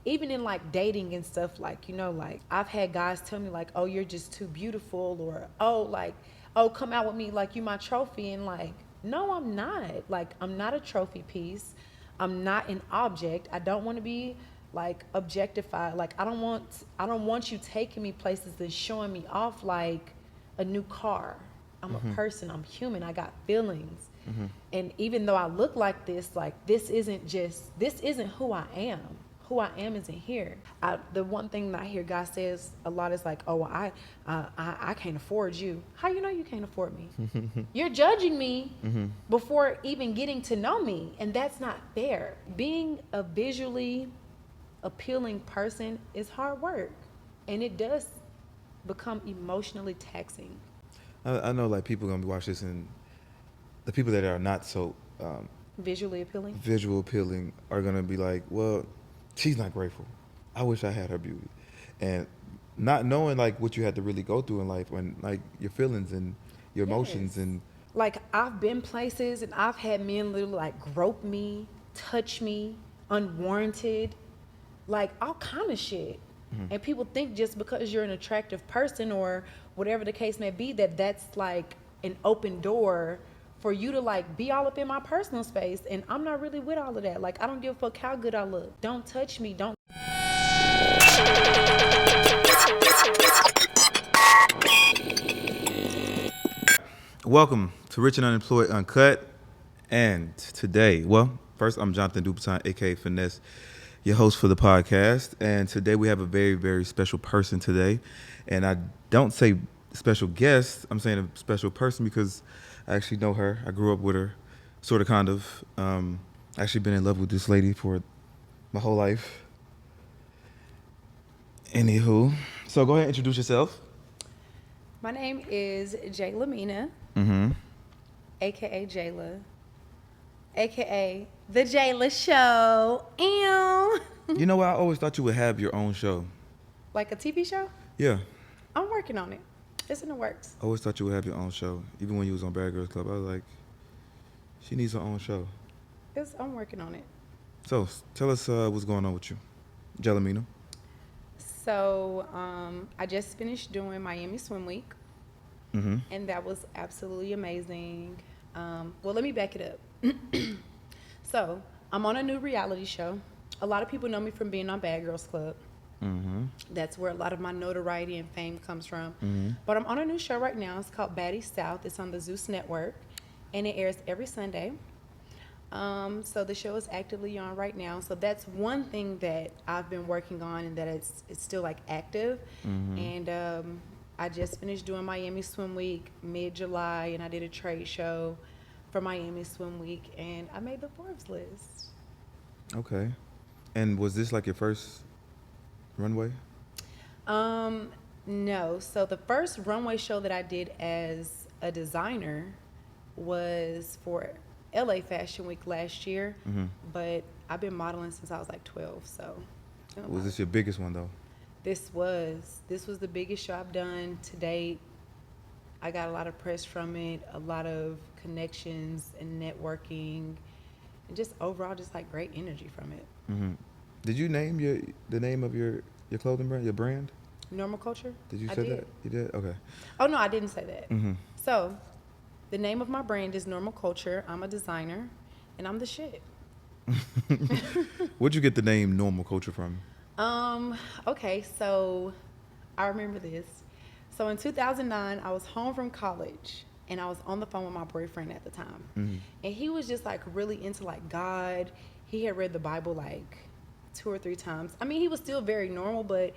even in like dating and stuff, like, like I've had guys tell me like, oh, you're just too beautiful, or oh, like, oh, come out with me, like you my trophy. And like, no, I'm not. Like, I'm not a trophy piece. I'm not an object. I don't want to be like objectified. Like, I don't want you taking me places and showing me off like a new car. I'm a person. I'm human. I got feelings. And even though I look like this, like this isn't who I am. Who I am isn't here. The one thing that I hear God says a lot is like, "Oh, I can't afford you." How you know you can't afford me? You're judging me before even getting to know me, and that's not fair. Being a visually appealing person is hard work, and it does become emotionally taxing. I know like people gonna be watching this, and the people that are not so Visually appealing. visual appealing are gonna be like, well, she's not grateful. I wish I had her beauty, and not knowing like what you had to really go through in life, when like your feelings and your emotions Yes. and Like, I've been places and I've had men literally like grope me, touch me, unwarranted, like all kind of shit. And people think just because you're an attractive person or whatever the case may be, that that's like an open door for you to like be all up in my personal space. And I'm not really with all of that. Like, I don't give a fuck how good I look. Don't touch me. Don't. welcome to Rich and Unemployed Uncut. And today, well, first I'm Jonathan Dupiton, aka Finesse, your host for the podcast. And today we have a very, very special person today. And I don't say special guest, I'm saying a special person because I actually know her. I grew up with her, sort of, kind of. Actually been in love with this lady for my whole life. Anywho, so go ahead and introduce yourself. My name is Jelaminah, Mm-hmm. aka Jayla, aka The Jayla Show. Ew. You know what? I always thought you would have your own show. Like a TV show? Yeah. I'm working on it. It's in the works. I always thought you would have your own show. Even when you was on Bad Girls Club, I was like, she needs her own show. I'm working on it. So tell us what's going on with you, Jelaminah. So I just finished doing Miami Swim Week, Mm-hmm. and that was absolutely amazing. Well, let me back it up. So I'm on a new reality show. A lot of people know me from being on Bad Girls Club. Mm-hmm. That's where a lot of my notoriety and fame comes from. Mm-hmm. But I'm on a new show right now. It's called Baddies South. It's on the Zeus Network, and it airs every Sunday. So the show is actively on right now. So that's one thing that I've been working on, and that it's still like active. Mm-hmm. And I just finished doing Miami Swim Week mid-July, and I did a trade show for Miami Swim Week, and I made the Forbes list. Okay. And was this like your first runway? No. So the first runway show that I did as a designer was for LA Fashion Week last year, Mm-hmm. but I've been modeling since I was like 12. So Was this your biggest one though? this was the biggest show I've done to date. I got a lot of press from it, a lot of connections and networking, and just overall just like great energy from it. Mm-hmm. Did you name the name of your clothing brand, your brand? Normal Culture? Did you I say did. that? You did? Okay. Oh no, I didn't say that. Mm-hmm. So the name of my brand is Normal Culture. I'm a designer, and I'm the shit. Where'd you get the name Normal Culture from? Okay, so I remember this. So in 2009, I was home from college, and I was on the phone with my boyfriend at the time. Mm-hmm. And he was just like really into like God. He had read the Bible like 2 or 3 times. I mean, he was still very normal, but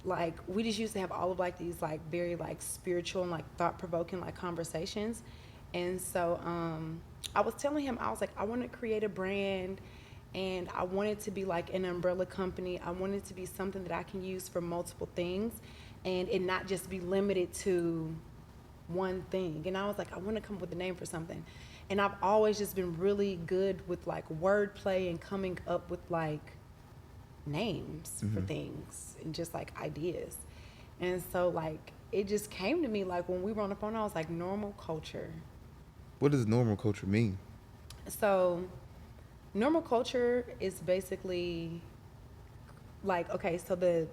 like we just used to have all of like these like very like spiritual and like thought-provoking like conversations. And so I was telling him, I was like, I want to create a brand, and I want it to be like an umbrella company. I want it to be something that I can use for multiple things, and it not just be limited to one thing. And I was like, I want to come up with a name for something. And I've always just been really good with like wordplay and coming up with like names for things and just like ideas. And so like it just came to me like when we were on the phone, I was like, Normal Culture. What does normal culture mean? So Normal Culture is basically like, okay, so the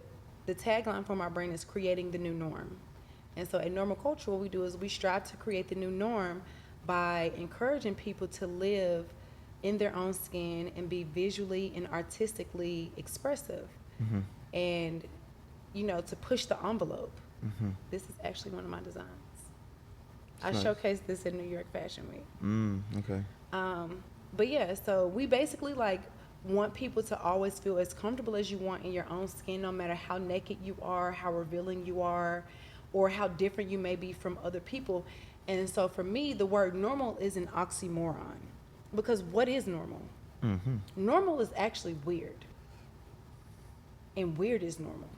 tagline for my brand is creating the new norm. And so at Normal Culture, what we do is we strive to create the new norm by encouraging people to live in their own skin and be visually and artistically expressive. Mm-hmm. And, you know, to push the envelope. Mm-hmm. This is actually one of my designs. I Nice. showcased this in New York Fashion Week. Okay. But yeah, so we basically like want people to always feel as comfortable as you want in your own skin, no matter how naked you are, how revealing you are, or how different you may be from other people. And so for me, the word normal is an oxymoron, because what is normal? Mm-hmm. Normal is actually weird, and weird is normal.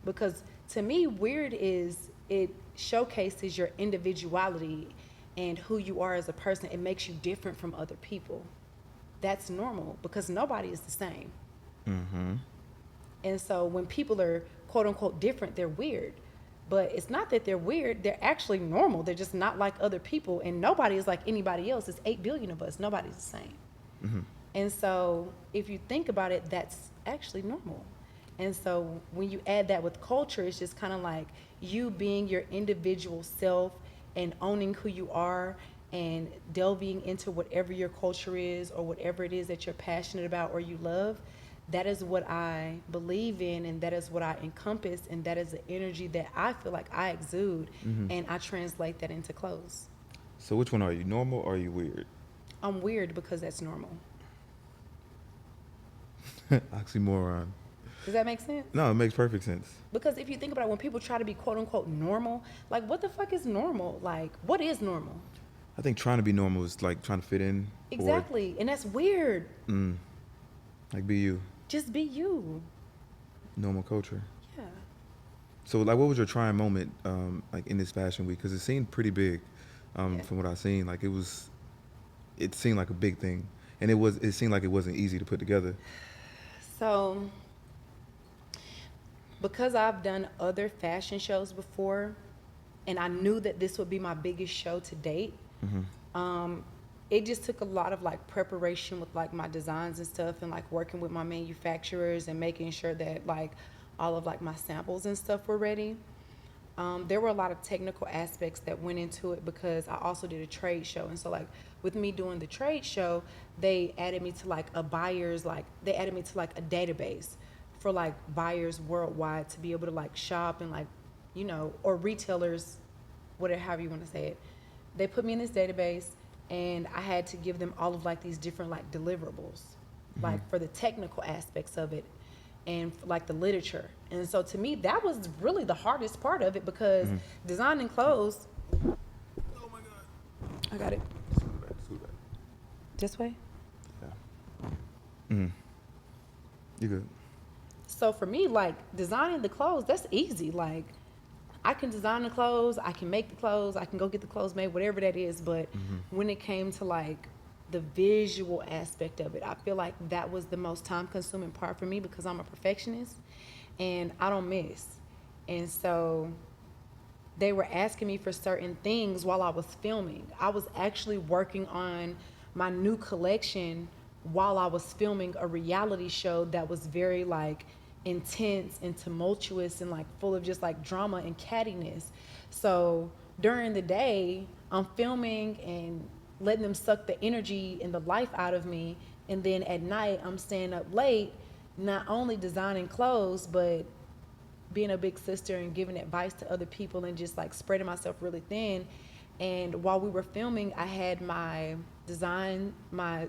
Because to me, weird is, it showcases your individuality and who you are as a person. It makes you different from other people. That's normal, because nobody is the same. Mm-hmm. And so when people are quote unquote different, they're weird. But it's not that they're weird, they're actually normal. They're just not like other people, and nobody is like anybody else. It's 8 billion of us. Nobody's the same. Mm-hmm. And so if you think about it, that's actually normal. And so when you add that with culture, it's just kind of like you being your individual self and owning who you are and delving into whatever your culture is or whatever it is that you're passionate about or you love. That is what I believe in, and that is what I encompass, and that is the energy that I feel like I exude, and I translate that into clothes. So which one are you, normal or are you weird? I'm weird because that's normal. Oxymoron. Does that make sense? No, it makes perfect sense. Because if you think about it, when people try to be quote unquote normal, like what the fuck is normal? Like what is normal? I think trying to be normal is like trying to fit in. Exactly. And that's weird. Like be you. Just be you. Normal culture. Yeah. So like, what was your trying moment like in this fashion week? Because it seemed pretty big from what I seen. Like it seemed like a big thing, and it seemed like it wasn't easy to put together. So because I've done other fashion shows before, and I knew that this would be my biggest show to date, it just took a lot of like preparation with like my designs and stuff, and like working with my manufacturers and making sure that like all of like my samples and stuff were ready. There were a lot of technical aspects that went into it, because I also did a trade show. And so like with me doing the trade show, they added me to like a database for like buyers worldwide to be able to like shop and like, you know, or retailers, whatever, however you want to say it. They put me in this database, and I had to give them all of like these different like deliverables, like for the technical aspects of it and like the literature. And so to me, that was really the hardest part of it, because designing clothes. Oh my God. I got it. Scoot back. This way? Yeah. You good. So for me, like designing the clothes, that's easy. Like I can design the clothes, I can make the clothes, I can go get the clothes made, whatever that is. But when it came to like the visual aspect of it, I feel like that was the most time consuming part for me, because I'm a perfectionist and I don't miss. And so they were asking me for certain things while I was filming. I was actually working on my new collection while I was filming a reality show that was very like intense and tumultuous and like full of just like drama and cattiness. So during the day, I'm filming and letting them suck the energy and the life out of me. And then at night, I'm staying up late, not only designing clothes, but being a big sister and giving advice to other people and just like spreading myself really thin. And while we were filming, I had my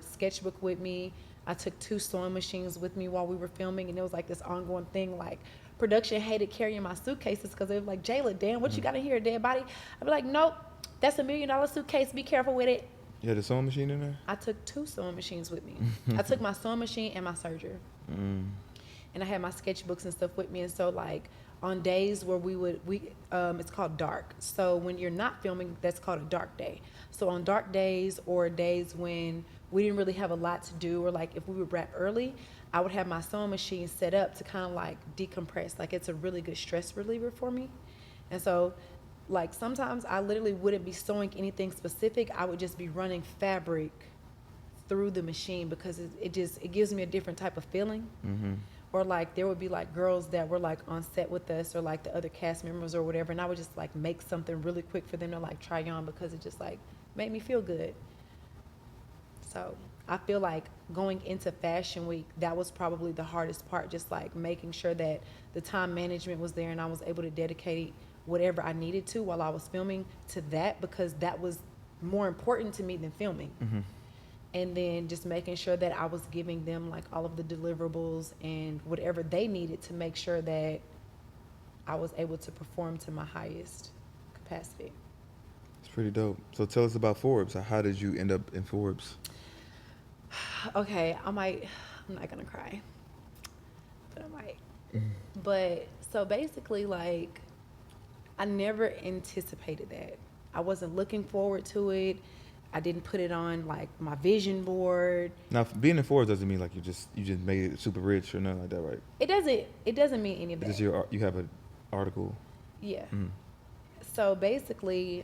sketchbook with me. I took 2 sewing machines with me while we were filming, and it was like this ongoing thing. Like production hated carrying my suitcases because they were like, Jayla, damn, what you got in here, a dead body? I'd be like, nope, that's $1 million suitcase. Be careful with it. You had a sewing machine in there? I took 2 sewing machines with me. I took my sewing machine and my serger. And I had my sketchbooks and stuff with me. And so like on days where it's called dark. So when you're not filming, that's called a dark day. So on dark days or days when we didn't really have a lot to do, or like if we would wrap early, I would have my sewing machine set up to kind of like decompress. Like it's a really good stress reliever for me. And so like sometimes I literally wouldn't be sewing anything specific. I would just be running fabric through the machine, because it gives me a different type of feeling or like there would be like girls that were like on set with us or like the other cast members or whatever, and I would just like make something really quick for them to like try on because it just like made me feel good. So I feel like going into Fashion Week, that was probably the hardest part, just like making sure that the time management was there and I was able to dedicate whatever I needed to while I was filming to that, because that was more important to me than filming. And then just making sure that I was giving them like all of the deliverables and whatever they needed to make sure that I was able to perform to my highest capacity. It's pretty dope. So tell us about Forbes. How did you end up in Forbes? Okay, I'm not gonna cry, but I might. But so basically, like, I never anticipated that. I wasn't looking forward to it. I didn't put it on like my vision board. Now, being in Forbes doesn't mean like you just made it super rich or nothing like that, right? It doesn't mean any of that. It's just you have an article. Yeah. So basically,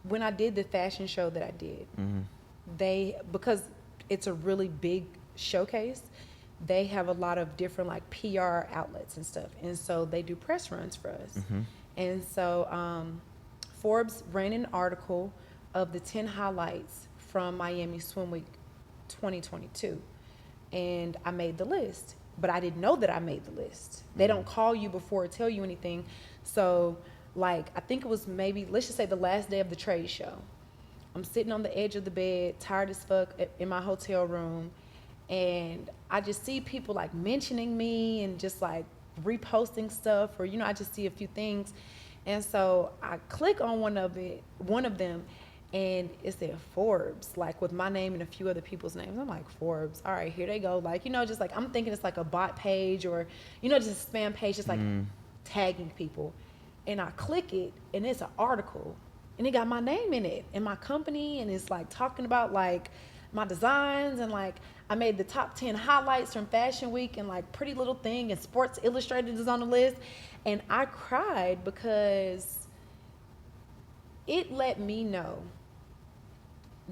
when I did the fashion show that I did, because it's a really big showcase, they have a lot of different like PR outlets and stuff, and so they do press runs for us. And so Forbes ran an article of the 10 highlights from Miami Swim Week 2022, and I made the list, but I didn't know that I made the list. They don't call you before or tell you anything. So like, I think it was maybe, let's just say the last day of the trade show. I'm sitting on the edge of the bed, tired as fuck in my hotel room, and I just see people like mentioning me and just like reposting stuff, or, you know, I just see a few things. And so I click on one of them, and it said Forbes, like with my name and a few other people's names. I'm like, Forbes, all right, here they go. Like, you know, just like, I'm thinking it's like a bot page or, you know, just a spam page, just like tagging people. And I click it, and it's an article, and it got my name in it and my company, and it's like talking about like my designs, and like I made the top 10 highlights from Fashion Week, and like Pretty Little Thing and Sports Illustrated is on the list. And I cried because it let me know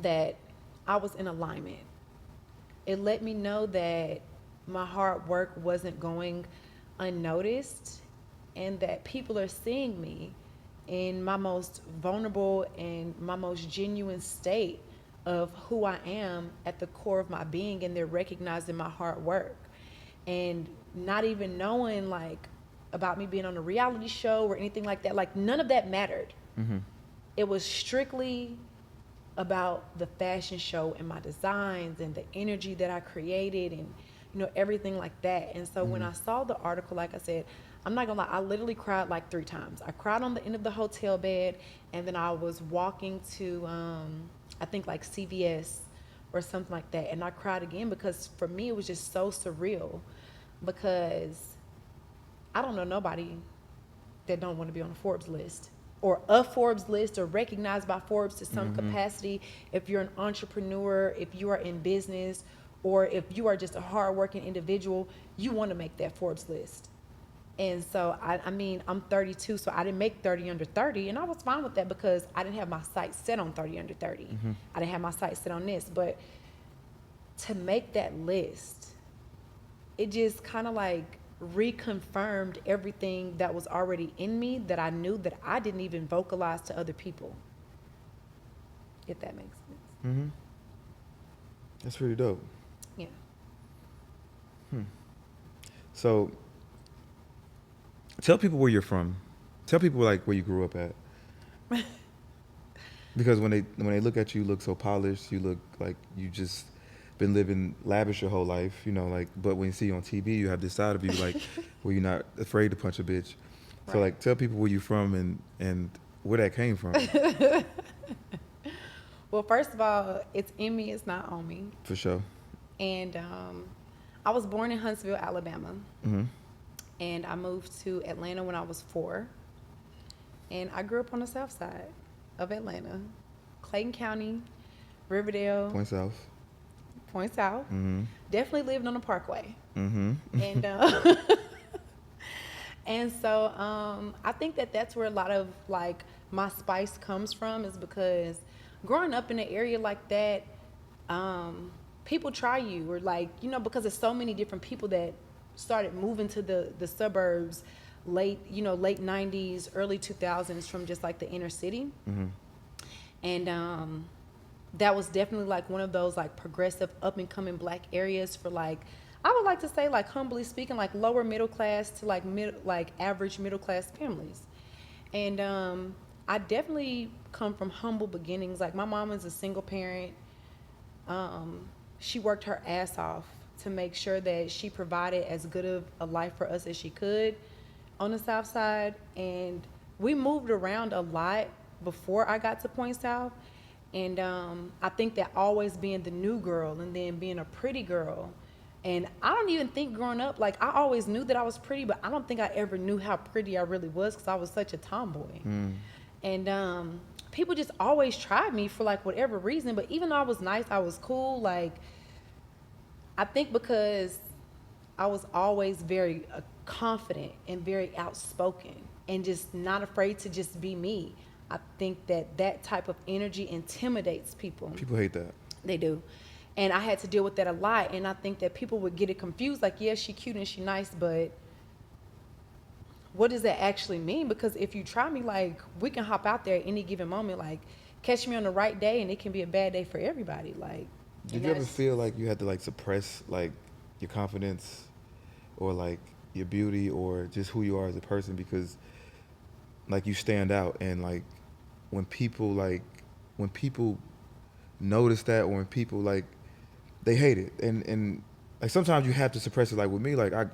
that I was in alignment. It let me know that my hard work wasn't going unnoticed, and that people are seeing me in my most vulnerable and my most genuine state of who I am at the core of my being, and they're recognizing my hard work. And not even knowing like about me being on a reality show or anything like that, like none of that mattered. It was strictly about the fashion show and my designs and the energy that I created, and you know, everything like that. And so when I saw the article, like I said, I'm not gonna lie, I literally cried like 3 times. I cried on the end of the hotel bed, and then I was walking to I think like CVS or something like that, and I cried again, because for me it was just so surreal, because I don't know nobody that don't want to be on a Forbes list, or a Forbes list, or recognized by Forbes to some capacity. If you're an entrepreneur, if you are in business, or if you are just a hardworking individual, you want to make that Forbes list. And so, I mean, I'm 32, so I didn't make 30 under 30, and I was fine with that because I didn't have my sights set on 30 under 30. I didn't have my sights set on this, but to make that list, it just kind of like reconfirmed everything that was already in me that I knew that I didn't even vocalize to other people, if that makes sense. That's pretty dope. Yeah. So tell people where you're from. Tell people like where you grew up at. Because when they look at you, you look so polished. You look like you just been living lavish your whole life, you know, like, but when you see you on TV, you have this side of you like where you're not afraid to punch a bitch. Right. So like, tell people where you from and where that came from. Well, first of all, it's in me, it's not on me. For sure. And I was born in Huntsville, Alabama. And I moved to Atlanta when I was 4. And I grew up on the south side of Atlanta, Clayton County, Riverdale. Point South. Definitely lived on the Parkway. And and so I think that that's where a lot of like my spice comes from, is because growing up in an area like that, people try you, or like, you know, because there's so many different people that started moving to the suburbs late 90s, early 2000s from just like the inner city. And that was definitely like one of those like progressive up and coming black areas for like, I would like to say, like, humbly speaking, like lower middle class to like average middle class families. And I definitely come from humble beginnings. Like, my mom is a single parent. She worked her ass off to make sure that she provided as good of a life for us as she could on the South Side. And we moved around a lot before I got to Point South. And I think that always being the new girl and then being a pretty girl. And I don't even think growing up, like, I always knew that I was pretty, but I don't think I ever knew how pretty I really was because I was such a tomboy. And people just always tried me for like whatever reason. But even though I was nice, I was cool. Like, I think because I was always very confident and very outspoken and just not afraid to just be me. I think that type of energy intimidates people. People hate that. They do. And I had to deal with that a lot. And I think that people would get it confused. Like, yeah, she cute and she nice, but what does that actually mean? Because if you try me, like, we can hop out there at any given moment. Like, catch me on the right day and it can be a bad day for everybody. Like, did you ever feel like you had to like suppress like your confidence or like your beauty or just who you are as a person because like you stand out, and like when people notice that, or when people like they hate it, and like sometimes you have to suppress it. Like with me, like I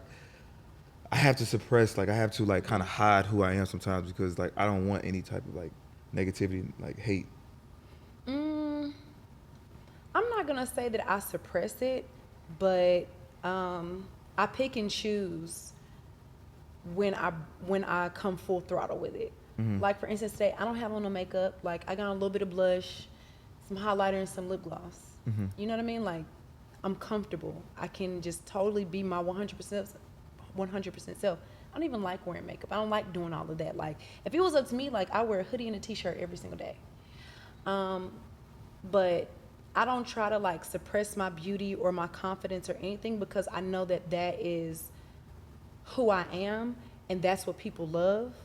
have to suppress, like I have to like kind of hide who I am sometimes because like I don't want any type of like negativity, like hate. I'm not gonna say that I suppress it, but I pick and choose when I come full throttle with it. Like, for instance, today I don't have on no makeup. Like, I got on a little bit of blush, some highlighter, and some lip gloss. You know what I mean? Like, I'm comfortable. I can just totally be my 100% self. I don't even like wearing makeup. I don't like doing all of that. Like, if it was up to me, like, I wear a hoodie and a t-shirt every single day. But I don't try to like suppress my beauty or my confidence or anything because I know that that is who I am, and that's what people love,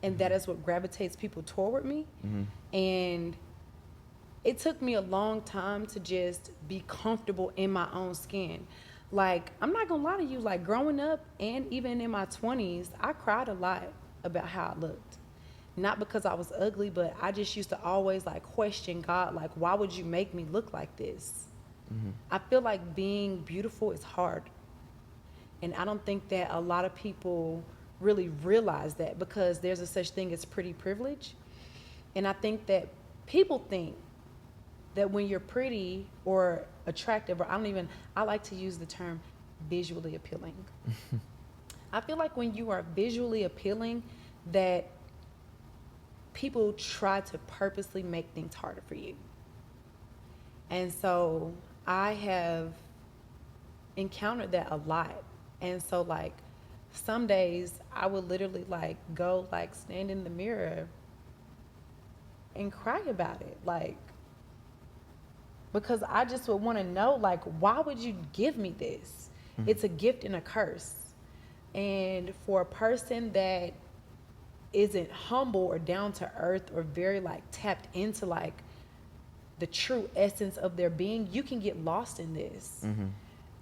and that is what gravitates people toward me. And it took me a long time to just be comfortable in my own skin. Like, I'm not gonna lie to you, like growing up and even in my 20s, I cried a lot about how I looked. Not because I was ugly, but I just used to always like question God, like, why would you make me look like this? I feel like being beautiful is hard. And I don't think that a lot of people really realize that, because there's a such thing as pretty privilege. And I think that people think that when you're pretty or attractive, or I like to use the term visually appealing. I feel like when you are visually appealing, that people try to purposely make things harder for you. And so I have encountered that a lot. And so like some days I would literally like go like stand in the mirror and cry about it. Like, because I just would want to know, like, why would you give me this? It's a gift and a curse. And for a person that isn't humble or down to earth or very like tapped into like the true essence of their being, you can get lost in this.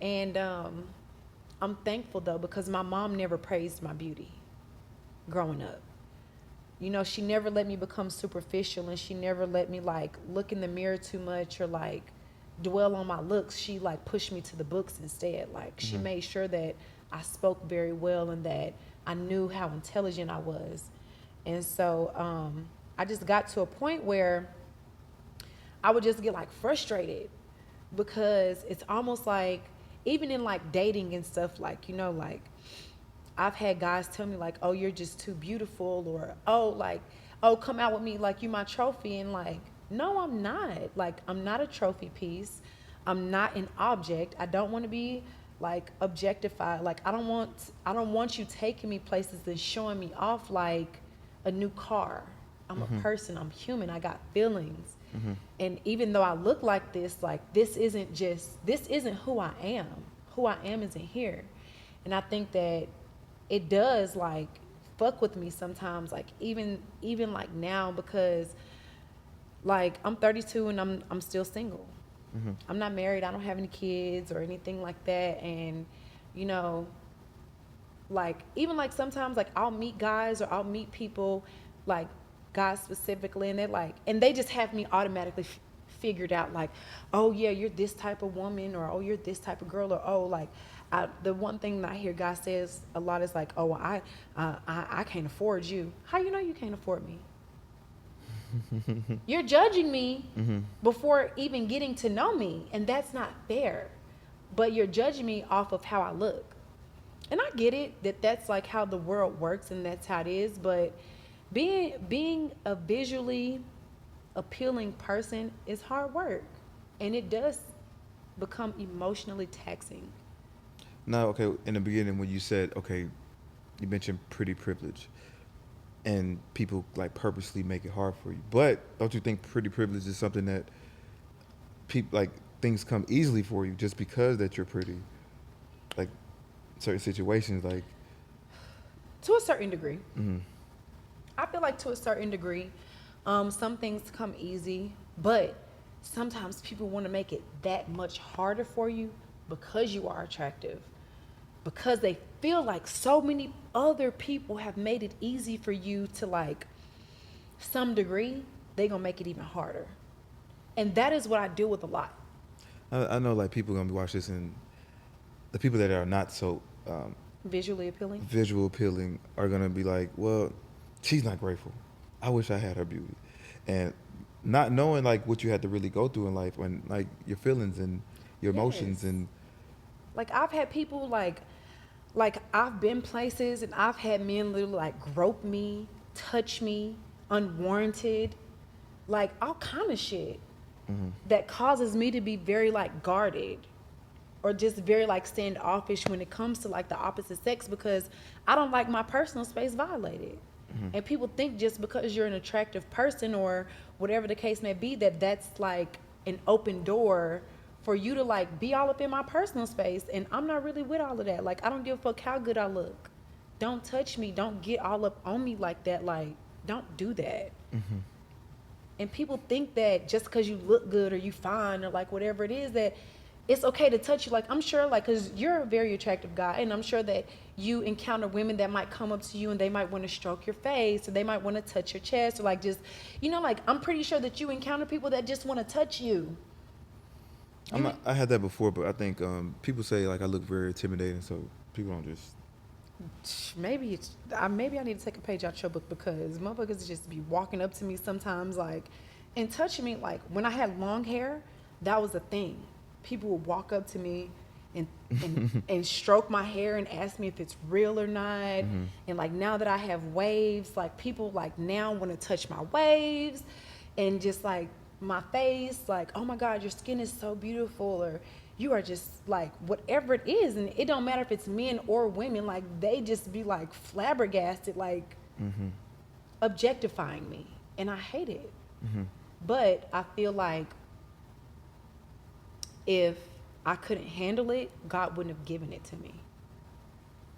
And I'm thankful though, because my mom never praised my beauty growing up. You know, she never let me become superficial, and she never let me like look in the mirror too much or like dwell on my looks. She like pushed me to the books instead. Like she made sure that I spoke very well and that I knew how intelligent I was. And so I just got to a point where I would just get like frustrated, because it's almost like, even in like dating and stuff, like, you know, like I've had guys tell me like, oh, you're just too beautiful, or oh, come out with me, like you my trophy. And like, no, I'm not. Like, I'm not a trophy piece. I'm not an object. I don't want to be like objectified. Like, I don't want you taking me places and showing me off like a new car. I'm a person. I'm human. I got feelings. And even though I look like this, this isn't who I am. Who I am isn't here. And I think that it does like fuck with me sometimes, like even like now, because like I'm 32 and I'm still single. I'm not married. I don't have any kids or anything like that. And you know, like even like sometimes like I'll meet guys or I'll meet people, like guys specifically, and they're like, and they just have me automatically figured out, like, oh yeah, you're this type of woman, or oh, you're this type of girl, or oh, like the one thing that I hear guys says a lot is like, oh, well, I can't afford you. How you know you can't afford me? You're judging me before even getting to know me, and that's not fair. But you're judging me off of how I look. And I get it that that's like how the world works and that's how it is, but being a visually appealing person is hard work, and it does become emotionally taxing. Now, okay, in the beginning when you said, okay, you mentioned pretty privilege, and people like purposely make it hard for you. But don't you think pretty privilege is something that people like things come easily for you just because that you're pretty? Like certain situations, like To a certain degree. I feel like to a certain degree, some things come easy, but sometimes people want to make it that much harder for you because you are attractive, because they feel like so many other people have made it easy for you to like some degree, they gonna make it even harder. And that is what I deal with a lot. I know like people gonna be watching this, and the people that are not so Visually appealing. visual appealing are gonna be like, well, she's not grateful. I wish I had her beauty, and not knowing like what you had to really go through in life, and like your feelings and your emotions. Yes. And Like I've had people like I've been places and I've had men literally like grope me, touch me unwarranted, like all kind of shit that causes me to be very like guarded, or just very like standoffish when it comes to like the opposite sex, because I don't like my personal space violated. And people think just because you're an attractive person or whatever the case may be, that that's like an open door for you to like be all up in my personal space. And I'm not really with all of that. Like I don't give a fuck how good I look. Don't touch me. Don't get all up on me like that. Like don't do that. And people think that just because you look good or you fine or like whatever it is, that it's okay to touch you. Like I'm sure, like, because you're a very attractive guy, and I'm sure that you encounter women that might come up to you and they might want to stroke your face, or they might want to touch your chest, or like just, you know, like I'm pretty sure that you encounter people that just want to touch you. I had that before, but I think people say like I look very intimidating, so people don't just. Maybe maybe I need to take a page out your book, because motherfuckers just be walking up to me sometimes, like, and touching me. Like when I had long hair, that was a thing. People would walk up to me and stroke my hair and ask me if it's real or not. And like now that I have waves, like people like now want to touch my waves and just like my face, like, oh my God, your skin is so beautiful, or you are just like whatever it is. And it don't matter if it's men or women, like they just be like flabbergasted, like objectifying me. And I hate it. But I feel like if I couldn't handle it, God wouldn't have given it to me.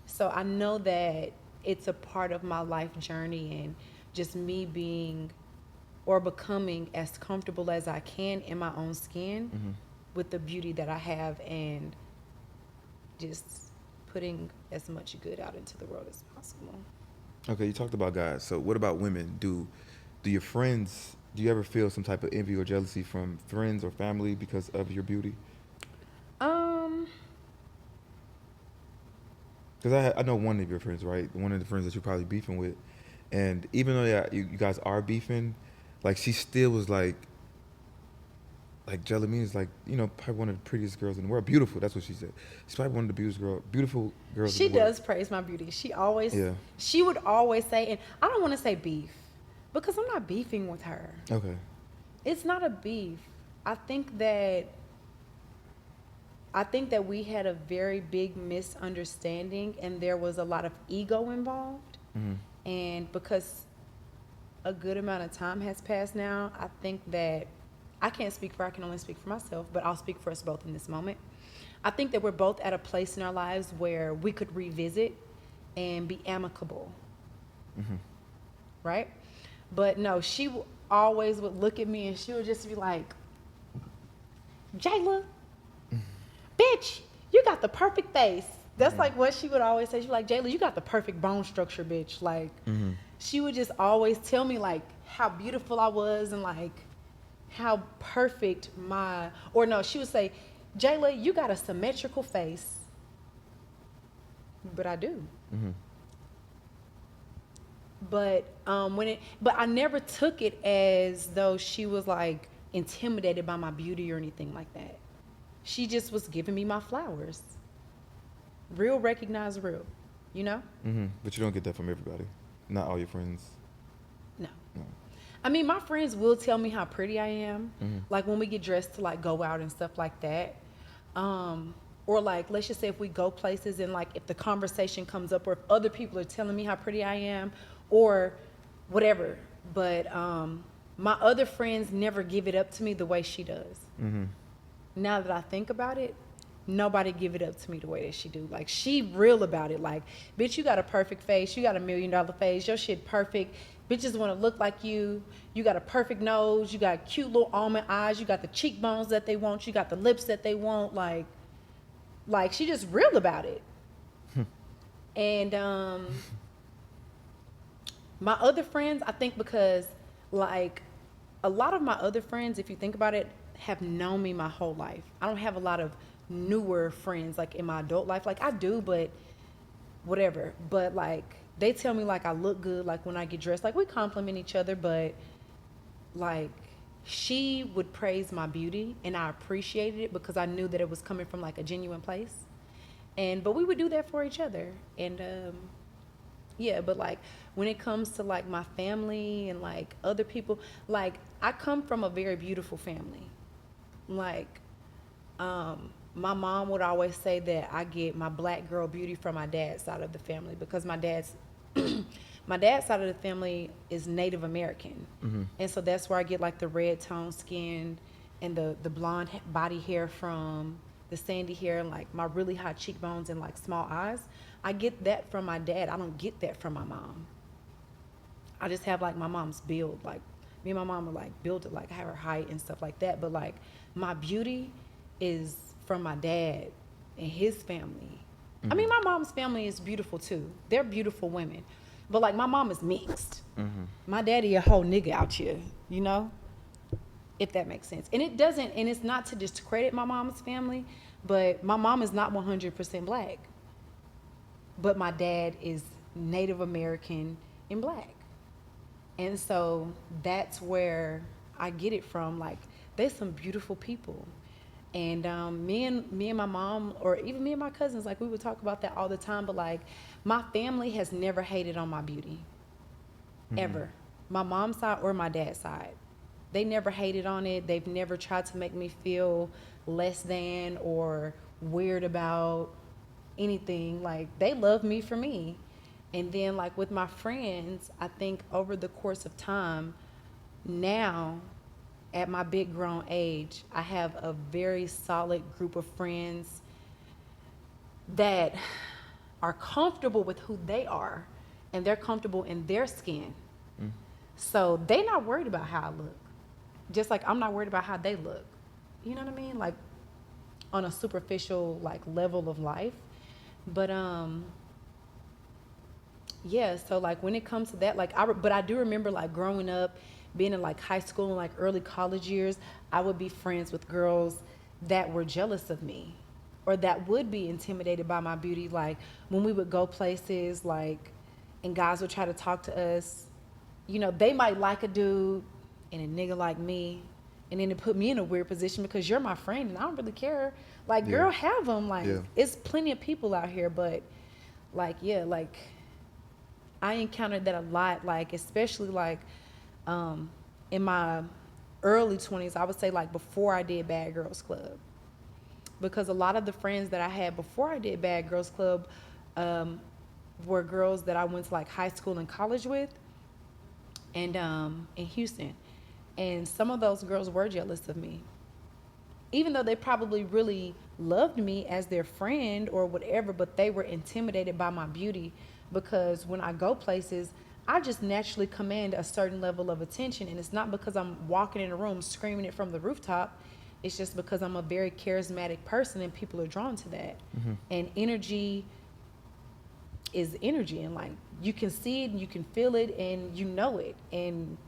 So I know that it's a part of my life journey, and just me being or becoming as comfortable as I can in my own skin with the beauty that I have, and just putting as much good out into the world as possible. Okay, you talked about guys. So what about women? Do your friends, do you ever feel some type of envy or jealousy from friends or family because of your beauty? Because I know one of your friends, right? One of the friends that you're probably beefing with. And even though you guys are beefing, like she still was like Jelaminah is like, you know, probably one of the prettiest girls in the world. Beautiful, that's what she said. She's probably one of the beautiful girls She in the world. does praise my beauty. She always, Yeah. she would always say, and I don't want to say beef, because I'm not beefing with her. Okay. It's not a beef. I think that we had a very big misunderstanding, and there was a lot of ego involved. And because a good amount of time has passed now, I think that I can't speak for her, I can only speak for myself, but I'll speak for us both in this moment. I think that we're both at a place in our lives where we could revisit and be amicable. Right? But no, always would look at me and she would just be like, Jayla, bitch, you got the perfect face. That's like what she would always say. She'd be like, Jayla, you got the perfect bone structure, bitch. Like, she would just always tell me like how beautiful I was and like how perfect she would say, Jayla, you got a symmetrical face. But I do. But but I never took it as though she was like intimidated by my beauty or anything like that. She just was giving me my flowers. Real recognize real, you know? But you don't get that from everybody. Not all your friends. No. I mean, my friends will tell me how pretty I am. Like when we get dressed to like go out and stuff like that. Or like, let's just say if we go places and like if the conversation comes up or if other people are telling me how pretty I am or whatever. But my other friends never give it up to me the way she does. Now that I think about it, nobody give it up to me the way that she do. Like, she real about it. Like, bitch, you got a perfect face. You got $1 million face. Your shit perfect. Bitches want to look like you. You got a perfect nose. You got cute little almond eyes. You got the cheekbones that they want. You got the lips that they want. Like she just real about it. And my other friends, I think because like a lot of my other friends, if you think about it, have known me my whole life. I don't have a lot of newer friends like in my adult life. Like I do, but whatever. But like they tell me like I look good like when I get dressed. Like we compliment each other, but like she would praise my beauty and I appreciated it because I knew that it was coming from like a genuine place. But we would do that for each other. And yeah, but like when it comes to like my family and like other people, like I come from a very beautiful family. Like my mom would always say that I get my black girl beauty from my dad's side of the family because my dad's my dad's side of the family is Native American. And so that's where I get like the red tone skin and the blonde body hair from, the sandy hair and like my really high cheekbones and like small eyes. I get that from my dad. I don't get that from my mom. I just have like my mom's build. Like me and my mom are like built it, like I have her height and stuff like that. But like my beauty is from my dad and his family. I mean, my mom's family is beautiful too. They're beautiful women. But like my mom is mixed. My daddy a whole nigga out here, you know? If that makes sense. And it doesn't, and it's not to discredit my mom's family, but my mom is not 100% black. But my dad is Native American and black. And so that's where I get it from. Like, there's some beautiful people. And me and my mom, or even me and my cousins, like we would talk about that all the time. But like, my family has never hated on my beauty, ever. My mom's side or my dad's side, they never hated on it. They've never tried to make me feel less than or weird about anything. Like, they love me for me. And then like with my friends, I think over the course of time, now at my big grown age, I have a very solid group of friends that are comfortable with who they are and they're comfortable in their skin. So they not worried about how I look. Just like I'm not worried about how they look. You know what I mean? Like on a superficial like level of life. But yeah, so like when it comes to that, like but I do remember like growing up, being in like high school and like early college years, I would be friends with girls that were jealous of me or that would be intimidated by my beauty. Like when we would go places like, and guys would try to talk to us, you know, they might like a dude and a nigga like me. And then it put me in a weird position because you're my friend and I don't really care. Like, girl, have them. Like, it's plenty of people out here. But like, yeah, like I encountered that a lot. Like, especially like, in my early 20s, I would say like before I did Bad Girls Club, because a lot of the friends that I had before I did Bad Girls Club were girls that I went to like high school and college with, and in Houston, And some of those girls were jealous of me. Even though they probably really loved me as their friend or whatever, but they were intimidated by my beauty because when I go places, I just naturally command a certain level of attention. And it's not because I'm walking in a room screaming it from the rooftop. It's just because I'm a very charismatic person and people are drawn to that. And energy is energy. And like you can see it and you can feel it and you know it. And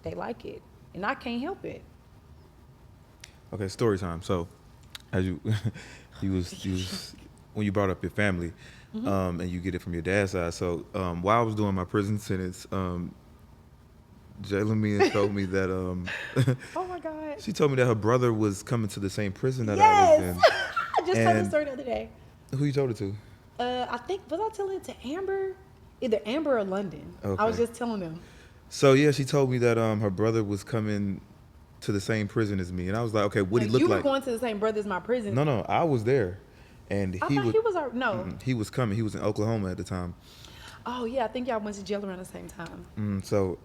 they like it. And I can't help it. Okay, story time. So, as you, you was when you brought up your family, and you get it from your dad's side. So, while I was doing my prison sentence, Jelaminah told me that Oh my God. she told me that her brother was coming to the same prison that I Yes. was in. I just told the And story the other day. who you told it to? I think, was I telling it to Amber? Either Amber or London. I was Okay. just telling them. So yeah, she told me that her brother was coming to the same prison as me, and I was like, okay, what he Now, looked you were like? going to the same brother as my prison. No, I was there, and I he thought was. he was our, no. He was coming. He was in Oklahoma at the time. Oh yeah, I think y'all went to jail around the same time. So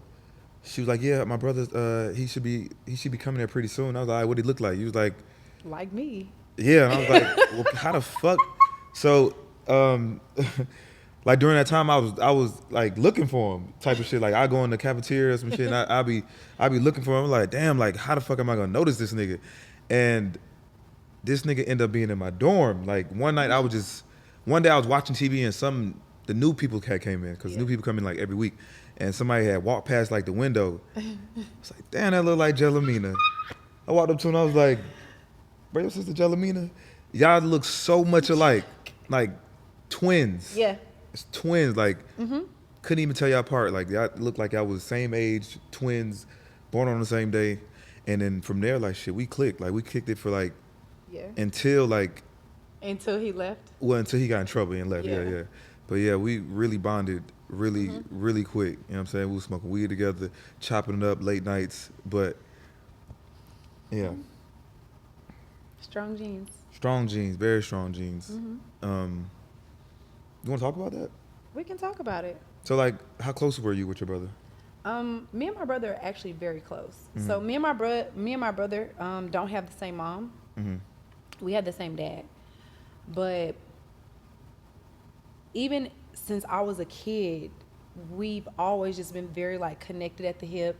she was like, yeah, my brother, he should be coming there pretty soon. I was like, all right, what he look like? He was like, Like me. yeah, and I was like, well, how the fuck? So, like during that time, I was like looking for him, type of shit. Like I go in the cafeteria or some shit, and I be looking for him. I'm like, damn, like how the fuck am I gonna notice this nigga? And this nigga ended up being in my dorm. Like one day I was watching TV and the new people came in because new people come in like every week, and somebody had walked past like the window. I was like, damn, that look like Jelaminah. I walked up to him, and I was like, bro, your sister Jelaminah, y'all look so much alike, like twins. Yeah. It's twins. Like couldn't even tell y'all apart. Like y'all looked like y'all was the same age, twins, born on the same day, and then from there, like shit, we clicked. Like we kicked it for like Yeah. until like. Until he left. Well, until he got in trouble and left. Yeah. Yeah. But yeah, we really bonded really quick. You know what I'm saying? We were smoking weed together, chopping it up late nights. But yeah. Strong genes. Strong genes, very strong genes. You want to talk about that? We can talk about it. So like, how close were you with your brother? Me and my brother are actually very close. So me and my brother don't have the same mom. We have the same dad. But even since I was a kid, we've always just been very like connected at the hip.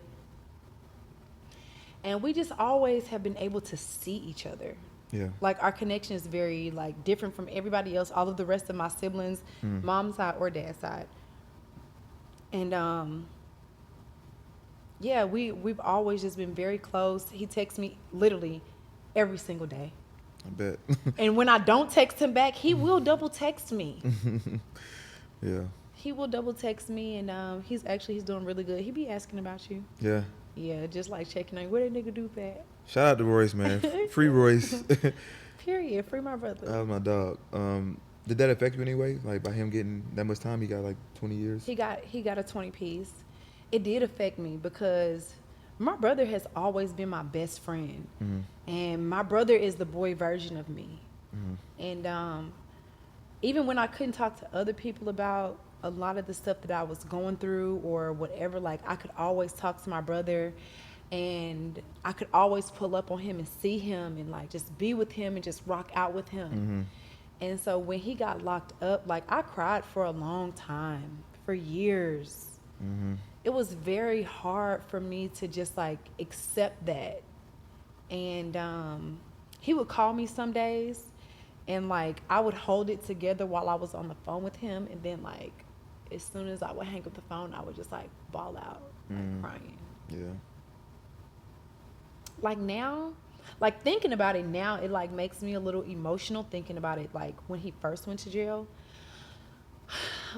And we just always have been able to see each other. Yeah. Like our connection is very like different from everybody else, all of the rest of my siblings, mom's side or dad's side. And yeah, we've always just been very close. He texts me literally every single day. I bet. And when I don't text him back, he will double text me. Yeah. He will double text me, and he's doing really good. He be asking about you. Yeah. Yeah, just like checking on where that nigga do at. Shout out to Royce, man. Free Royce. Period. Free my brother. That was my dog. Did that affect you anyway? Like by him getting that much time, he got like 20 years. He got a 20 piece. It did affect me because my brother has always been my best friend, and my brother is the boy version of me. And even when I couldn't talk to other people about a lot of the stuff that I was going through or whatever, like I could always talk to my brother, and I could always pull up on him and see him and like just be with him and just rock out with him. And so when he got locked up, like I cried for a long time, for years. It was very hard for me to just like accept that. And he would call me some days, and like I would hold it together while I was on the phone with him, and then like as soon as I would hang up the phone, I would just like bawl out, like crying. Yeah. Like now, like thinking about it now, it like makes me a little emotional thinking about it, like when he first went to jail.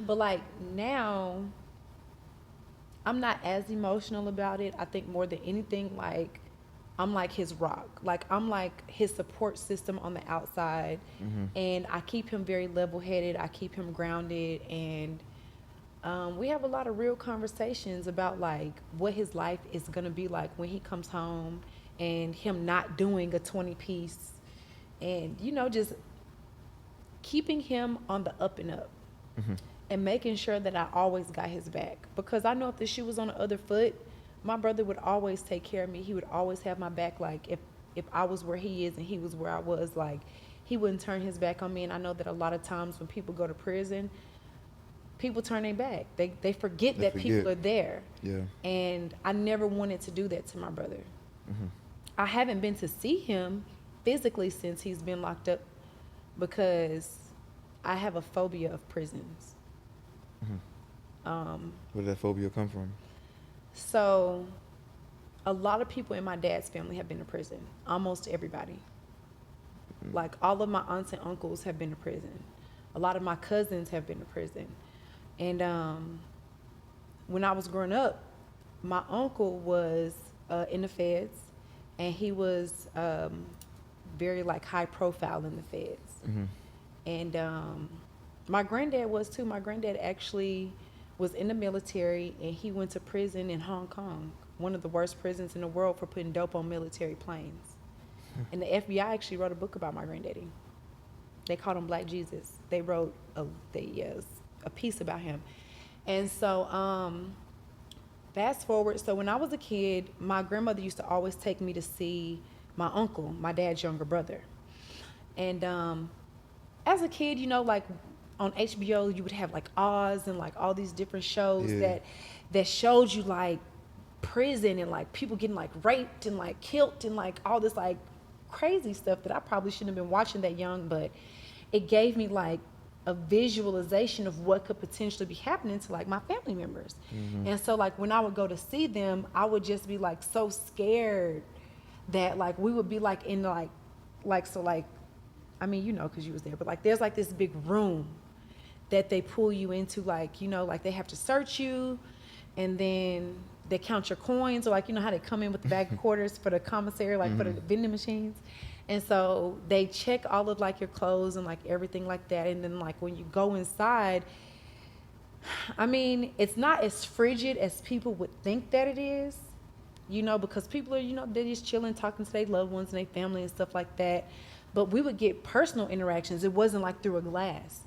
But like now, I'm not as emotional about it. I think more than anything, like I'm like his rock. Like I'm like his support system on the outside. And I keep him very level-headed. I keep him grounded. And we have a lot of real conversations about like what his life is going to be like when he comes home, and him not doing a 20 piece, and you know, just keeping him on the up and up. And making sure that I always got his back, because I know if the shoe was on the other foot, my brother would always take care of me. He would always have my back. Like if I was where he is and he was where I was, like he wouldn't turn his back on me. And I know that a lot of times when people go to prison, people turn their back. They forget that people are there. Yeah. And I never wanted to do that to my brother. Mm-hmm. I haven't been to see him physically since he's been locked up because I have a phobia of prisons. Mm-hmm. Where did that phobia come from? So a lot of people in my dad's family have been to prison. Almost everybody. Mm-hmm. Like all of my aunts and uncles have been to prison. A lot of my cousins have been to prison. And when I was growing up, my uncle was in the feds, and he was very like high profile in the feds. Mm-hmm. And my granddad was too. My granddad actually was in the military, and he went to prison in Hong Kong, one of the worst prisons in the world, for putting dope on military planes. And the FBI actually wrote a book about my granddaddy. They called him Black Jesus. They wrote a piece about him. And so fast forward, so when I was a kid, my grandmother used to always take me to see my uncle, my dad's younger brother. And as a kid, you know, like on HBO, you would have like Oz and like all these different shows that showed you like prison and like people getting like raped and like killed and like all this like crazy stuff that I probably shouldn't have been watching that young, but it gave me like a visualization of what could potentially be happening to like my family members. Mm-hmm. And so like when I would go to see them, I would just be like so scared that like we would be like in so like, I mean, you know, because you was there, but like there's like this big room that they pull you into, like, you know, like they have to search you, and then they count your coins, or like, you know how they come in with the bag of quarters for the commissary, like for the vending machines. And so they check all of like your clothes and like everything like that. And then like when you go inside, I mean, it's not as frigid as people would think that it is, you know, because people are, you know, they're just chilling, talking to their loved ones and their family and stuff like that. But we would get personal interactions. It wasn't like through a glass.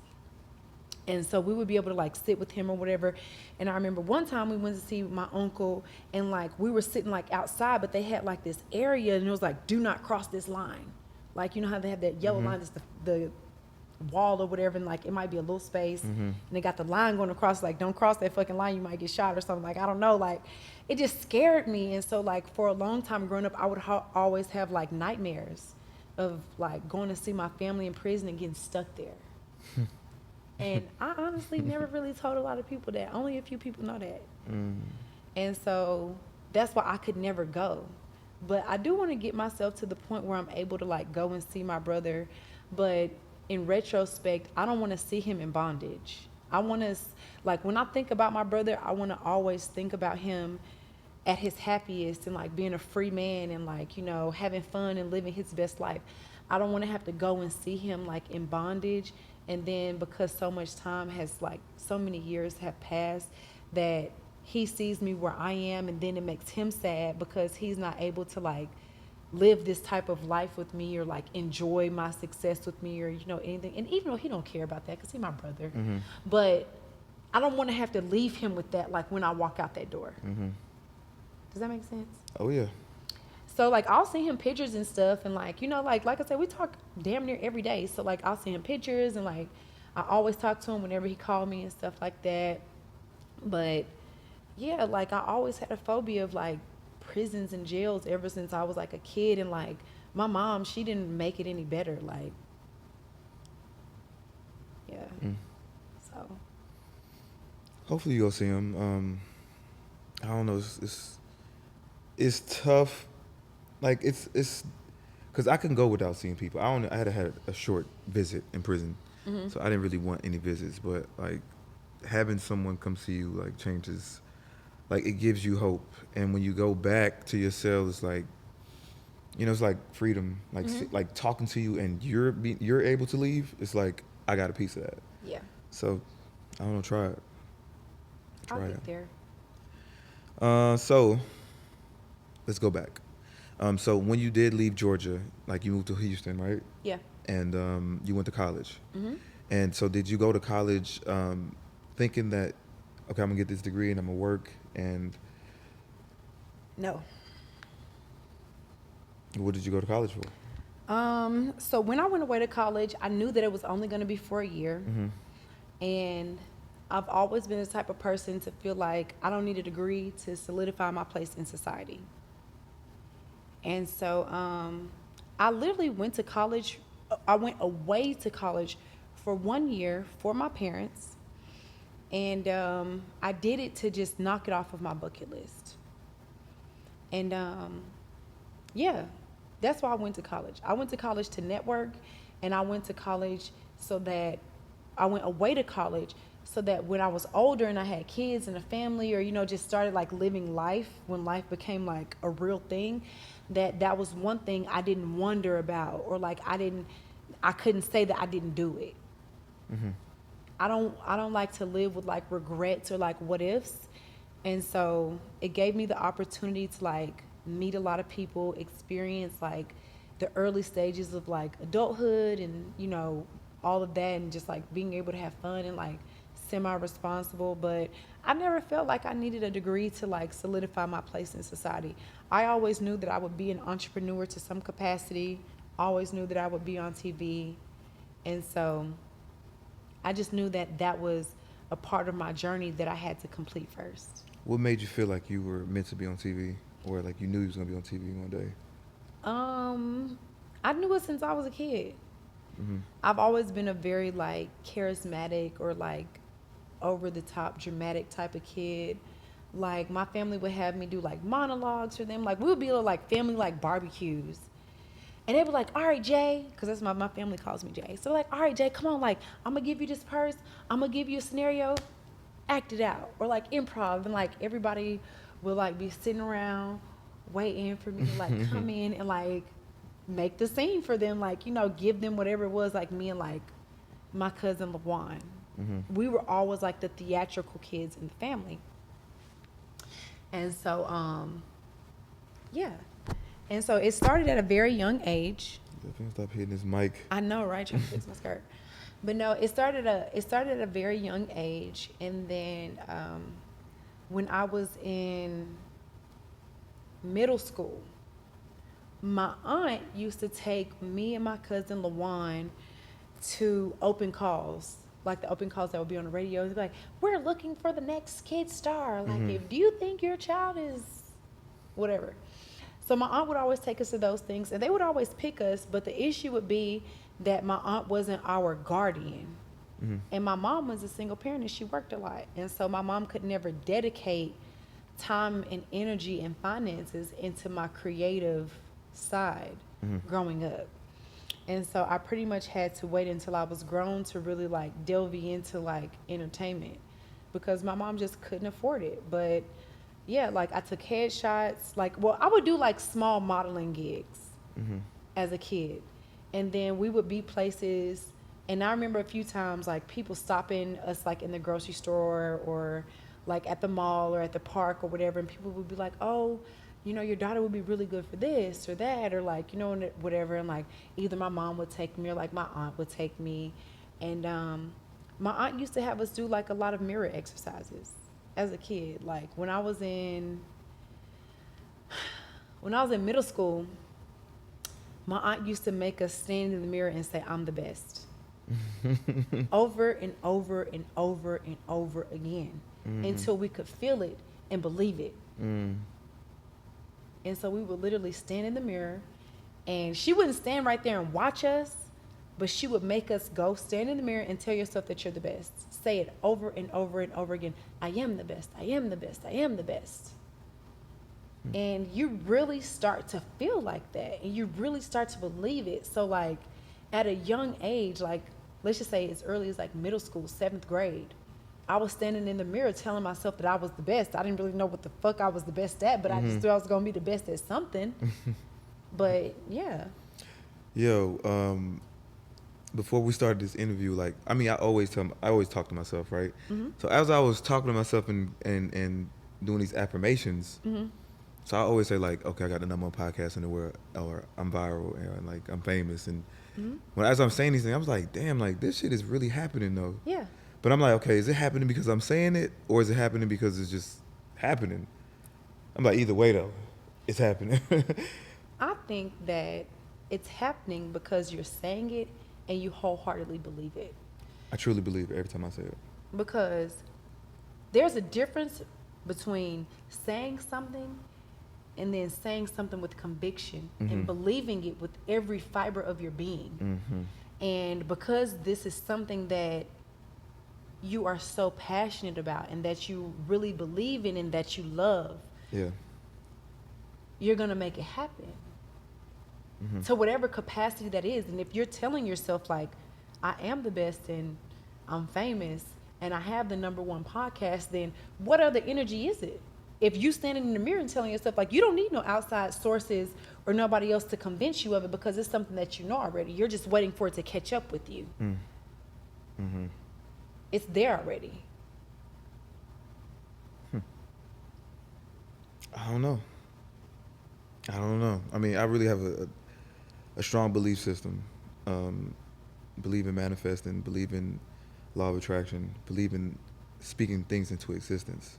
And so we would be able to like sit with him or whatever. And I remember one time we went to see my uncle, and like we were sitting like outside, but they had like this area, and it was like, do not cross this line. Like, you know how they have that yellow line, that's the wall or whatever, and like it might be a little space, and they got the line going across, like, don't cross that fucking line, you might get shot or something. Like, I don't know, like it just scared me. And so like for a long time growing up, I would always have like nightmares of like going to see my family in prison and getting stuck there. And I honestly never really told a lot of people that. Only a few people know that. And so that's why I could never go. But I do want to get myself to the point where I'm able to like go and see my brother. But in retrospect, I don't want to see him in bondage. I want to, like, when I think about my brother, I want to always think about him at his happiest and like being a free man and like, you know, having fun and living his best life. I don't want to have to go and see him like in bondage. And then because so much time has, like, so many years have passed, that he sees me where I am, and then it makes him sad because he's not able to like live this type of life with me, or like enjoy my success with me, or, you know, anything. And even though he don't care about that because he's my brother, but I don't want to have to leave him with that like when I walk out that door. Does that make sense? Oh yeah. So like I'll send him pictures and stuff, and like, you know, like I said, we talk damn near every day. So like I'll send him pictures, and like I always talk to him whenever he called me and stuff like that. But yeah, like I always had a phobia of like prisons and jails ever since I was like a kid. And like my mom, she didn't make it any better. Like, yeah. So hopefully you'll see him. I don't know. It's tough. Like it's because I can go without seeing people. I had a short visit in prison, so I didn't really want any visits. But like having someone come see you like changes, like it gives you hope. And when you go back to your cell, it's like, you know, it's like freedom. Like like talking to you, and you're able to leave. It's like I got a piece of that. yeah, So I don't know. Try it. I'll get there. So let's go back. So when you did leave Georgia, like you moved to Houston, right? Yeah. And you went to college. And so did you go to college thinking that, okay, I'm gonna get this degree and I'm gonna work, and No. What did you go to college for? So when I went away to college, I knew that it was only going to be for a year. And I've always been the type of person to feel like I don't need a degree to solidify my place in society. And so I literally went to college. I went away to college for 1 year for my parents. And I did it to just knock it off of my bucket list. And yeah, that's why I went to college. I went to college to network, and I went to college so that I went away to college so that when I was older and I had kids and a family, or, you know, just started like living life, when life became like a real thing, that was one thing I didn't wonder about, or like I couldn't say that I didn't do it. I don't like to live with like regrets or like what ifs. And so it gave me the opportunity to like meet a lot of people, experience like the early stages of like adulthood and, you know, all of that, and just like being able to have fun and like semi-responsible. But I never felt like I needed a degree to like solidify my place in society. I always knew that I would be an entrepreneur to some capacity. Always knew that I would be on TV. And so I just knew that that was a part of my journey that I had to complete first. What made you feel like you were meant to be on TV, or like you knew you was gonna be on TV one day? I knew it since I was a kid. I've always been a very like charismatic or like over the top dramatic type of kid. Like my family would have me do like monologues for them. Like we would be like family like barbecues. And they were like, all right, Jay, because that's my family calls me Jay. So like, all right, Jay, come on, like, I'm going to give you this purse. I'm going to give you a scenario. Act it out. Or like improv. And like everybody will like be sitting around waiting for me to like come in and like make the scene for them. Like, you know, give them whatever it was, like me and like my cousin LaJuan. We were always like the theatrical kids in the family. And so, yeah. And so it started at a very young age. Stop hitting this mic. I know, right? Trying to fix my skirt. But no, it started at a very young age. And then when I was in middle school, my aunt used to take me and my cousin LaJuan to open calls. Like the open calls that would be on the radio. They'd be like, we're looking for the next kid star. Like, if do you think your child is whatever. So my aunt would always take us to those things, and they would always pick us, but the issue would be that my aunt wasn't our guardian. And my mom was a single parent, and she worked a lot. And so my mom could never dedicate time and energy and finances into my creative side growing up. And so I pretty much had to wait until I was grown to really like delve into like entertainment, because my mom just couldn't afford it. But yeah, like I took headshots. Like, well, I would do like small modeling gigs as a kid. And then we would be places. And I remember a few times like people stopping us like in the grocery store or like at the mall or at the park or whatever. And people would be like, oh, you know, your daughter would be really good for this or that, or like, you know, whatever. And like either my mom would take me or like my aunt would take me. And my aunt used to have us do like a lot of mirror exercises as a kid. Like when I was in middle school, my aunt used to make us stand in the mirror and say, I'm the best. Over and over and over and over again until we could feel it and believe it. And so we would literally stand in the mirror, and she wouldn't stand right there and watch us, but she would make us go stand in the mirror and tell yourself that you're the best. Say it over and over and over again. I am the best. I am the best. I am the best. And you really start to feel like that, and you really start to believe it. So like at a young age, like let's just say as early as like middle school, 7th grade, I was standing in the mirror telling myself that I was the best. I didn't really know what the fuck I was the best at, but I just thought I was going to be the best at something. But yeah. Yo, before we started this interview, like, I mean, I always talk to myself, right? So as I was talking to myself and doing these affirmations, so I always say like, okay, I got the number one podcast in the world, or I'm viral, and like I'm famous. And as I'm saying these things, I was like, damn, like this shit is really happening though. Yeah. But I'm like, okay, is it happening because I'm saying it, or is it happening because it's just happening? I'm like, either way though. it's happening. I think that it's happening because you're saying it and you wholeheartedly believe it. I truly believe it every time I say it. Because there's a difference between saying something and then saying something with conviction and believing it with every fiber of your being. And because this is something that you are so passionate about and that you really believe in and that you love, Yeah. you're going to make it happen. To whatever capacity that is. And if you're telling yourself, like, I am the best and I'm famous and I have the #1 podcast, then what other energy is it? If you standing in the mirror and telling yourself, like, you don't need no outside sources or nobody else to convince you of it because it's something that you know already. You're just waiting for it to catch up with you. It's there already. I don't know. I mean, I really have a strong belief system. Believe in manifesting, believe in law of attraction, believe in speaking things into existence.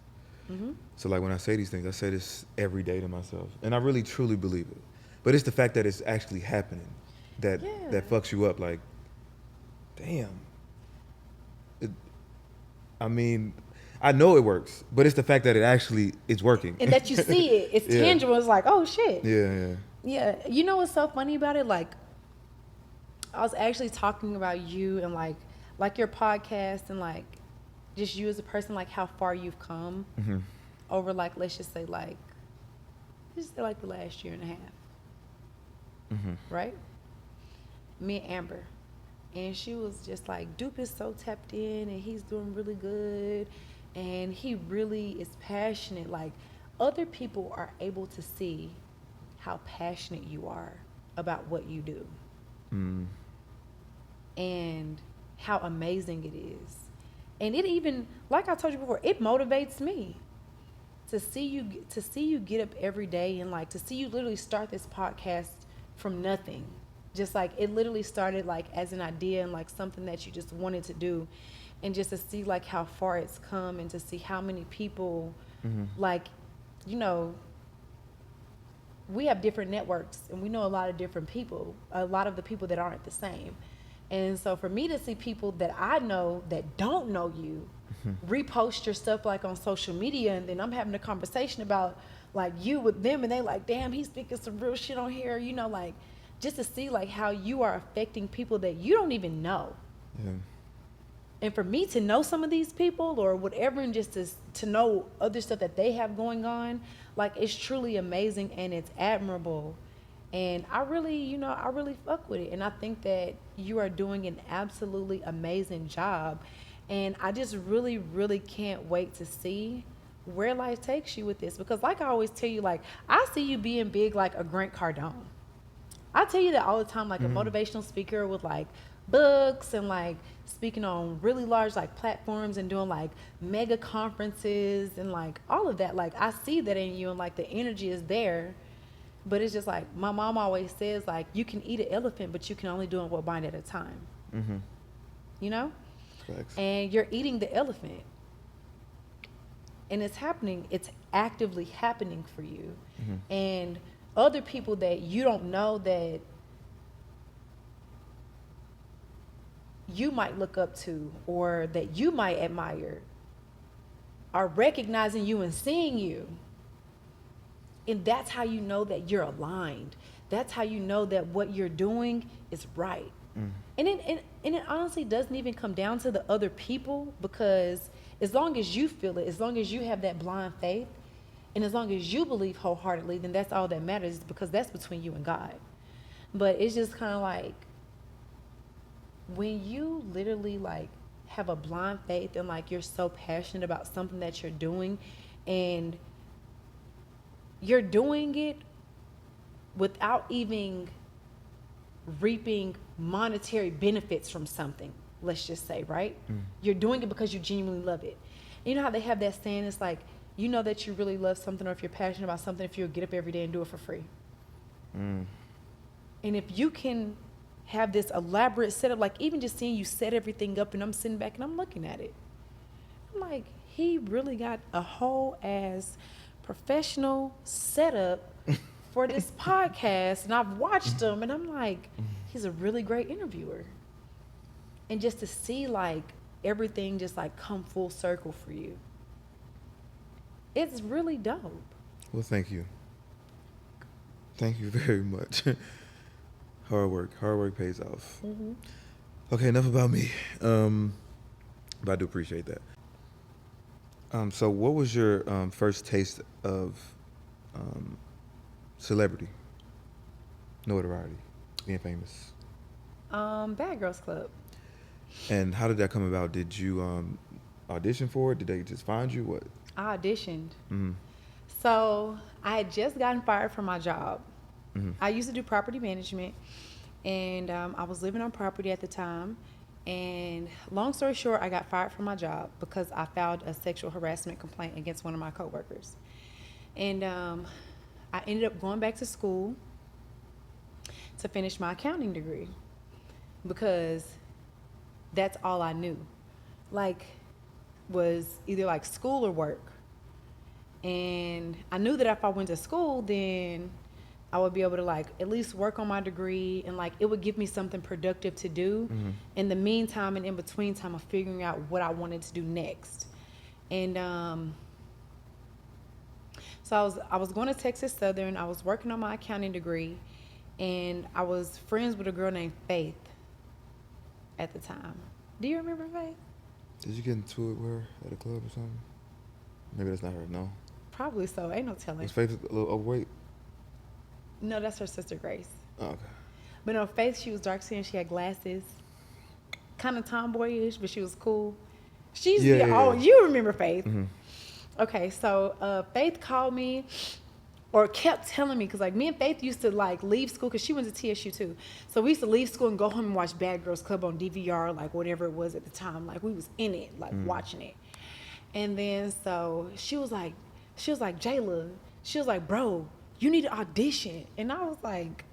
So like when I say these things, I say this every day to myself. And I really truly believe it. But it's the fact that it's actually happening that fucks you up. Like, damn. I mean, I know it works, but it's the fact that it actually is working. And that you see it. It's tangible. It's like, oh, shit. Yeah. Yeah. You know what's so funny about it? Like, I was actually talking about you and, like your podcast and, like, just you as a person, like, how far you've come over, like, let's just say, like the last year and a half. Right? Me and Amber. And she was just like, Dupe is so tapped in and he's doing really good. And he really is passionate. Like, other people are able to see how passionate you are about what you do. And how amazing it is. And it even, like I told you before, it motivates me to see you get up every day and, like, to see you literally start this podcast from nothing. Just like it literally started like as an idea and like something that you just wanted to do, and just to see like how far it's come and to see how many people like, you know, we have different networks and we know a lot of different people, a lot of the people that aren't the same. And so for me to see people that I know that don't know you repost your stuff like on social media, and then I'm having a conversation about like you with them and they like, damn, he's speaking some real shit on here, you know, like just to see like how you are affecting people that you don't even know. And for me to know some of these people or whatever, and just to know other stuff that they have going on, like it's truly amazing and it's admirable. And I really fuck with it. And I think that you are doing an absolutely amazing job. And I just really, really can't wait to see where life takes you with this. Because like I always tell you, like I see you being big like a Grant Cardone. I tell you that all the time, like a motivational speaker with like books and like speaking on really large like platforms and doing like mega conferences and like all of that. Like I see that in you and like the energy is there. But it's just like my mom always says, like you can eat an elephant, but you can only do it one bite at a time. You know? Facts. And you're eating the elephant. And it's happening. It's actively happening for you. And other people that you don't know that you might look up to or that you might admire are recognizing you and seeing you. And that's how you know that you're aligned. That's how you know that what you're doing is right. And it honestly doesn't even come down to the other people, because as long as you feel it, as long as you have that blind faith, and as long as you believe wholeheartedly, then that's all that matters, because that's between you and God. But it's just kind of like when you literally like have a blind faith and like you're so passionate about something that you're doing, and you're doing it without even reaping monetary benefits from something, let's just say, right? You're doing it because you genuinely love it. You know how they have that saying, it's like, you know that you really love something, or if you're passionate about something, if you'll get up every day and do it for free. And if you can have this elaborate setup, like even just seeing you set everything up, and I'm sitting back and I'm looking at it, I'm like, he really got a whole ass professional setup for this podcast, and I've watched him, and I'm like, he's a really great interviewer. And just to see like everything just like come full circle for you, it's really dope. Well, thank you. Thank you very much. Hard work pays off. Mm-hmm. Okay, enough about me. But I do appreciate that. So what was your first taste of celebrity, notoriety, being famous? Bad Girls Club. And how did that come about? Did you audition for it? Did they just find you? What? I auditioned. Mm-hmm. So I had just gotten fired from my job. Mm-hmm. I used to do property management, and I was living on property at the time. And long story short, I got fired from my job because I filed a sexual harassment complaint against one of my coworkers. And I ended up going back to school to finish my accounting degree because that's all I knew. Like, was either like school or work. And I knew that if I went to school, then I would be able to like at least work on my degree, and like it would give me something productive to do in the meantime and in between time of figuring out what I wanted to do next. And so I was going to Texas Southern. I was working on my accounting degree, and I was friends with a girl named Faith at the time. Do you remember Faith? Did you get into it with her at a club or something? Maybe that's not her. No. Probably so. Ain't no telling. Was Faith a little overweight? No, that's her sister Grace. Oh, okay. But no, Faith, she was dark skinned. She had glasses. Kind of tomboyish, but she was cool. She's you remember Faith. Mm-hmm. Okay, so Faith called me or kept telling me, because like me and Faith used to like leave school because she went to TSU too. So we used to leave school and go home and watch Bad Girls Club on DVR, like whatever it was at the time. Like we was in it, like watching it. And then so she was like, Jayla, she was like, bro, you need to audition. And I was like,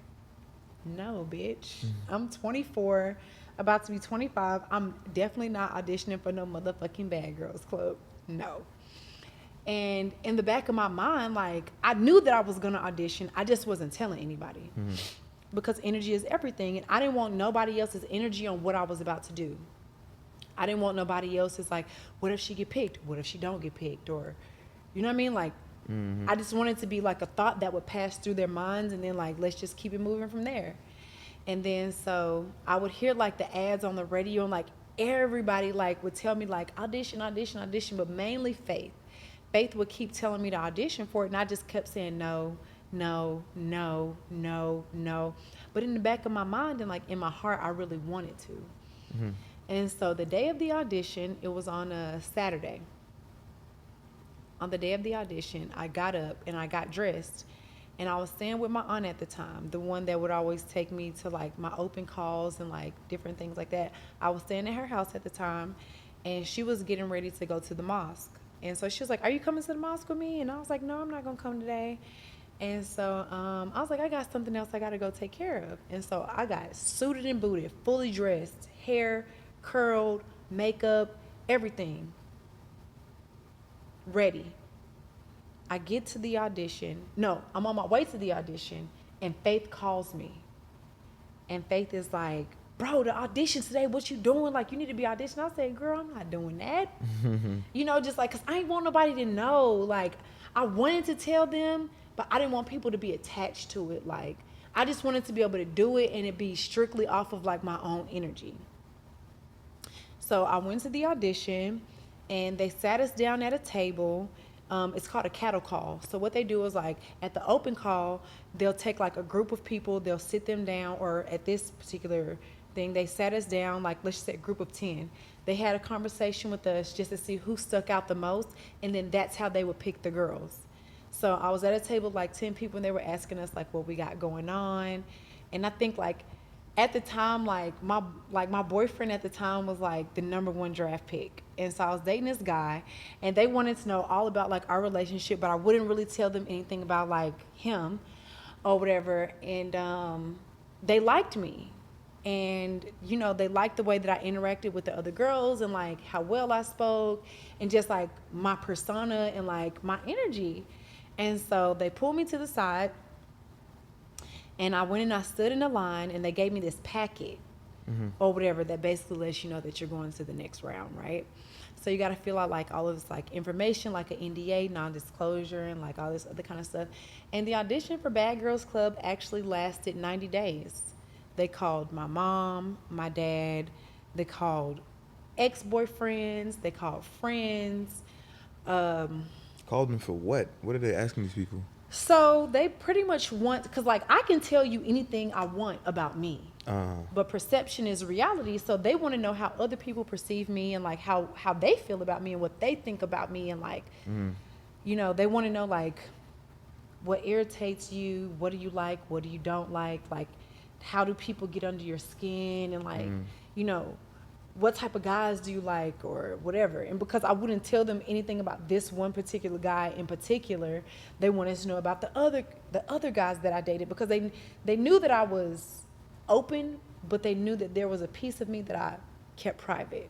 no, bitch. I'm 24, about to be 25. I'm definitely not auditioning for no motherfucking Bad Girls Club. No. And in the back of my mind, like, I knew that I was going to audition. I just wasn't telling anybody because energy is everything. And I didn't want nobody else's energy on what I was about to do. I didn't want nobody else's, like, what if she get picked? What if she don't get picked? Or, you know what I mean? Like, I just wanted to be like a thought that would pass through their minds, and then like, let's just keep it moving from there. And then so I would hear like the ads on the radio, and like everybody like would tell me like audition, but mainly Faith. Faith would keep telling me to audition for it, and I just kept saying no. But in the back of my mind and like in my heart, I really wanted to. And so the day of the audition, it was on a Saturday. On the day of the audition, I got up and I got dressed, and I was staying with my aunt at the time, the one that would always take me to like my open calls and like different things like that. I was staying at her house at the time, and she was getting ready to go to the mosque. And so she was like, are you coming to the mosque with me? And I was like, no, I'm not going to come today. And so I was like, I got something else I got to go take care of. And so I got suited and booted, fully dressed, hair curled, makeup, everything ready. I get to the audition. No, I'm on my way to the audition, and Faith calls me. And Faith is like, bro, the audition today, what you doing? Like, you need to be auditioning. I said, girl, I'm not doing that. You know, just like, because I ain't want nobody to know. Like, I wanted to tell them, but I didn't want people to be attached to it. Like, I just wanted to be able to do it and it be strictly off of like my own energy. So I went to the audition, and they sat us down at a table. It's called a cattle call. So what they do is like at the open call, they'll take like a group of people, they'll sit them down, or at this particular thing, they sat us down, like let's just say a group of 10. They had a conversation with us just to see who stuck out the most, and then that's how they would pick the girls. So I was at a table like 10 people, and they were asking us like what we got going on. And I think like at the time, like my boyfriend at the time was like the #1 draft pick. And so I was dating this guy, and they wanted to know all about like our relationship, but I wouldn't really tell them anything about like him or whatever. And they liked me, and you know, they liked the way that I interacted with the other girls, and like how well I spoke, and just like my persona and like my energy. And so they pulled me to the side, And I went and I stood in the line, and they gave me this packet or whatever that basically lets you know that you're going to the next round, right? So you got to fill out like all of this like information, like an NDA, non-disclosure, and like all this other kind of stuff. And the audition for Bad Girls Club actually lasted 90 days. They called my mom, my dad, they called ex-boyfriends, they called friends. Called them for what? What are they asking these people? So they pretty much want, because like I can tell you anything I want about me, but perception is reality. So they want to know how other people perceive me, and like how they feel about me and what they think about me, and like you know, they want to know like what irritates you, what do you like, what do you don't like how do people get under your skin, and like you know, what type of guys do you like or whatever. And because I wouldn't tell them anything about this one particular guy in particular, they wanted to know about the other guys that I dated, because they knew that I was open, but they knew that there was a piece of me that I kept private.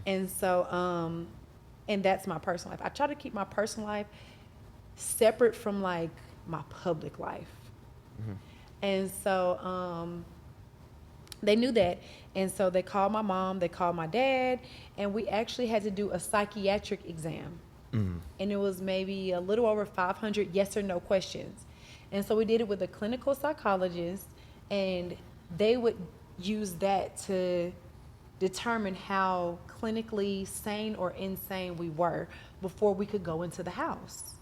And so and that's my personal life. I try to keep my personal life separate from like my public life. And so they knew that. And so they called my mom, they called my dad, and we actually had to do a psychiatric exam. And it was maybe a little over 500 yes or no questions. And so we did it with a clinical psychologist, and they would use that to determine how clinically sane or insane we were before we could go into the house.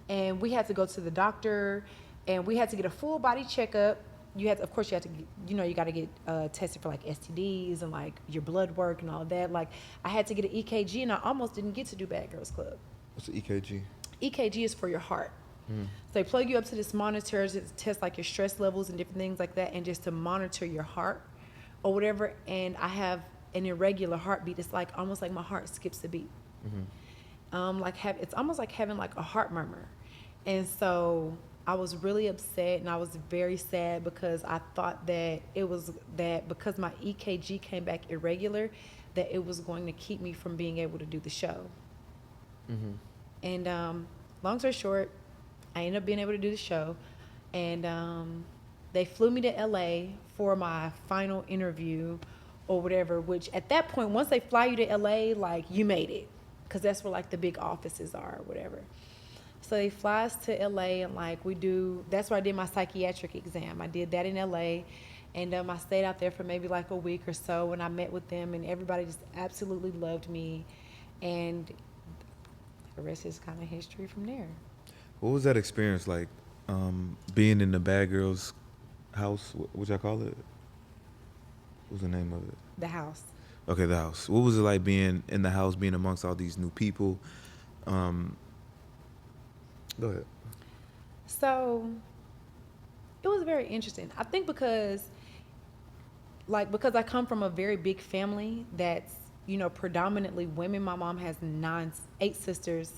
And we had to go to the doctor, and we had to get a full body checkup. You had to, of course, you had to, you got to get tested for like STDs and like your blood work and all of that. Like I had to get an EKG, and I almost didn't get to do Bad Girls Club. What's the EKG? EKG is for your heart. So they plug you up to this monitor to test like your stress levels and different things like that, and just to monitor your heart or whatever. And I have an irregular heartbeat. It's like almost like my heart skips a beat. It's almost like having like a heart murmur. And so I was really upset, and I was very sad, because I thought that it was that because my EKG came back irregular, that it was going to keep me from being able to do the show. And long story short, I ended up being able to do the show, and they flew me to LA for my final interview or whatever, which at that point, once they fly you to LA, like you made it, because that's where like the big offices are or whatever. So they fly us to LA, and like that's where I did my psychiatric exam. I did that in LA, and I stayed out there for maybe like a week or so, and I met with them, and everybody just absolutely loved me, and the rest is kind of history from there. What was that experience like, being in the Bad Girls house? What y'all call it? What's the name of it? The house. Okay, the house. What was it like being in the house, being amongst all these new people? Go ahead. So it was very interesting. I think because I come from a very big family that's, predominantly women. My mom has 8 sisters,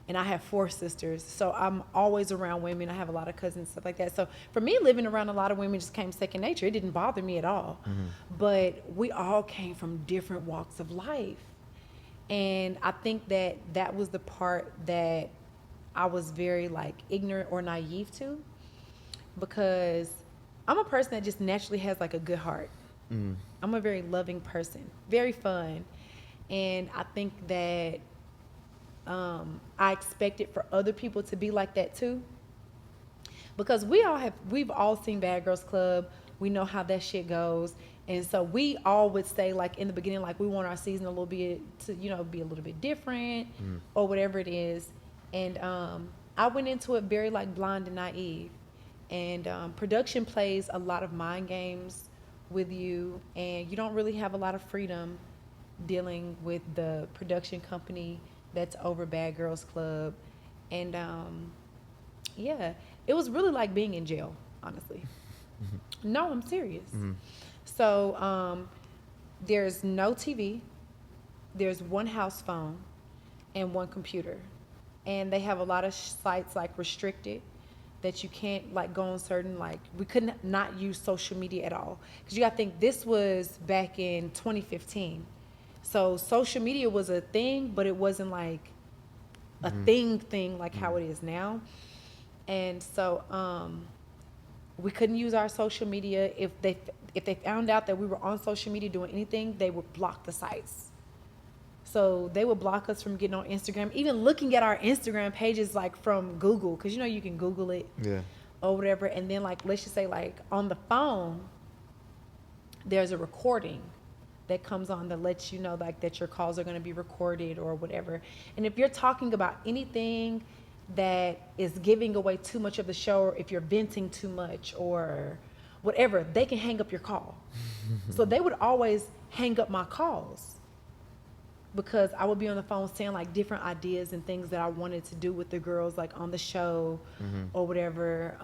and I have 4 sisters. So I'm always around women. I have a lot of cousins, stuff like that. So for me, living around a lot of women just came second nature. It didn't bother me at all. But we all came from different walks of life. And I think that was the part that I was very like ignorant or naive to, because I'm a person that just naturally has like a good heart. I'm a very loving person, very fun. And I think that I expected for other people to be like that too, because we've all seen Bad Girls Club. We know how that shit goes. And so we all would say like in the beginning, like we want our season a little bit to, be a little bit different or whatever it is. And I went into it very like blind and naive. And production plays a lot of mind games with you, and you don't really have a lot of freedom dealing with the production company that's over Bad Girls Club. And yeah, it was really like being in jail, honestly. No, I'm serious. So there's no TV, there's one house phone and one computer. And they have a lot of sites like restricted, that you can't like go on certain, like we could not use social media at all. Because you got to think, this was back in 2015. So social media was a thing, but it wasn't like a thing like how it is now. And so We couldn't use our social media. If they found out that we were on social media doing anything, they would block the sites. So they would block us from getting on Instagram, even looking at our Instagram pages like from Google, because you know you can Google it, Yeah. or whatever. And then like let's just say like on the phone, there's a recording that comes on that lets you know like that your calls are going to be recorded or whatever. And if you're talking about anything that is giving away too much of the show, or if you're venting too much or whatever, they can hang up your call. So they would always hang up my calls because I would be on the phone saying like different ideas and things that I wanted to do with the girls like on the show or whatever,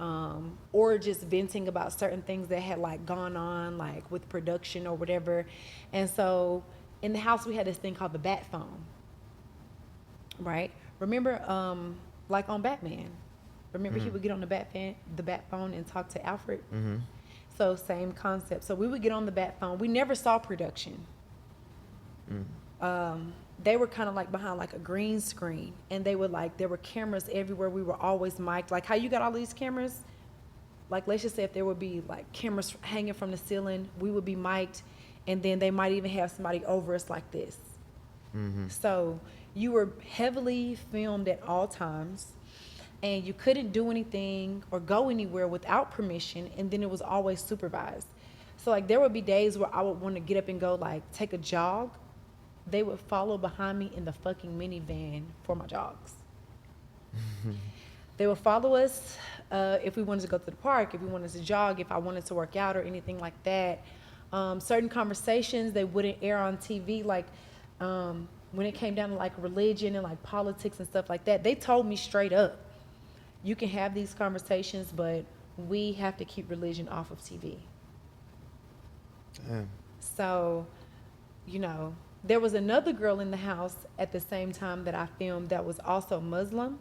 or just venting about certain things that had like gone on like with production or whatever. And so in the house we had this thing called the bat phone, right? Remember like on Batman, remember he would get on the bat phone and talk to Alfred. So same concept. So we would get on the bat phone. We never saw production. They were kind of like behind like a green screen, and they would like, there were cameras everywhere. We were always mic'd. Like how you got all these cameras, like let's just say if there would be like cameras hanging from the ceiling, we would be mic'd, and then they might even have somebody over us like this. So you were heavily filmed at all times, and you couldn't do anything or go anywhere without permission, and then it was always supervised. So like there would be days where I would want to get up and go like take a jog. They would follow behind me in the fucking minivan for my jogs. They would follow us if we wanted to go to the park, if we wanted to jog, if I wanted to work out or anything like that. Certain conversations they wouldn't air on TV, like when it came down to like religion and like politics and stuff like that. They told me straight up, you can have these conversations, but we have to keep religion off of TV. Damn. So, you know, there was another girl in the house at the same time that I filmed that was also Muslim,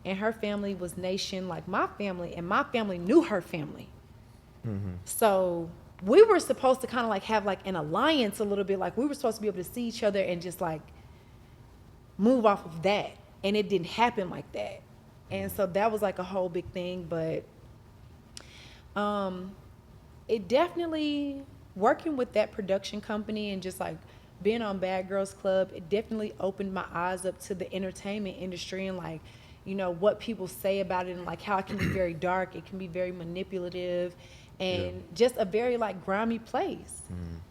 and her family was nation like my family, and my family knew her family. So we were supposed to kind of like have like an alliance a little bit, like we were supposed to be able to see each other and just like move off of that, and it didn't happen like that. And so that was like a whole big thing. But it definitely, working with that production company and just like being on Bad Girls Club, it definitely opened my eyes up to the entertainment industry and like, you know, what people say about it and like how it can be very dark, it can be very manipulative, and just a very like grimy place.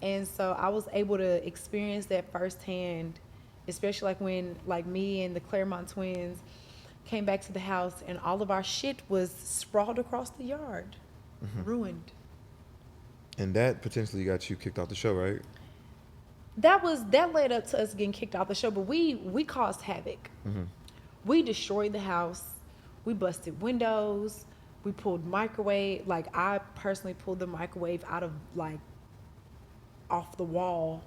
And so I was able to experience that firsthand, especially like when like me and the Claremont twins came back to the house and all of our shit was sprawled across the yard, ruined. And that potentially got you kicked off the show, right? That led up to us getting kicked off the show, but we caused havoc. We destroyed the house. We busted windows. We pulled microwave. Like I personally pulled the microwave out of like off the wall.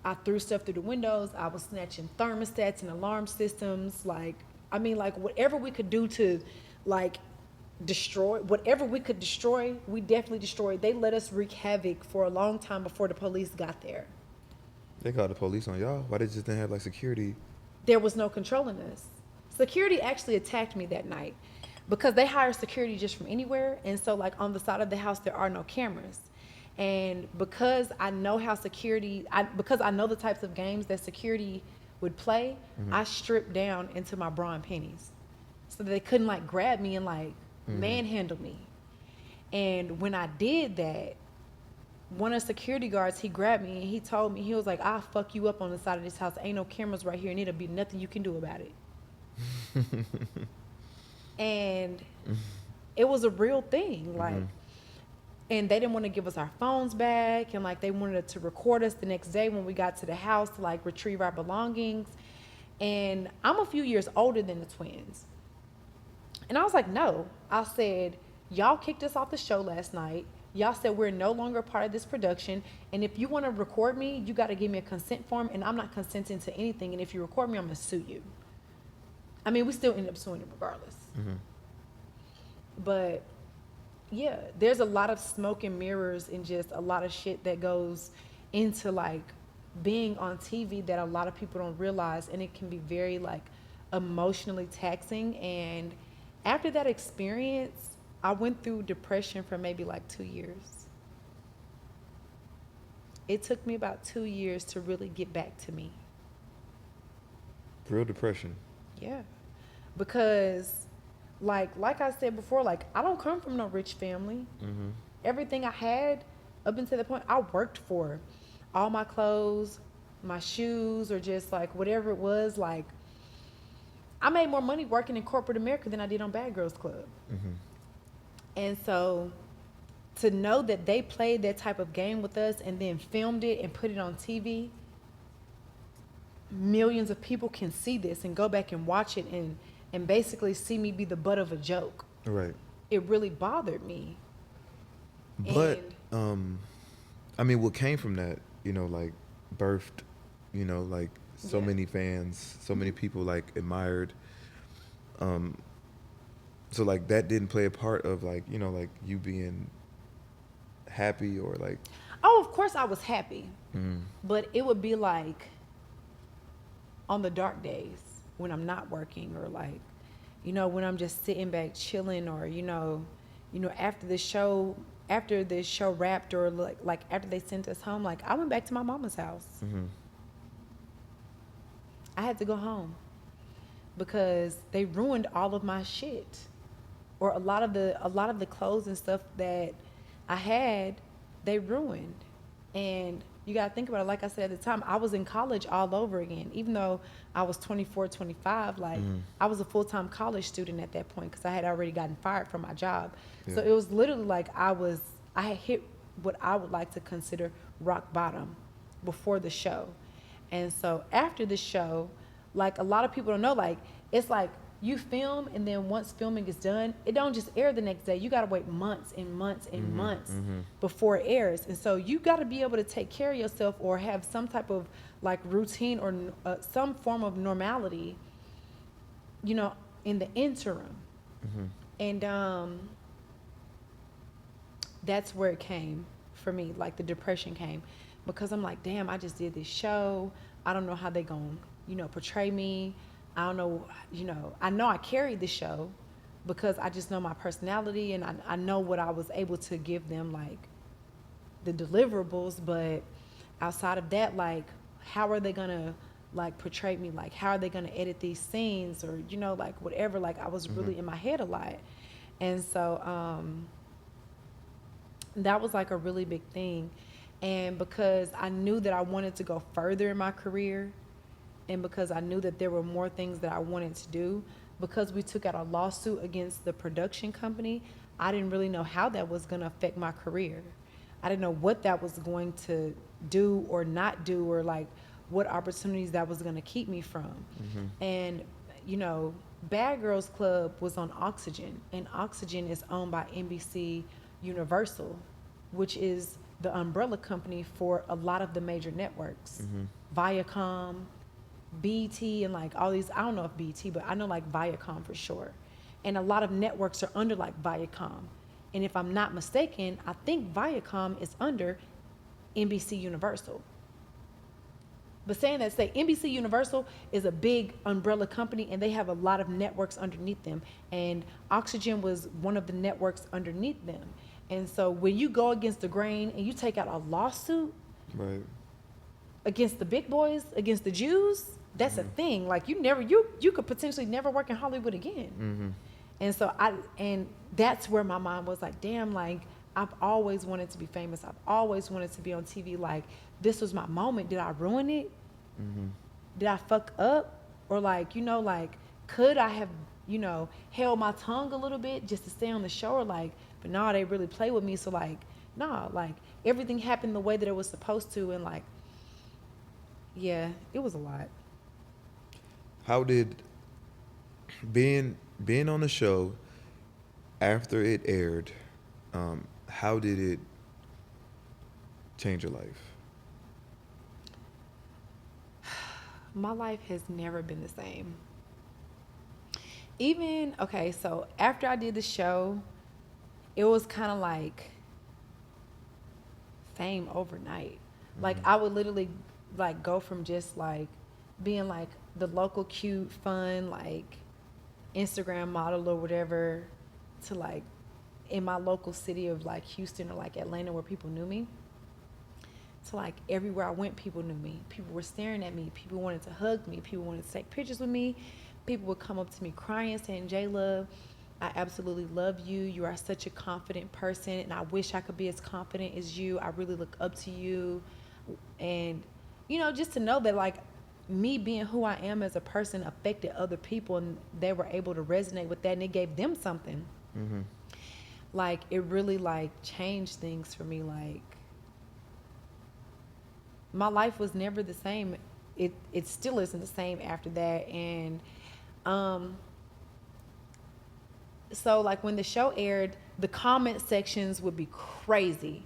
I threw stuff through the windows. I was snatching thermostats and alarm systems. Like, I mean, like whatever we could do to like destroy, whatever we could destroy, we definitely destroyed. They let us wreak havoc for a long time before the police got there. They called the police on y'all. Why they just didn't have like security? There was no controlling us. Security actually attacked me that night because they hire security just from anywhere. And so like on the side of the house, there are no cameras. And because I know how because I know the types of games that security would play, I stripped down into my bra and panties so that they couldn't like grab me and like manhandle me. And when I did that, one of the security guards, he grabbed me and he told me, he was like, I'll fuck you up on the side of this house. Ain't no cameras right here and it'll be nothing you can do about it. And it was a real thing. Like, and they didn't want to give us our phones back. And like, they wanted to record us the next day when we got to the house to like retrieve our belongings. And I'm a few years older than the twins. And I was like, no. I said, y'all kicked us off the show last night. Y'all said we're no longer part of this production. And if you want to record me, you got to give me a consent form. And I'm not consenting to anything. And if you record me, I'm going to sue you. I mean, we still end up suing them regardless. But yeah, there's a lot of smoke and mirrors and just a lot of shit that goes into like being on TV that a lot of people don't realize. And it can be very like emotionally taxing. And after that experience, I went through depression for maybe like 2 years. It took me about 2 years to really get back to me. Real depression. Yeah. Because like I said before, like I don't come from no rich family. Mm-hmm. Everything I had up until that point, I worked for. All my clothes, my shoes, or just like whatever it was, like I made more money working in corporate America than I did on Bad Girls Club. Mm-hmm. And so to know that they played that type of game with us and then filmed it and put it on TV, millions of people can see this and go back and watch it and basically see me be the butt of a joke. Right. It really bothered me. But And I mean, what came from that, like birthed, like so Yeah. many fans, so many people like admired. So like that didn't play a part of like, like you being happy or like. oh, of course I was happy. Mm, But it would be like on the dark days when I'm not working, or like, when I'm just sitting back chilling, or after the show wrapped, or like after they sent us home, like I went back to my mama's house. mm-hmm. I had to go home because they ruined all of my shit, or a lot of the clothes and stuff that I had, they ruined. And you got to think about it. Like I said at the time, I was in college all over again. Even though I was 24, 25, like I was a full-time college student at that point because I had already gotten fired from my job. So Yeah. it was literally like I had hit what I would like to consider rock bottom before the show. And so after the show, like a lot of people don't know, like it's like you film, and then once filming is done, it don't just air the next day. You got to wait months and months and months before it airs. And so you got to be able to take care of yourself or have some type of like routine or some form of normality, in the interim. And that's where it came for me, like the depression came, because I'm like, damn, I just did this show. I don't know how they gonna, portray me. I don't know, I know I carried the show because I just know my personality, and I know what I was able to give them, like the deliverables. But outside of that, like, how are they gonna like portray me? Like, how are they gonna edit these scenes, or, like whatever. Like I was really in my head a lot. And so that was like a really big thing. And because I knew that I wanted to go further in my career, and because I knew that there were more things that I wanted to do, because we took out a lawsuit against the production company, I didn't really know how that was going to affect my career. I didn't know what that was going to do or not do, or like what opportunities that was going to keep me from. And, Bad Girls Club was on Oxygen, and Oxygen is owned by NBC Universal, which is the umbrella company for a lot of the major networks. Viacom, BT, and like all these, I don't know if BT, but I know like Viacom for sure. And a lot of networks are under like Viacom. And if I'm not mistaken, I think Viacom is under NBC Universal. But saying that, say NBC Universal is a big umbrella company, and they have a lot of networks underneath them. And Oxygen was one of the networks underneath them. And so when you go against the grain and you take out a lawsuit Right. against the big boys, against the Jews, that's a thing. Like you could potentially never work in Hollywood again. And so and that's where my mind was like, damn, like I've always wanted to be famous. I've always wanted to be on TV. Like this was my moment. Did I ruin it? Did I fuck up? Or like, could I have, held my tongue a little bit just to stay on the show? Or like, but no, they really play with me. So like, no, like everything happened the way that it was supposed to. And like, yeah, it was a lot. How did being on the show after it aired, how did it change your life? My life has never been the same. Okay, so after I did the show, it was kind of like fame overnight. Like I would literally like go from just like being like the local cute fun like Instagram model or whatever to like in my local city of like Houston or like Atlanta where people knew me, to like everywhere I went, people knew me. People were staring at me. People wanted to hug me. People wanted to take pictures with me. People would come up to me crying, saying, J-Love, I absolutely love you. You are such a confident person, and I wish I could be as confident as you. I really look up to you. And, you know, just to know that, like, me being who I am as a person affected other people, and they were able to resonate with that, and it gave them something. Mm-hmm. Like, it really, like, changed things for me. Like, my life was never the same. It still isn't the same after that. And so like when the show aired, the comment sections would be crazy.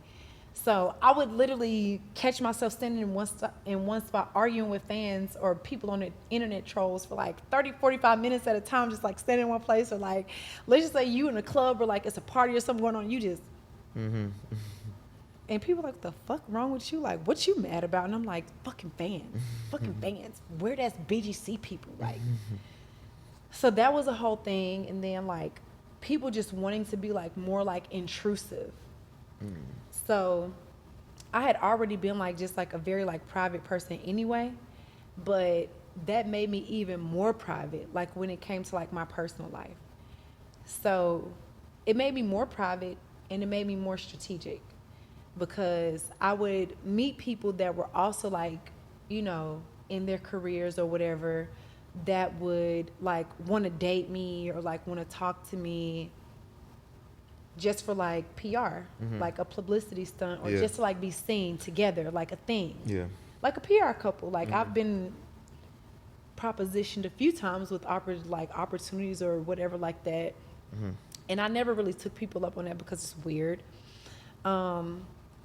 So I would literally catch myself standing in one spot arguing with fans or people on the internet trolls for like 30, 45 minutes at a time, just like standing in one place. Or like, let's just say you in a club or like it's a party or something going on, you just and people are like, what the fuck wrong with you? Like, what you mad about? And I'm like, fucking fans. Fucking fans. Weird ass BGC people. Like, so that was a whole thing. And then, like, people just wanting to be, like, more, like, intrusive. So I had already been, like, just, like, a very, like, private person anyway. But that made me even more private, like, when it came to, like, my personal life. So it made me more private and it made me more strategic. Because I would meet people that were also like, you know, in their careers or whatever, that would like want to date me or like want to talk to me just for like PR, like a publicity stunt, or just to like be seen together, like a thing. Yeah. Like a PR couple. Like I've been propositioned a few times with opportunities or whatever like that. And I never really took people up on that because it's weird.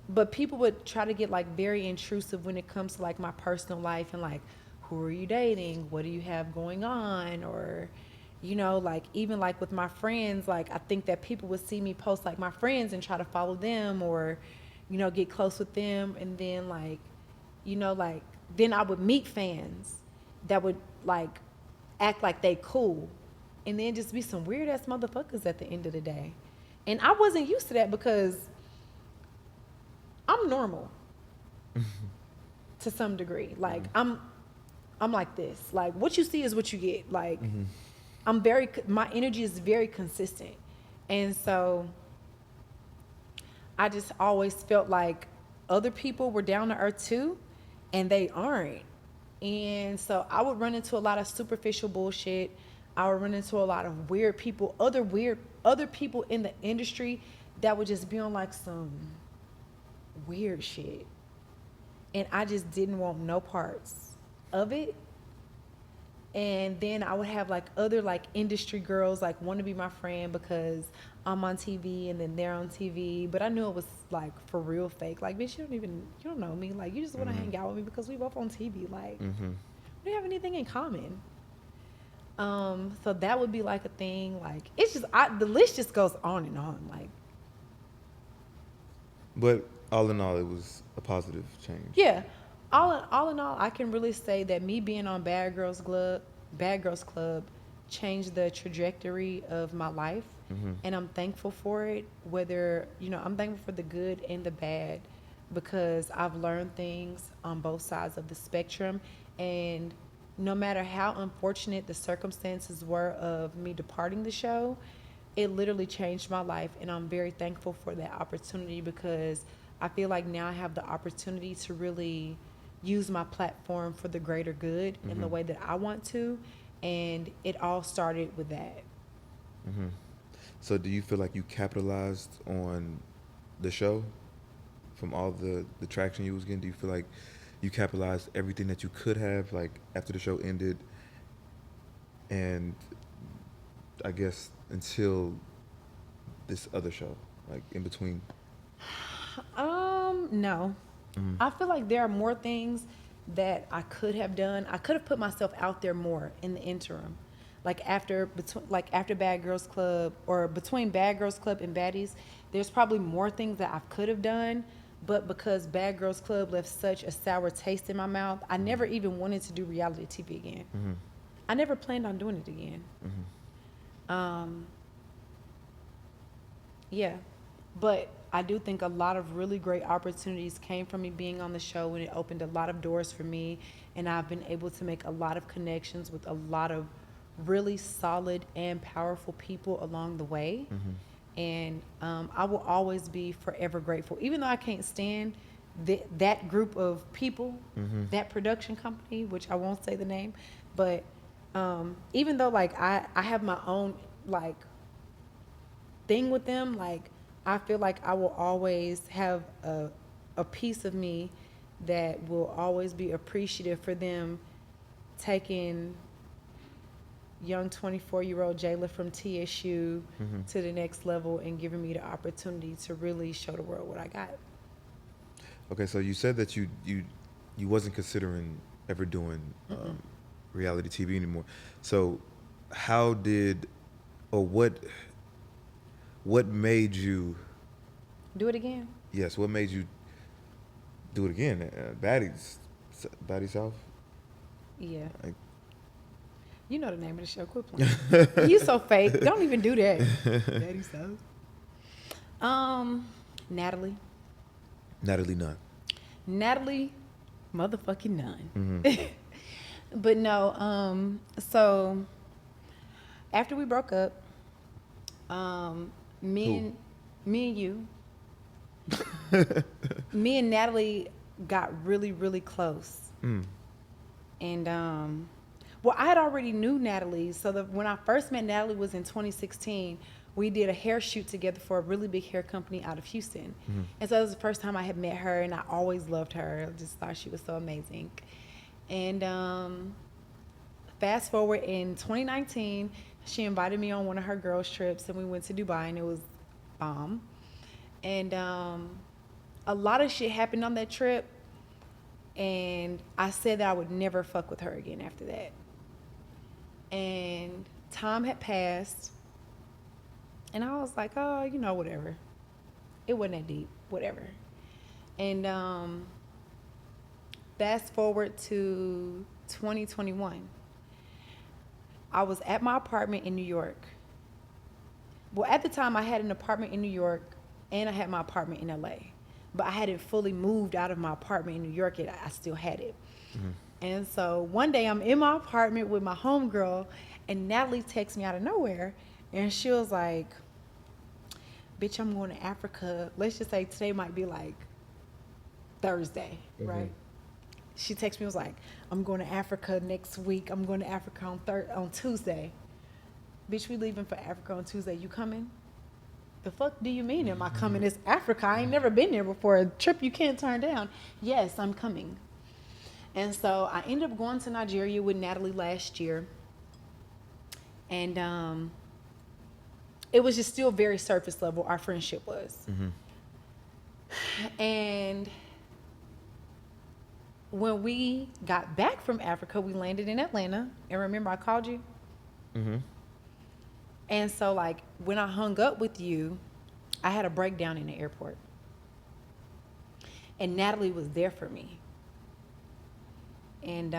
But people would try to get like very intrusive when it comes to like my personal life and like, who are you dating? What do you have going on? Or, you know, like even like with my friends, like I think that people would see me post like my friends and try to follow them or, you know, get close with them. And then like, you know, like then I would meet fans that would like act like they cool and then just be some weird ass motherfuckers at the end of the day. And I wasn't used to that because I'm normal to some degree. Like I'm like this. Like what you see is what you get. Like my energy is very consistent. And so I just always felt like other people were down to earth too, and they aren't. And so I would run into a lot of superficial bullshit. I would run into a lot of weird people, other people in the industry that would just be on like some weird shit. And I just didn't want no parts of it. And then I would have like other like industry girls like want to be my friend because I'm on TV and then they're on TV. But I knew it was like for real fake. Like, bitch, you don't know me. Like, you just want to hang out with me because we both on TV. Like, we don't have anything in common. So that would be like a thing. Like, it's just, the list just goes on and on. Like, but all in all, it was a positive change. Yeah. All in all, I can really say that me being on Bad Girls Club changed the trajectory of my life. And I'm thankful for it, whether, you know, I'm thankful for the good and the bad because I've learned things on both sides of the spectrum. And no matter how unfortunate the circumstances were of me departing the show, it literally changed my life. And I'm very thankful for that opportunity because I feel like now I have the opportunity to really use my platform for the greater good in the way that I want to. And it all started with that. So do you feel like you capitalized on the show from all the traction you was getting? Do you feel like you capitalized everything that you could have, like after the show ended and I guess until this other show, like in between? No. I feel like there are more things that I could have done. I could have put myself out there more in the interim. Like after Bad Girls Club or between Bad Girls Club and Baddies, there's probably more things that I could have done, but because Bad Girls Club left such a sour taste in my mouth, I never even wanted to do reality TV again. I never planned on doing it again. Yeah. But I do think a lot of really great opportunities came from me being on the show, and it opened a lot of doors for me. And I've been able to make a lot of connections with a lot of really solid and powerful people along the way. And I will always be forever grateful. Even though I can't stand that group of people, that production company, which I won't say the name, but even though like I have my own like thing with them, like I feel like I will always have a piece of me that will always be appreciative for them taking young 24-year-old Jayla from TSU to the next level and giving me the opportunity to really show the world what I got. Okay, so you said that you wasn't considering ever doing reality TV anymore. So how did or what made you? Do it again. Yes, what made you do it again? Baddies South. Yeah. Like, You know the name of the show. Quit playing. You so fake. Don't even do that. Daddy South. Natalie. Natalie Nunn. Natalie motherfucking Nunn. But no, so after we broke up, me and you, me and Natalie got really, really close. And well, I had already knew Natalie. So when I first met Natalie was in 2016. We did a hair shoot together for a really big hair company out of Houston. And so it was the first time I had met her, and I always loved her. I just thought she was so amazing. And fast forward in 2019, she invited me on one of her girls' trips, and we went to Dubai, and it was bomb. And a lot of shit happened on that trip, and I said that I would never fuck with her again after that. And time had passed, and I was like, oh, you know, whatever. It wasn't that deep, whatever. And fast forward to 2021. I was at my apartment in New York. Well, at the time, I had an apartment in New York, and I had my apartment in LA. But I hadn't fully moved out of my apartment in New York yet. I still had it. And so one day, I'm in my apartment with my homegirl, and Natalie texts me out of nowhere, and she was like, bitch, I'm going to Africa. Let's just say today might be like Thursday, right? She texted me, was like, I'm going to Africa next week. I'm going to Africa on Tuesday. Bitch, we leaving for Africa on Tuesday. You coming? The fuck do you mean am I coming? It's Africa. I ain't never been there before. A trip you can't turn down. Yes, I'm coming. And so I ended up going to Nigeria with Natalie last year. And it was just still very surface level, our friendship was. And when we got back from Africa, we landed in Atlanta. And remember, I called you? And so, like, when I hung up with you, I had a breakdown in the airport. And Natalie was there for me. And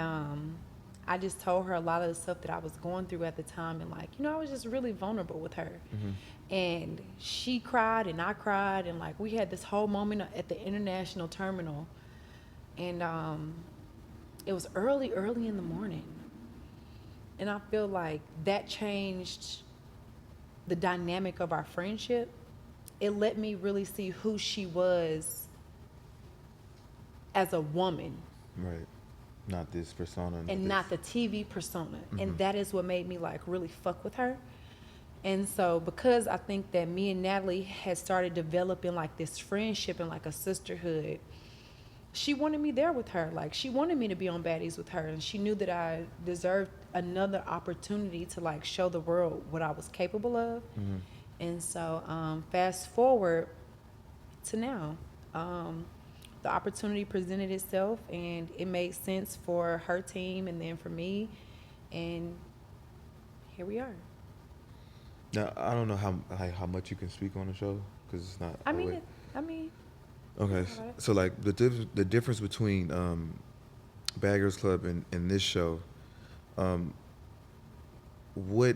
I just told her a lot of the stuff that I was going through at the time. And, like, you know, I was just really vulnerable with her. And she cried and I cried. And, like, we had this whole moment at the international terminal. And it was early in the morning. And I feel like that changed the dynamic of our friendship. It let me really see who she was as a woman. Right. Not this persona. And not the TV persona. And that is what made me like really fuck with her. And so because I think that me and Natalie had started developing like this friendship and like a sisterhood, she wanted me there with her. Like, she wanted me to be on Baddies with her. And she knew that I deserved another opportunity to, like, show the world what I was capable of. And so fast forward to now. The opportunity presented itself, and it made sense for her team and then for me. And here we are. Now, I don't know how much you can speak on the show, because it's not. I mean. Okay, so like the difference between Bad Girls Club and this show, what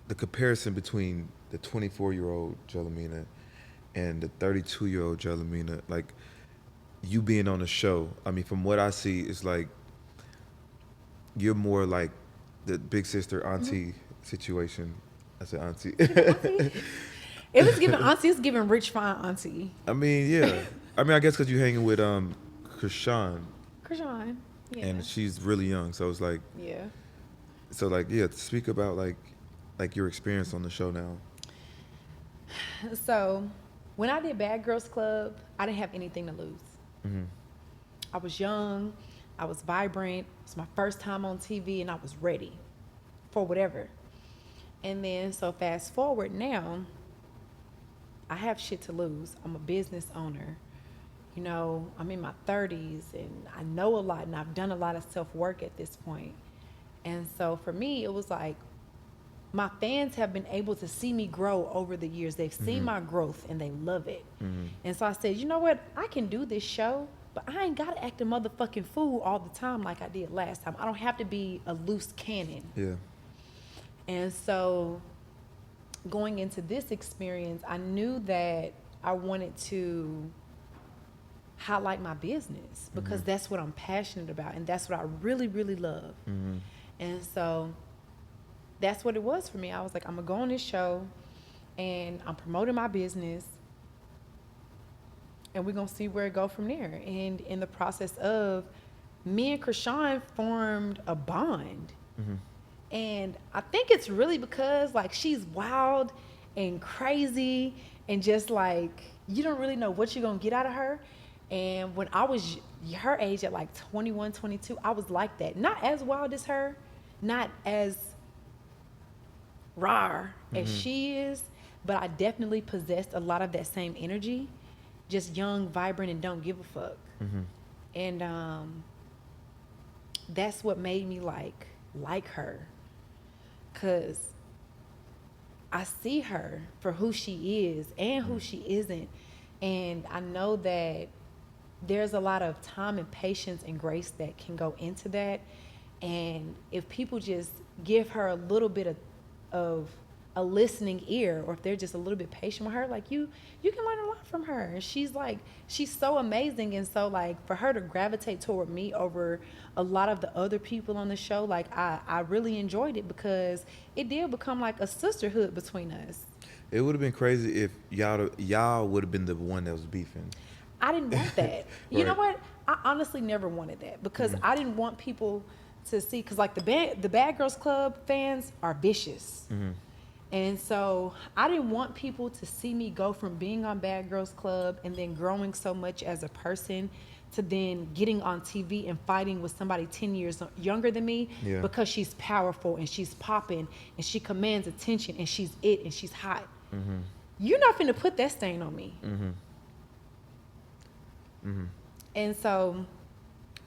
the comparison between the 24-year-old Jelaminah and the 32-year-old Jelaminah, like you being on the show. I mean, from what I see, it's like you're more like the big sister auntie situation. I said auntie. It was giving auntie. It's giving rich fine auntie. I mean, yeah. I mean, I guess because you're hanging with Shawn, Krishan. Yeah. and she's really young, so it's like, Yeah. so like, yeah. Speak about like your experience on the show now. So, when I did Bad Girls Club, I didn't have anything to lose. Mm-hmm. I was young, I was vibrant. It was my first time on TV, and I was ready for whatever. And then, so fast forward now, I have shit to lose. I'm a business owner. You know, I'm in my 30s, and I know a lot, and I've done a lot of self-work at this point. And so for me, it was like, my fans have been able to see me grow over the years. They've seen my growth, and they love it. And so I said, you know what? I can do this show, but I ain't got to act a motherfucking fool all the time like I did last time. I don't have to be a loose cannon. Yeah. And so going into this experience, I knew that I wanted to highlight my business because that's what I'm passionate about, and that's what I really, really love. And so that's what it was for me. I was like, I'm gonna go on this show, and I'm promoting my business, and we're gonna see where it go from there. And in the process of, me and Krishan formed a bond. And I think it's really because like she's wild and crazy, and just like you don't really know what you're gonna get out of her. And when I was her age at like 21, 22, I was like that. Not as wild as her, not as raw as she is, but I definitely possessed a lot of that same energy. Just young, vibrant, and don't give a fuck. And that's what made me like her. Cause I see her for who she is and who she isn't. And I know that there's a lot of time and patience and grace that can go into that. And if people just give her a little bit of a listening ear, or if they're just a little bit patient with her, like you can learn a lot from her. And she's so amazing. And so like for her to gravitate toward me over a lot of the other people on the show, like I really enjoyed it because it did become like a sisterhood between us. It would have been crazy if y'all would have been the one that was beefing. I didn't want that. You know what? I honestly never wanted that because I didn't want people to see, because like the Bad Girls Club fans are vicious. And so I didn't want people to see me go from being on Bad Girls Club and then growing so much as a person to then getting on TV and fighting with somebody 10 years younger than me because she's powerful and she's popping and she commands attention and she's it and she's hot. You're not finna put that stain on me. And so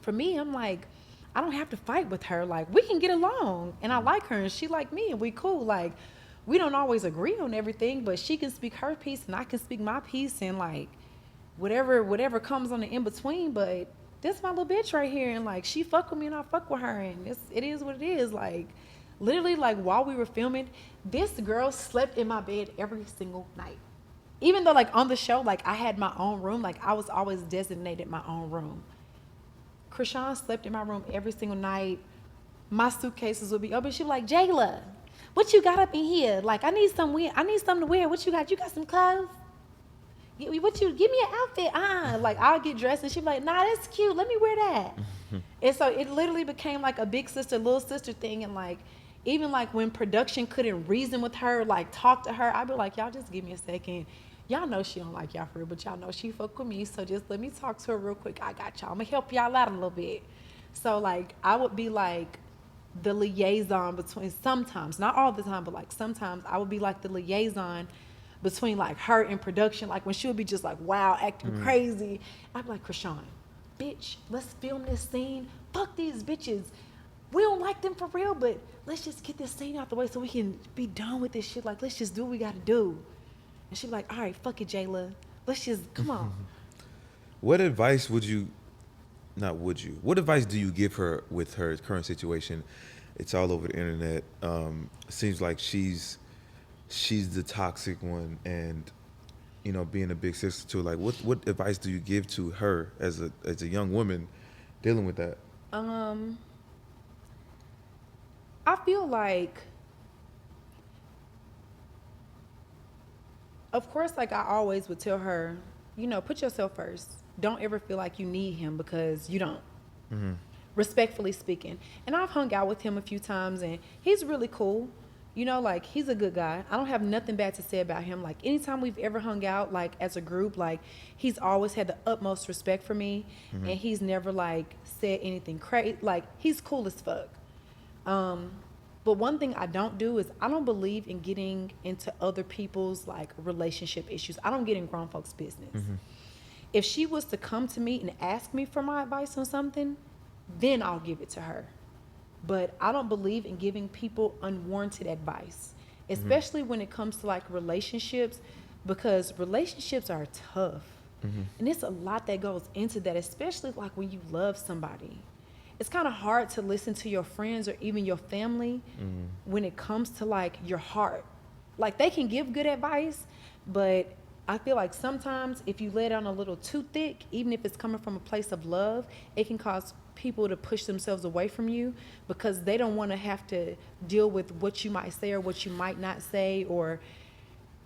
for me, I'm like, I don't have to fight with her. Like, we can get along, and I like her and she like me, and we cool. Like, we don't always agree on everything, but she can speak her piece and I can speak my piece, and like whatever comes on the in between. But this my little bitch right here, and like she fuck with me and I fuck with her, and it is what it is. Like literally, like while we were filming, this girl slept in my bed every single night. Even though like on the show, like I had my own room, like I was always designated my own room. Krishan slept in my room every single night. My suitcases would be open. She'd be like, Jayla, what you got up in here? Like, I need something to wear. What you got? You got some clothes? Give me an outfit. Like, I'll get dressed, and she'd be like, nah, that's cute. Let me wear that. And so it literally became like a big sister, little sister thing. And like, even like when production couldn't reason with her, like talk to her, I'd be like, y'all just give me a second. Y'all know she don't like y'all for real, but y'all know she fuck with me. So just let me talk to her real quick. I got y'all. I'm gonna help y'all out a little bit. So like, I would be like the liaison between, sometimes, not all the time, but like sometimes I would be like the liaison between like her and production. Like when she would be just like, wow, acting crazy. I'd be like, Krishan, bitch, let's film this scene. Fuck these bitches. We don't like them for real, but let's just get this scene out the way so we can be done with this shit. Like, let's just do what we gotta do. And she'd be like, all right, fuck it, Jayla. Let's just, come on. What advice what advice do you give her with her current situation? It's all over the internet. It seems like she's she's the toxic one, and being a big sister to her. Like, what advice do you give to her as a young woman dealing with that? I feel like, of course, like I always would tell her, put yourself first. Don't ever feel like you need him, because you don't. Mm-hmm. Respectfully speaking. And I've hung out with him a few times, and he's really cool. Like, he's a good guy. I don't have nothing bad to say about him. Like, anytime we've ever hung out, like, as a group, like, he's always had the utmost respect for me. Mm-hmm. And he's never, like, said anything crazy. Like, he's cool as fuck. But one thing I don't do is I don't believe in getting into other people's, like, relationship issues. I don't get in grown folks' business. Mm-hmm. If she was to come to me and ask me for my advice on something, then I'll give it to her. But I don't believe in giving people unwarranted advice, especially when it comes to, like, relationships, because relationships are tough. Mm-hmm. And it's a lot that goes into that, especially, like, when you love somebody. It's kind of hard to listen to your friends or even your family when it comes to, like, your heart. Like, they can give good advice, but I feel like sometimes if you lay it on a little too thick, even if it's coming from a place of love, it can cause people to push themselves away from you, because they don't want to have to deal with what you might say or what you might not say, or,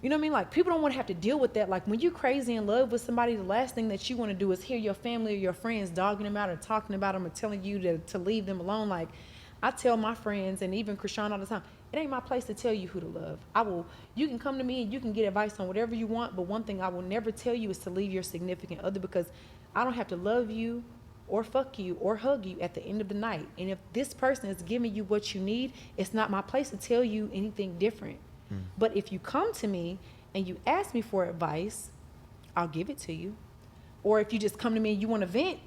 you know what I mean? Like, people don't want to have to deal with that. Like, when you're crazy in love with somebody, the last thing that you want to do is hear your family or your friends dogging them out or talking about them or telling you to leave them alone. Like, I tell my friends and even Shawn all the time, it ain't my place to tell you who to love. You can come to me and you can get advice on whatever you want, but one thing I will never tell you is to leave your significant other, because I don't have to love you or fuck you or hug you at the end of the night. And if this person is giving you what you need, it's not my place to tell you anything different. But if you come to me and you ask me for advice, I'll give it to you. Or if you just come to me and you want to vent,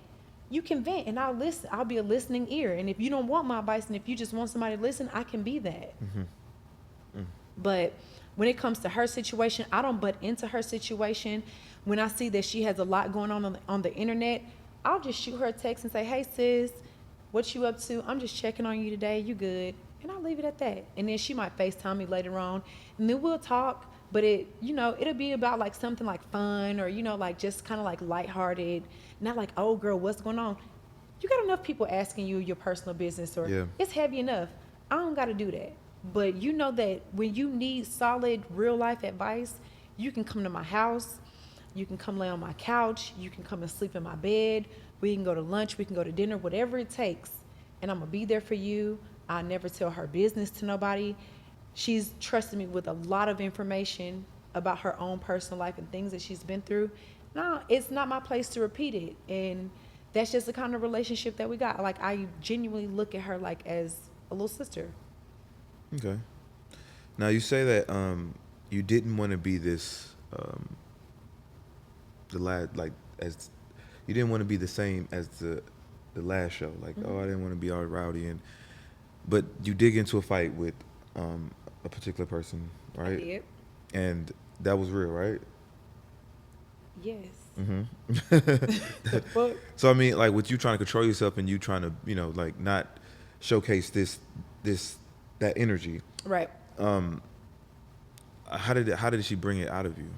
you can vent and I'll listen. I'll be a listening ear. And if you don't want my advice and if you just want somebody to listen, I can be that. But when it comes to her situation, I don't butt into her situation. When I see that she has a lot going on the internet, I'll just shoot her a text and say, hey, sis, what you up to? I'm just checking on you today. You good? And I'll leave it at that. And then she might FaceTime me later on, and then we'll talk. But it'll be about, like, something like fun or, like, just kind of like lighthearted. Not like, oh, girl, what's going on? You got enough people asking you your personal business, or it's heavy enough. I don't got to do that. But you know that when you need solid real life advice, you can come to my house. You can come lay on my couch. You can come and sleep in my bed. We can go to lunch. We can go to dinner, whatever it takes. And I'm going to be there for you. I never tell her business to nobody. She's trusted me with a lot of information about her own personal life and things that she's been through. No, it's not my place to repeat it. And that's just the kind of relationship that we got. Like, I genuinely look at her like as a little sister. Okay. Now, you say that you didn't want to be this, as you didn't want to be the same as the last show. Like, I didn't want to be all rowdy, but you did get into a fight with a particular person, right? I did. And that was real, right? Yes. The fuck? So, I mean, like, with you trying to control yourself and you trying to, like, not showcase that energy. Right. How did she bring it out of you?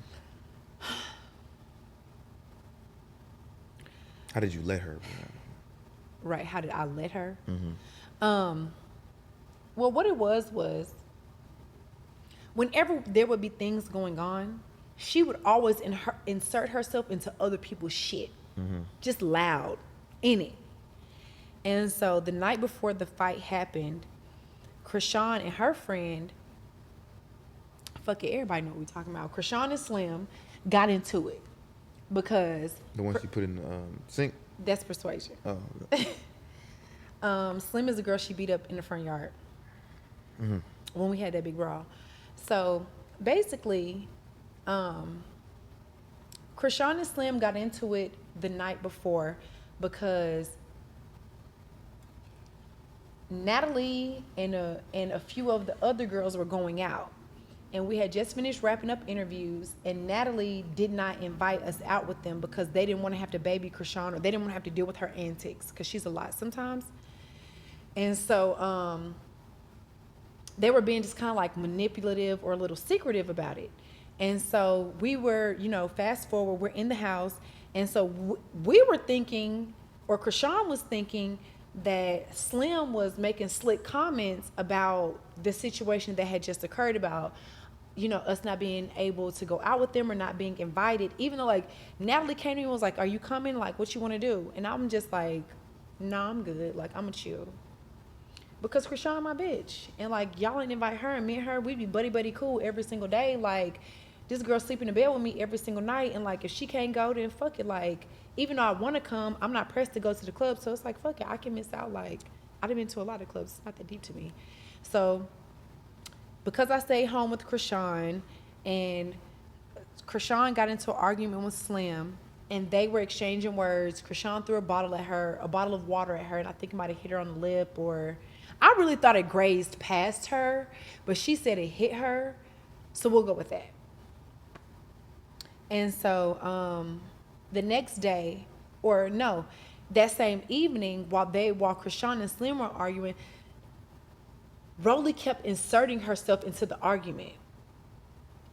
How did you let her? Right. How did I let her? Mm-hmm. Well, what it was whenever there would be things going on, she would always insert herself into other people's shit. Just loud in it. And so the night before the fight happened, Shawn and her friend, fuck it, everybody know what we're talking about. Shawn and Slim got into it because The one she put in the sink? that's persuasion. Oh. Slim is the girl she beat up in the front yard when we had that big brawl. So basically, Shawn and Slim got into it the night before because Natalie and a few of the other girls were going out. And we had just finished wrapping up interviews, and Natalie did not invite us out with them because they didn't want to have to baby Shawn, or they didn't want to have to deal with her antics because she's a lot sometimes. And so they were being just kind of like manipulative or a little secretive about it. And so we were, fast forward, we're in the house. And so we were thinking, or Krishan was thinking, that Slim was making slick comments about the situation that had just occurred about, us not being able to go out with them or not being invited. Even though, like, Natalie came to me and was like, are you coming? Like, what you want to do? And I'm just like, no, I'm good. Like, I'm going to chill. Because Krishan my bitch. And, like, y'all didn't invite her. And me and her, we'd be buddy cool every single day. Like, this girl sleeping in bed with me every single night. And, like, if she can't go, then fuck it. Like, even though I want to come, I'm not pressed to go to the club. So it's like, fuck it. I can miss out. Like, I've been to a lot of clubs. It's not that deep to me. So because I stayed home with Krishan, and Krishan got into an argument with Slim, and they were exchanging words. Krishan threw a bottle of water at her, and I think it might have hit her on the lip, or I really thought it grazed past her, but she said it hit her, so we'll go with that. And so the next day, or no, that same evening, while Krishan and Slim were arguing, Rolly kept inserting herself into the argument.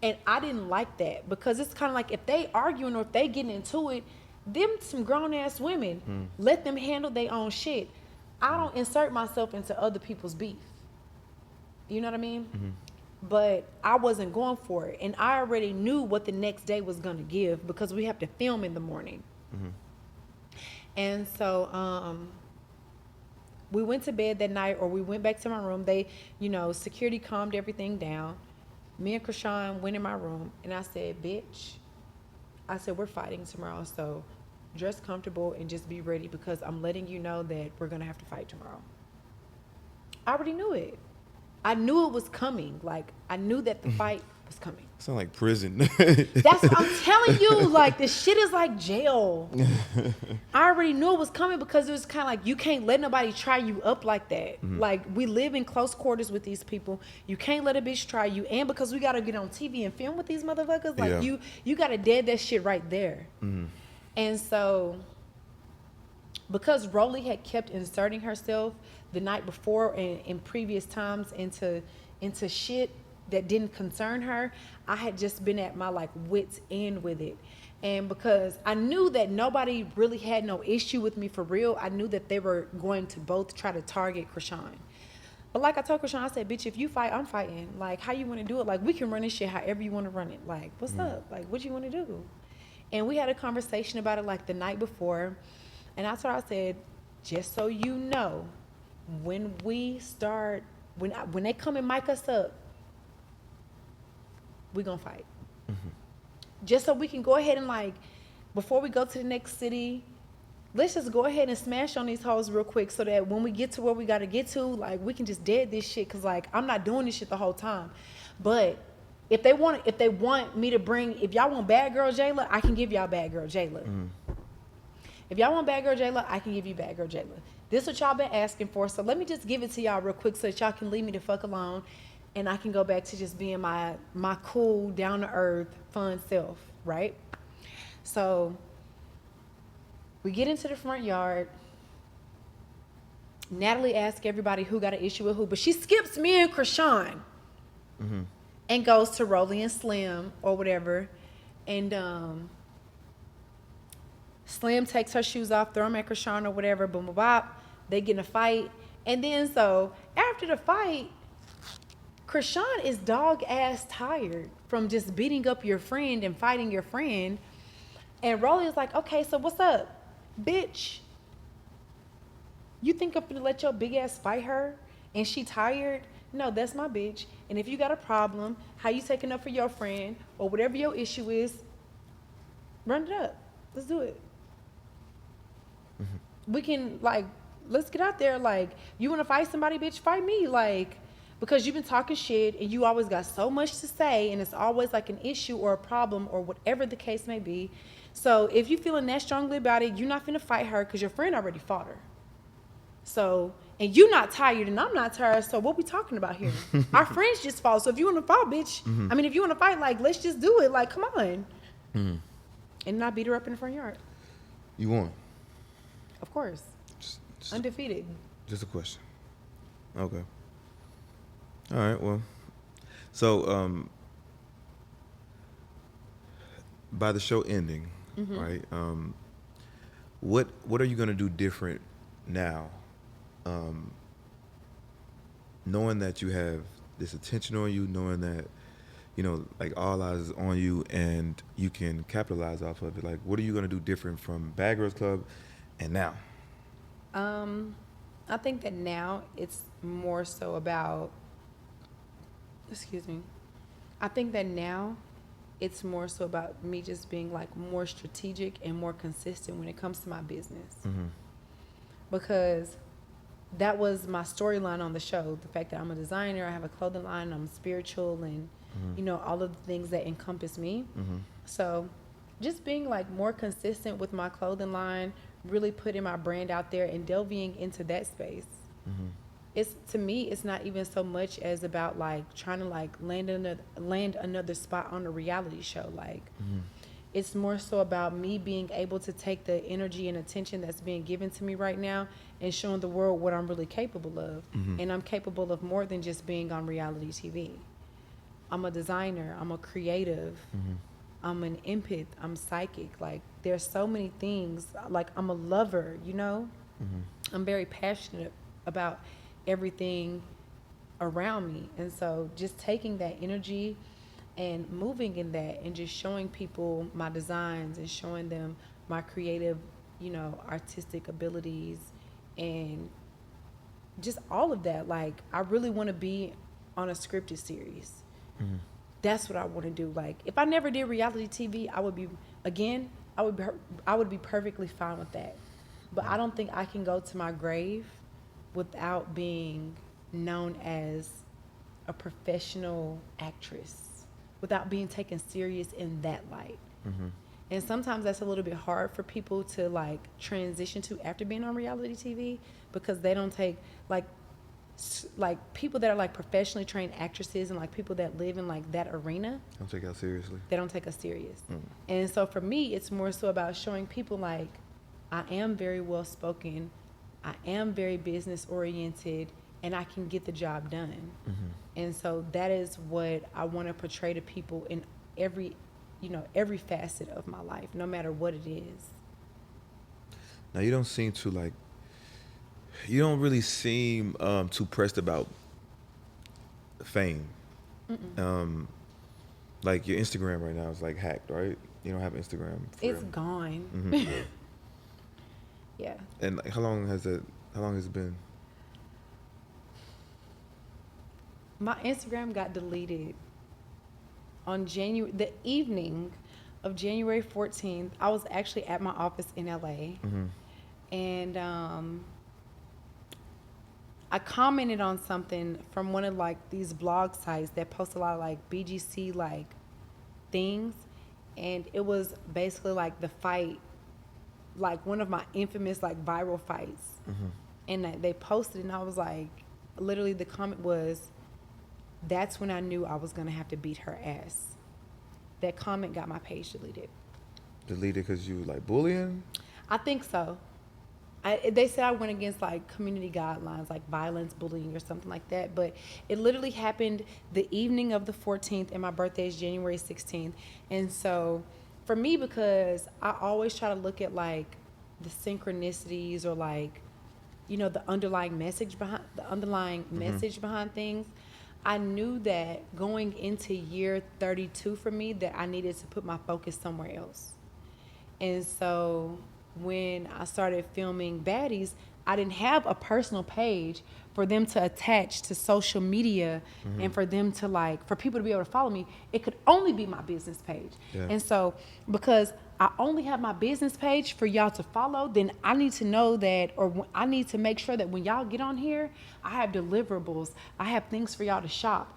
And I didn't like that, because it's kind of like, if they arguing or if they getting into it, them some grown-ass women, let them handle their own shit. I don't insert myself into other people's beef. You know what I mean? Mm-hmm. But I wasn't going for it. And I already knew what the next day was going to give, because we have to film in the morning. Mm-hmm. And so we went to bed that night, or we went back to my room. They, security calmed everything down. Me and Krishan went in my room, and I said, bitch, we're fighting tomorrow, so dress comfortable and just be ready, because I'm letting you know that we're going to have to fight tomorrow. I already knew it. I knew it was coming. Like, I knew that the fight was coming. Sound like prison. That's what I'm telling you. Like, this shit is like jail. I already knew it was coming, because it was kind of like, you can't let nobody try you up like that. Mm-hmm. Like, we live in close quarters with these people. You can't let a bitch try you. And because we got to get on TV and film with these motherfuckers, like, you got to dead that shit right there. Mm-hmm. And so, because Rolly had kept inserting herself the night before and in previous times into shit that didn't concern her, I had just been at my, like, wit's end with it. And because I knew that nobody really had no issue with me for real, I knew that they were going to both try to target Krishan. But like I told Krishan, I said, bitch, if you fight, I'm fighting. Like, how you want to do it? Like, we can run this shit however you want to run it. Like, what's up? Like, what you want to do? And we had a conversation about it, like, the night before. And I told her, I said, just so you know, when we start, when they come and mic us up, we're going to fight. Mm-hmm. Just so we can go ahead and, like, before we go to the next city, let's just go ahead and smash on these hoes real quick, so that when we get to where we got to get to, like, we can just dead this shit. Because, like, I'm not doing this shit the whole time. But if they want me to bring, if y'all want Bad Girl Jayla, I can give y'all Bad Girl Jayla. Mm. If y'all want Bad Girl Jayla, I can give you Bad Girl Jayla. This is what y'all been asking for. So let me just give it to y'all real quick, so that y'all can leave me the fuck alone. And I can go back to just being my cool, down-to-earth, fun self, right? So we get into the front yard. Natalie asks everybody who got an issue with who, but she skips me and Krishan, mm-hmm, and goes to Rolly and Slim or whatever. And Slim takes her shoes off, throw them at Krishan or whatever, boom, boom, bop. They get in a fight. And then so after the fight, Krishan is dog-ass tired from just beating up your friend and fighting your friend. And Rolly is like, okay, so what's up? Bitch, you think I'm gonna let your big ass fight her and she tired? No, that's my bitch. And if you got a problem, how you taking up for your friend or whatever your issue is, run it up. Let's do it. Mm-hmm. We can, like, let's get out there. Like, you want to fight somebody, bitch, fight me. Like, because you've been talking shit and you always got so much to say, and it's always like an issue or a problem or whatever the case may be. So if you feeling that strongly about it, you're not finna fight her, because your friend already fought her. So, and you not tired and I'm not tired, so what we talking about here? Our friends just fought. So if you want to fight, bitch, mm-hmm, I mean, if you want to fight, like, let's just do it. Like, come on. Mm-hmm. And not beat her up in the front yard. You won. Of course. Just undefeated. Just a question. Okay. All right. Well, so by the show ending, right? What are you gonna do different now, knowing that you have this attention on you, knowing that like all eyes is on you, and you can capitalize off of it? Like, what are you gonna do different from Bad Girls Club and now? I think that now it's more so about, excuse me. I think that now it's more so about me just being like more strategic and more consistent when it comes to my business. Because that was my storyline on the show. The fact that I'm a designer, I have a clothing line, I'm spiritual, and all of the things that encompass me. So just being like more consistent with my clothing line, really putting my brand out there and delving into that space. It's, to me, it's not even so much as about like trying to like land another spot on a reality show. Like it's more so about me being able to take the energy and attention that's being given to me right now and showing the world what I'm really capable of. And I'm capable of more than just being on reality TV. I'm a designer, I'm a creative, I'm an empath, I'm psychic. Like there's so many things. Like I'm a lover, I'm very passionate about everything around me. And so just taking that energy and moving in that and just showing people my designs and showing them my creative, artistic abilities and just all of that. Like I really want to be on a scripted series. That's what I want to do. Like if I never did reality TV, I would be perfectly fine with that. But I don't think I can go to my grave without being known as a professional actress, without being taken serious in that light. And sometimes that's a little bit hard for people to like transition to after being on reality TV, because they don't take like people that are like professionally trained actresses and like people that live in like that arena. Don't take it seriously. They don't take us serious. And so for me, it's more so about showing people like I am very well spoken, I am very business oriented, and I can get the job done. And so that is what I want to portray to people in every facet of my life, no matter what it is. Now you don't seem to like. You don't really seem too pressed about fame. Like your Instagram right now is like hacked, right? You don't have Instagram. It's gone. Yeah. And like, how long has it been? My Instagram got deleted on the evening of January 14th. I was actually at my office in LA. And I commented on something from one of like these blog sites that post a lot of like BGC like things, and it was basically like the fight, like one of my infamous like viral fights. And they posted it, and I was like, literally the comment was, "That's when I knew I was gonna have to beat her ass." That comment got my page deleted. Deleted because you were like bullying? I think so. They said I went against like community guidelines, like violence, bullying, or something like that. But it literally happened the evening of the 14th, and my birthday is January 16th. And so for me, because I always try to look at like the synchronicities or like, the underlying message behind things, I knew that going into year 32 for me, that I needed to put my focus somewhere else. And so when I started filming Baddies, I didn't have a personal page for them to attach to social media and for them to for people to be able to follow me. It could only be my business page. Yeah. And so because I only have my business page for y'all to follow, then I need to know that, or I need to make sure that when y'all get on here, I have deliverables. I have things for y'all to shop.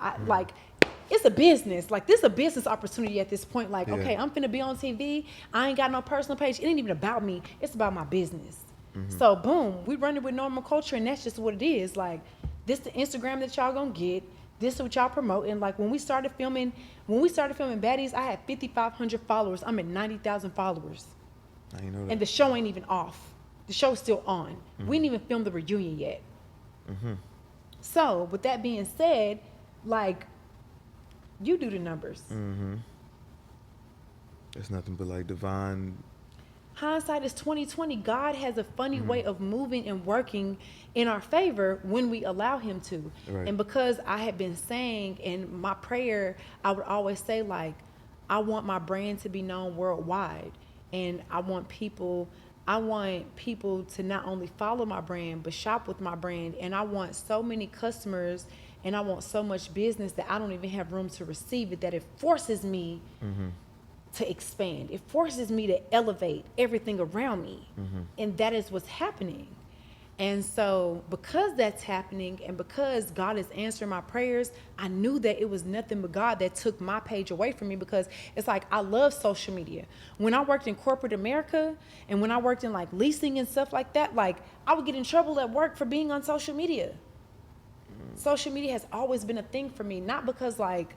It's a business. Like, this is a business opportunity at this point. Like, okay, I'm finna be on TV. I ain't got no personal page. It ain't even about me. It's about my business. So, boom, we run it with normal culture, and that's just what it is. Like, this the Instagram that y'all gonna get. This is what y'all promoting. Like, when we started filming Baddies, I had 5,500 followers. I'm at 90,000 followers. I didn't know that. And the show ain't even off. The show's still on. We didn't even film the reunion yet. So, with that being said, Like, you do the numbers. It's nothing but like divine. Hindsight is 2020. God has a funny way of moving and working in our favor when we allow him to. Right. And because I had been saying in my prayer, I would always say, like, I want my brand to be known worldwide. And I want people to not only follow my brand, but shop with my brand. And I want so many customers and I want so much business that I don't even have room to receive it, that it forces me to expand. It forces me to elevate everything around me. And that is what's happening. And so because that's happening and because God is answering my prayers, I knew that it was nothing but God that took my page away from me, because it's like, I love social media. When I worked in corporate America and when I worked in like leasing and stuff like that, like I would get in trouble at work for being on social media. Social media has always been a thing for me, not because like,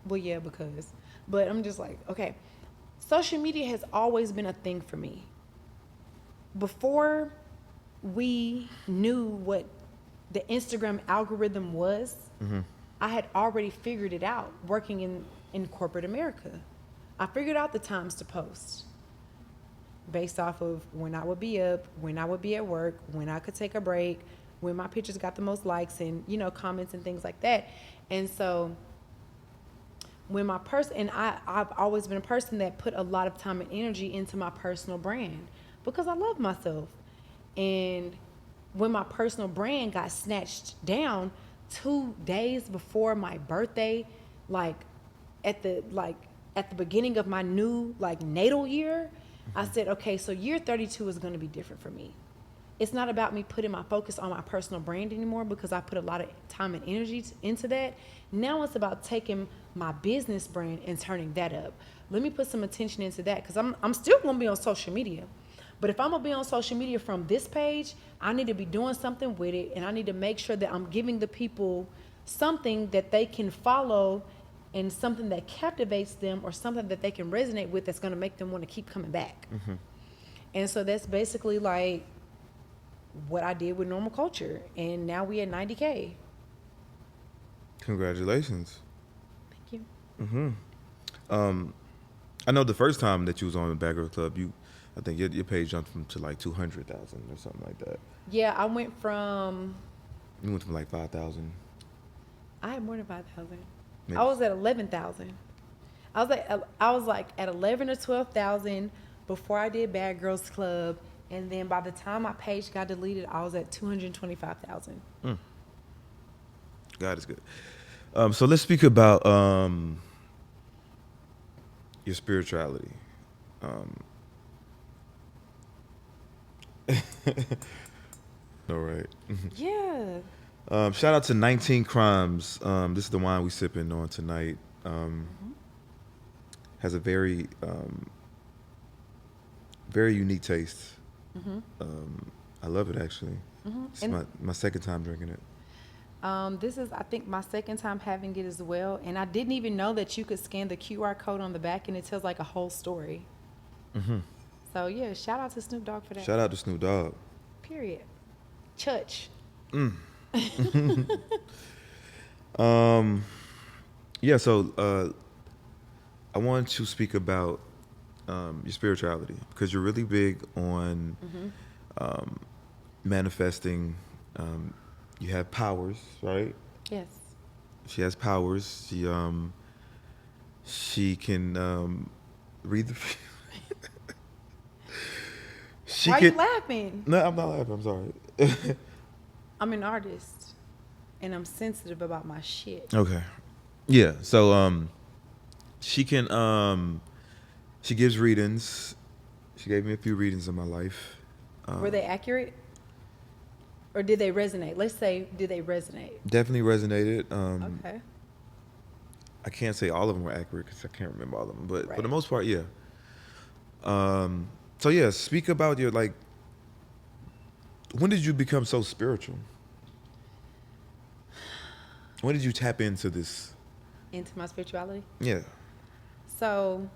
well, yeah, because, but I'm just like, okay, social media has always been a thing for me. Before we knew what the Instagram algorithm was, I had already figured it out working in corporate America. I figured out the times to post based off of when I would be up, when I would be at work, when I could take a break, when my pictures got the most likes and, you know, comments and things like that. And so when my person, and I've always been a person that put a lot of time and energy into my personal brand because I love myself. And when my personal brand got snatched down 2 days before my birthday, at the beginning of my new like natal year, I said, okay, so year 32 is going to be different for me. It's not about me putting my focus on my personal brand anymore because I put a lot of time and energy into that. Now it's about taking my business brand and turning that up. Let me put some attention into that because I'm still going to be on social media. But if I'm going to be on social media from this page, I need to be doing something with it, and I need to make sure that I'm giving the people something that they can follow and something that captivates them or something that they can resonate with that's going to make them want to keep coming back. And so that's basically like what I did with Normal Culture, and now we at 90K. Congratulations. Thank you. I know the first time that you was on the Bad Girl Club, I think your page jumped to like 200,000 or something like that. Yeah, I went from. You went from like 5,000. I had more than 5,000. I was at 11,000. I was like at 11 or 12,000 before I did Bad Girls Club, and then by the time my page got deleted, I was at 225,000. God is good. So let's speak about your spirituality. All right. Yeah. Shout out to 19 Crimes. This is the wine we sipping on tonight. Has a very unique taste. I love it actually. It's my second time drinking it. This is, I think, my second time having it as well, and I didn't even know that you could scan the QR code on the back and it tells like a whole story. So yeah, shout out to Snoop Dogg for that. Shout out to Snoop Dogg. Period. Church. Yeah, so I want to speak about your spirituality because you're really big on manifesting. You have powers, right? Yes. She has powers. She can read the. Why are you laughing? No, I'm not laughing. I'm sorry. I'm an artist, and I'm sensitive about my shit. Okay. Yeah. So she can she gives readings. She gave me a few readings in my life. Were they accurate? Or did they resonate? Let's say, did they resonate? Definitely resonated. Okay. I can't say all of them were accurate because I can't remember all of them, but Right. for the most part, yeah. So yeah, speak about your like. When did you become so spiritual? When did you tap into this? Into my spirituality? Yeah. So,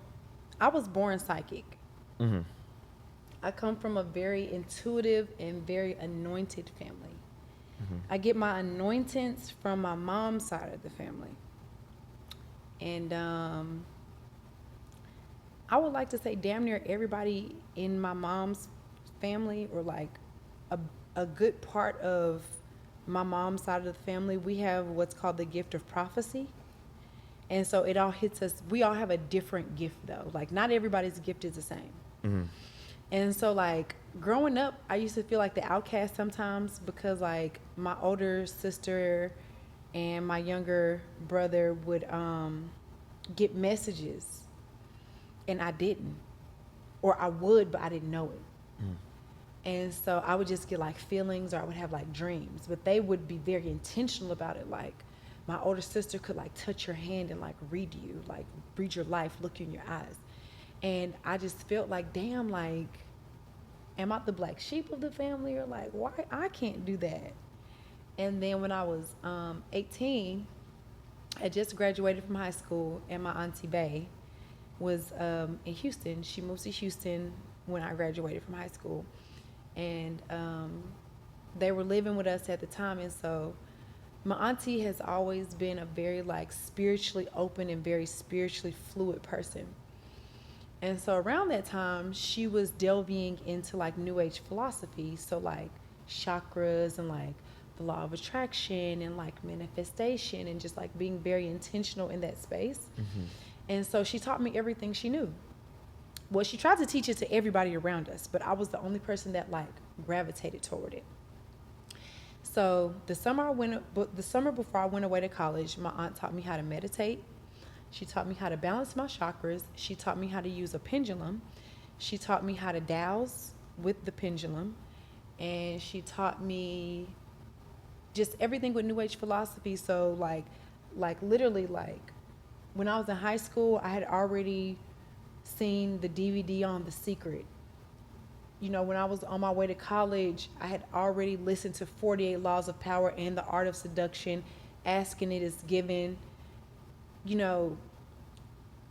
I was born psychic. Mm-hmm. I come from a very intuitive and very anointed family. I get my anointings from my mom's side of the family. And I would like to say damn near everybody in my mom's family, or like a, a good part of my mom's side of the family, we have what's called the gift of prophecy. And so it all hits us. We all have a different gift though. Like not everybody's gift is the same. And so like growing up, I used to feel like the outcast sometimes because like my older sister and my younger brother would get messages and I didn't. Or I would, but I didn't know it. And so I would just get like feelings, or I would have like dreams, but they would be very intentional about it. Like my older sister could like touch your hand and like read you, like read your life, look you in your eyes. And I just felt like, damn, like, am I the black sheep of the family, or like, why I can't do that? And then when I was 18, I just graduated from high school, and my auntie Bay was in Houston. She moved to Houston when I graduated from high school. And they were living with us at the time. And so my auntie has always been a very like spiritually open and very spiritually fluid person. And so around that time, she was delving into like new age philosophy. So like chakras and like the law of attraction and like manifestation and just like being very intentional in that space. And so she taught me everything she knew. Well, she tried to teach it to everybody around us, but I was the only person that like gravitated toward it. So the summer before I went away to college, my aunt taught me how to meditate. She taught me how to balance my chakras. She taught me how to use a pendulum. She taught me how to dowse with the pendulum. And she taught me just everything with new age philosophy. So like literally like when I was in high school, I had already seen the DVD on The Secret. You know, when I was on my way to college, I had already listened to 48 Laws of Power and The Art of Seduction. Asking It Is Given. You know,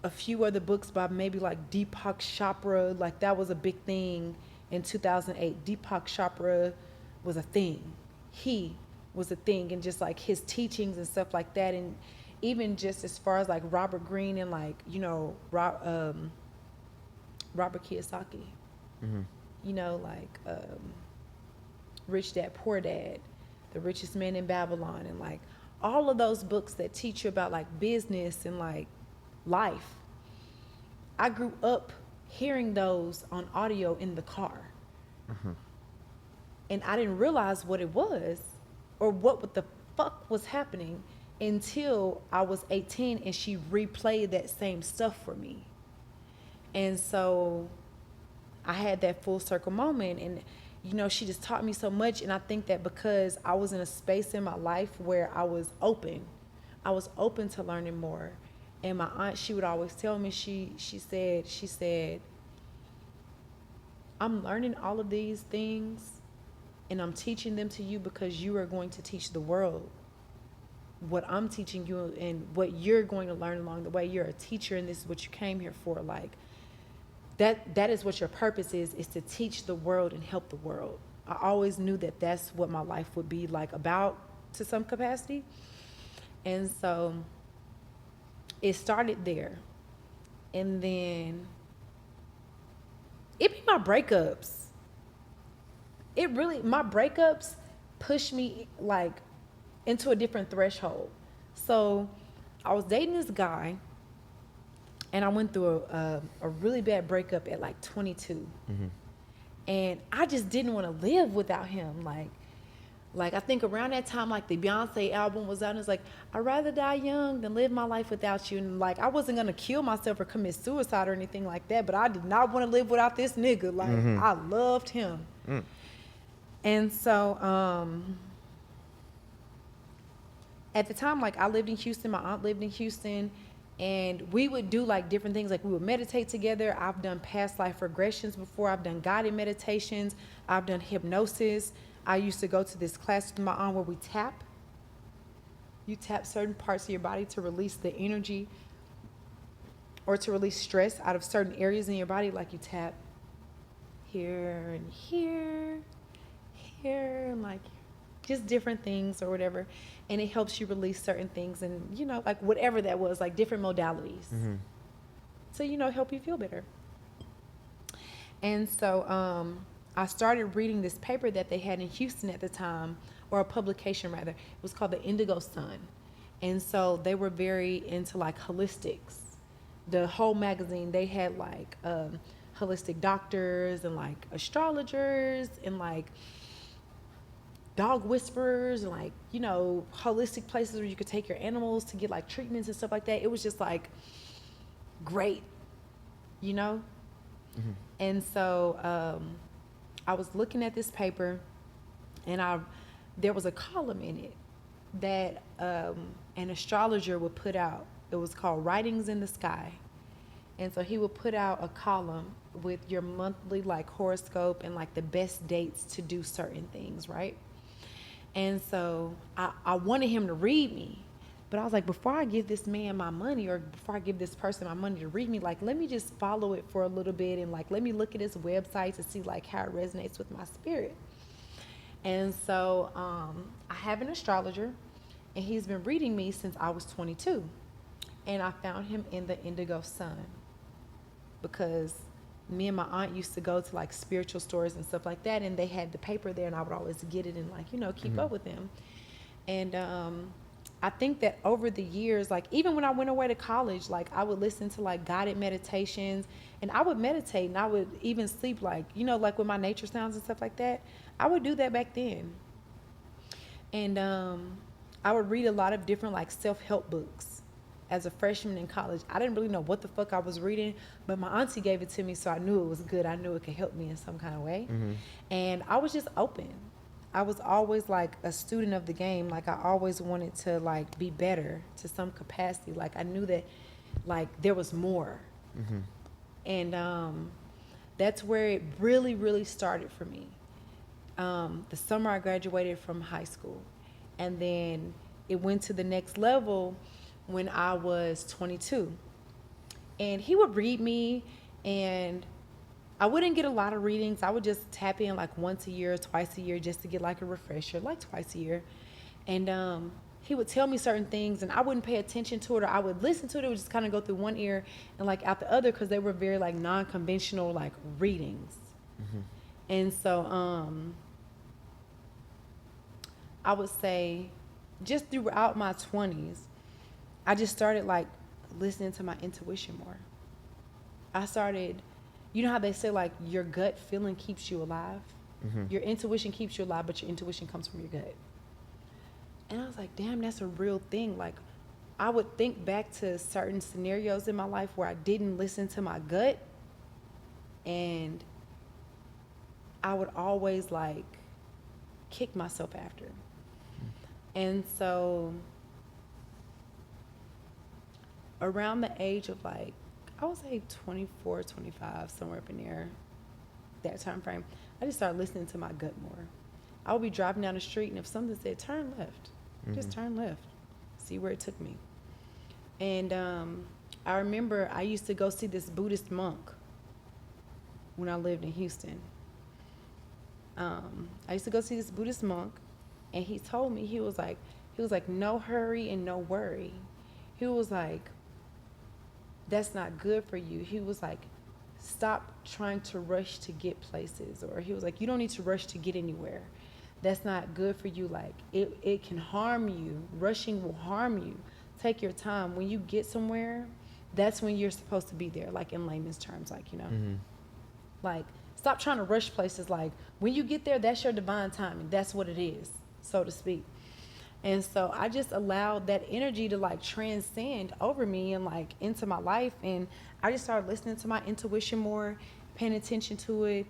a few other books by maybe like Deepak Chopra. Like that was a big thing in 2008. Deepak Chopra was a thing. He was a thing, and just like his teachings and stuff like that. And even just as far as like Robert Greene and like, you know, Robert Kiyosaki. You know, like Rich Dad, Poor Dad, The Richest Man in Babylon, and like all of those books that teach you about like business and like life. I grew up hearing those on audio in the car. And I didn't realize what it was or what the fuck was happening until I was 18 and she replayed that same stuff for me. And so I had that full circle moment, and you know, she just taught me so much. And I think that because I was in a space in my life where I was open to learning more. And my aunt, she would always tell me, she said, I'm learning all of these things and I'm teaching them to you because you are going to teach the world what I'm teaching you and what you're going to learn along the way. You're a teacher, and this is what you came here for. Like that is what your purpose is to teach the world and help the world. I always knew that that's what my life would be like about to some capacity. And so it started there. And then it be my breakups. My breakups pushed me like into a different threshold. So I was dating this guy, and I went through a really bad breakup at like 22. And I just didn't want to live without him. Like I think around that time, like the Beyonce album was out, and it's like, I'd rather die young than live my life without you. And like, I wasn't going to kill myself or commit suicide or anything like that, but I did not want to live without this nigga. Like, I loved him. And so, at the time, like I lived in Houston, my aunt lived in Houston, and we would do like different things. Like we would meditate together. I've done past life regressions before. I've done guided meditations. I've done hypnosis. I used to go to this class with my aunt where we tap. You tap certain parts of your body to release the energy or to release stress out of certain areas in your body. Like you tap here and here, here, and like just different things or whatever. And it helps you release certain things and, you know, like whatever that was, like different modalities. So, you know, help you feel better. And so I started reading this paper that they had in Houston at the time, or a publication rather. It was called the Indigo Sun. And so they were very into like holistics. The whole magazine, they had like holistic doctors and like astrologers and like dog whisperers and like, you know, holistic places where you could take your animals to get like treatments and stuff like that. It was just like great, you know? And so I was looking at this paper, and there was a column in it that an astrologer would put out. It was called Writings in the Sky. And so he would put out a column with your monthly like horoscope and like the best dates to do certain things, right? And so I wanted him to read me, but I was like, before I give this man my money, or before I give this person my money to read me, like, let me just follow it for a little bit, and like, let me look at his website to see like how it resonates with my spirit. And so I have an astrologer, and he's been reading me since I was 22. And I found him in the Indigo Sun because me and my aunt used to go to like spiritual stores and stuff like that, and they had the paper there, and I would always get it and like, you know, keep up with them. And I think that over the years, like even when I went away to college, like I would listen to like guided meditations, and I would meditate, and I would even sleep, like, you know, like with my nature sounds and stuff like that. I would do that back then. And I would read a lot of different like self-help books. As a freshman in college, I didn't really know what the fuck I was reading, but my auntie gave it to me, so I knew it was good. I knew it could help me in some kind of way. And I was just open. I was always like a student of the game. Like I always wanted to like be better to some capacity. Like I knew that like there was more. And that's where it really, really started for me. The summer I graduated from high school, and then it went to the next level when I was 22. And he would read me, and I wouldn't get a lot of readings. I would just tap in like once a year, twice a year, just to get like a refresher, like twice a year. And he would tell me certain things, and I wouldn't pay attention to it, or I would listen to it. It would just kind of go through one ear and like out the other, because they were very like non-conventional like readings. And so I would say just throughout my 20s, I just started like listening to my intuition more. I started, you know how they say like your gut feeling keeps you alive? Your intuition keeps you alive, but your intuition comes from your gut. And I was like, damn, that's a real thing. Like I would think back to certain scenarios in my life where I didn't listen to my gut, and I would always like kick myself after. And so around the age of like, I would say 24, 25, somewhere up in there, that time frame, I just started listening to my gut more. I would be driving down the street, and if something said turn left, just turn left, see where it took me. And I remember I used to go see this Buddhist monk when I lived in Houston. I used to go see this Buddhist monk, and he told me, he was like, no hurry and no worry. He was like, that's not good for you. He was like, stop trying to rush to get places. Or he was like, you don't need to rush to get anywhere. That's not good for you. Like it can harm you. Rushing will harm you. Take your time. When you get somewhere, that's when you're supposed to be there, like in layman's terms, like, you know. Like stop trying to rush places. Like when you get there, that's your divine timing. That's what it is, so to speak. And so I just allowed that energy to like transcend over me and like into my life. And I just started listening to my intuition more, paying attention to it.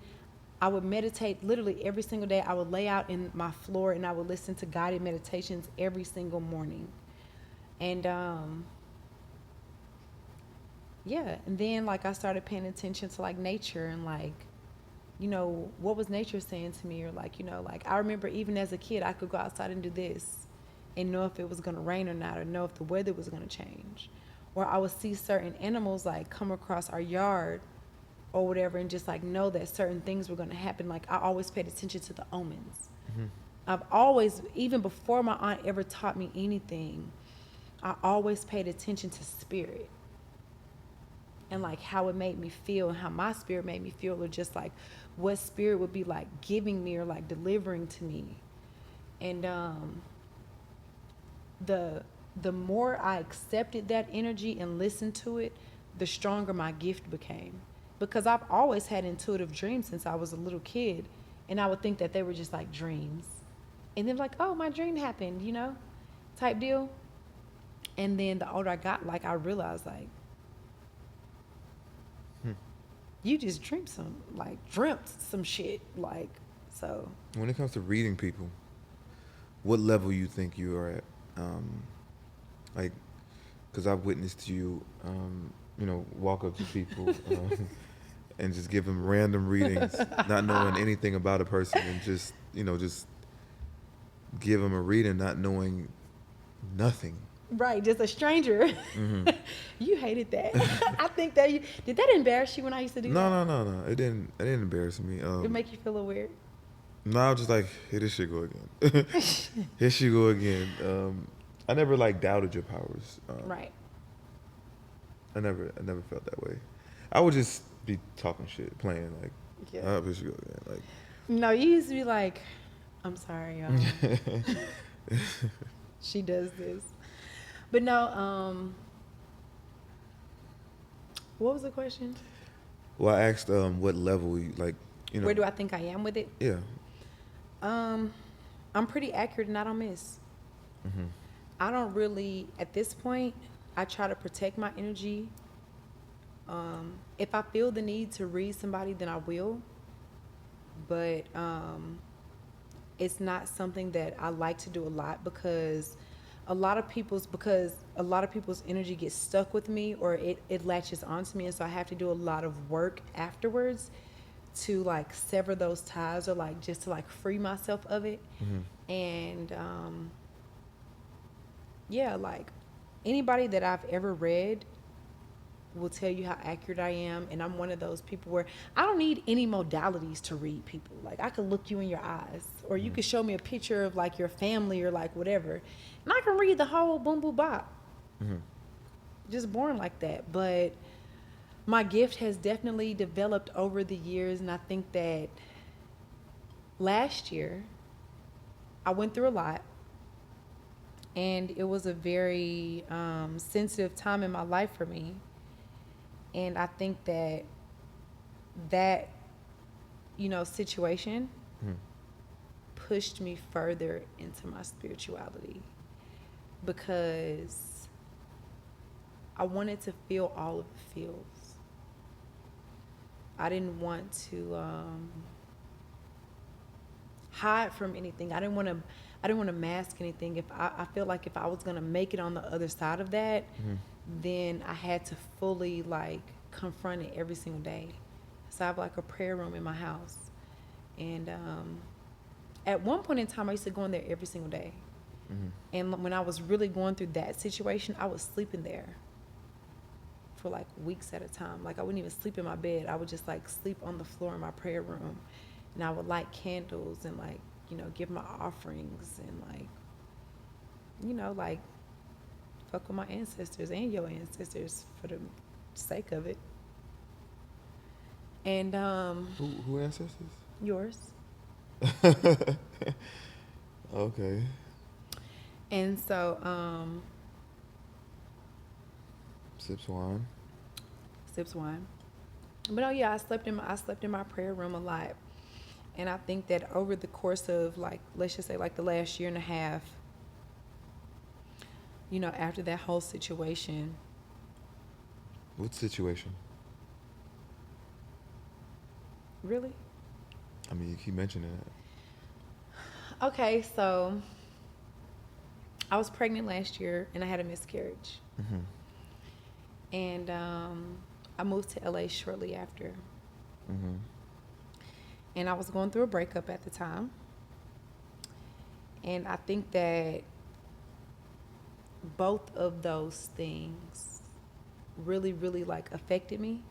I would meditate literally every single day. I would lay out in my floor, and I would listen to guided meditations every single morning. And yeah, and then like I started paying attention to like nature, and like, you know, what was nature saying to me? Or like, you know, like I remember even as a kid, I could go outside and do this and know if it was going to rain or not, or know if the weather was going to change. Or I would see certain animals like come across our yard or whatever, and just like know that certain things were going to happen. Like I always paid attention to the omens. I've always, even before my aunt ever taught me anything, I always paid attention to spirit and like how it made me feel and how my spirit made me feel, or just like what spirit would be like giving me or like delivering to me. And the more I accepted that energy and listened to it, the stronger my gift became. Because I've always had intuitive dreams since I was a little kid, and I would think that they were just like dreams. And then like, oh, my dream happened, type deal. And then the older I got, like I realized like, you just dreamt some shit. Like, so. When it comes to reading people, what level you think you are at? Like, because I've witnessed you, walk up to people and just give them random readings, not knowing anything about a person, and just give them a reading, not knowing nothing. Right, just a stranger. Mm-hmm. You hated that. I think that did that embarrass you when I used to do that? No. It didn't embarrass me. It make you feel a little weird? No, I was just like, here this shit go again. Here she go again. I never like doubted your powers. Right. I never felt that way. I would just be talking shit, playing like, yeah. Here she go again. Like, no, you used to be like, I'm sorry, y'all. She does this. But no, what was the question? Well, I asked what level you like, Where do I think I am with it? Yeah. I'm pretty accurate and I don't miss. Mm-hmm. I don't really, at this point, I try to protect my energy. If I feel the need to read somebody, then I will. But it's not something that I like to do a lot, because a lot of people's energy gets stuck with me, or it latches onto me, and so I have to do a lot of work afterwards to like sever those ties, or like just to like free myself of it. Mm-hmm. And yeah, like anybody that I've ever read will tell you how accurate I am. And I'm one of those people where I don't need any modalities to read people. Like I could look you in your eyes, or you could show me a picture of like your family or like whatever, and I can read the whole boom boom bop. Mm-hmm. Just born like that. But my gift has definitely developed over the years, and I think that last year I went through a lot, and it was a very sensitive time in my life for me. And I think that situation pushed me further into my spirituality, because I wanted to feel all of the feels. I didn't want to hide from anything. I didn't want to mask anything. If I feel like if I was gonna make it on the other side of that, then I had to fully like confront it every single day. So I have like a prayer room in my house, and at one point in time I used to go in there every single day. And when I was really going through that situation, I was sleeping there for like weeks at a time. Like I wouldn't even sleep in my bed. I would just like sleep on the floor in my prayer room, and I would light candles and like give my offerings, and like fuck with my ancestors and your ancestors for the sake of it. And who ancestors? Yours. Okay. And so Sips wine. But oh yeah, I slept in my prayer room a lot. And I think that over the course of like, let's just say like the last year and a half, after that whole situation. What situation? Really? I mean, you keep mentioning it. Okay, so I was pregnant last year and I had a miscarriage. And I moved to LA shortly after. And I was going through a breakup at the time. And I think that both of those things really, really like affected me,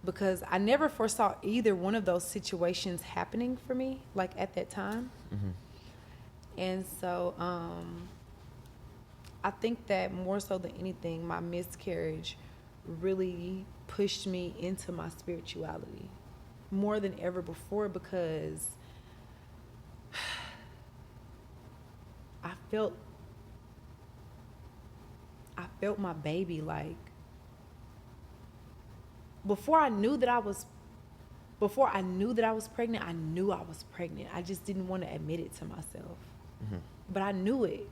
because I never foresaw either one of those situations happening for me, like at that time. And so I think that more so than anything, my miscarriage really pushed me into my spirituality more than ever before, because I felt I felt my baby, like, before I knew that I was pregnant. I knew I was pregnant. I just didn't want to admit it to myself. But I knew it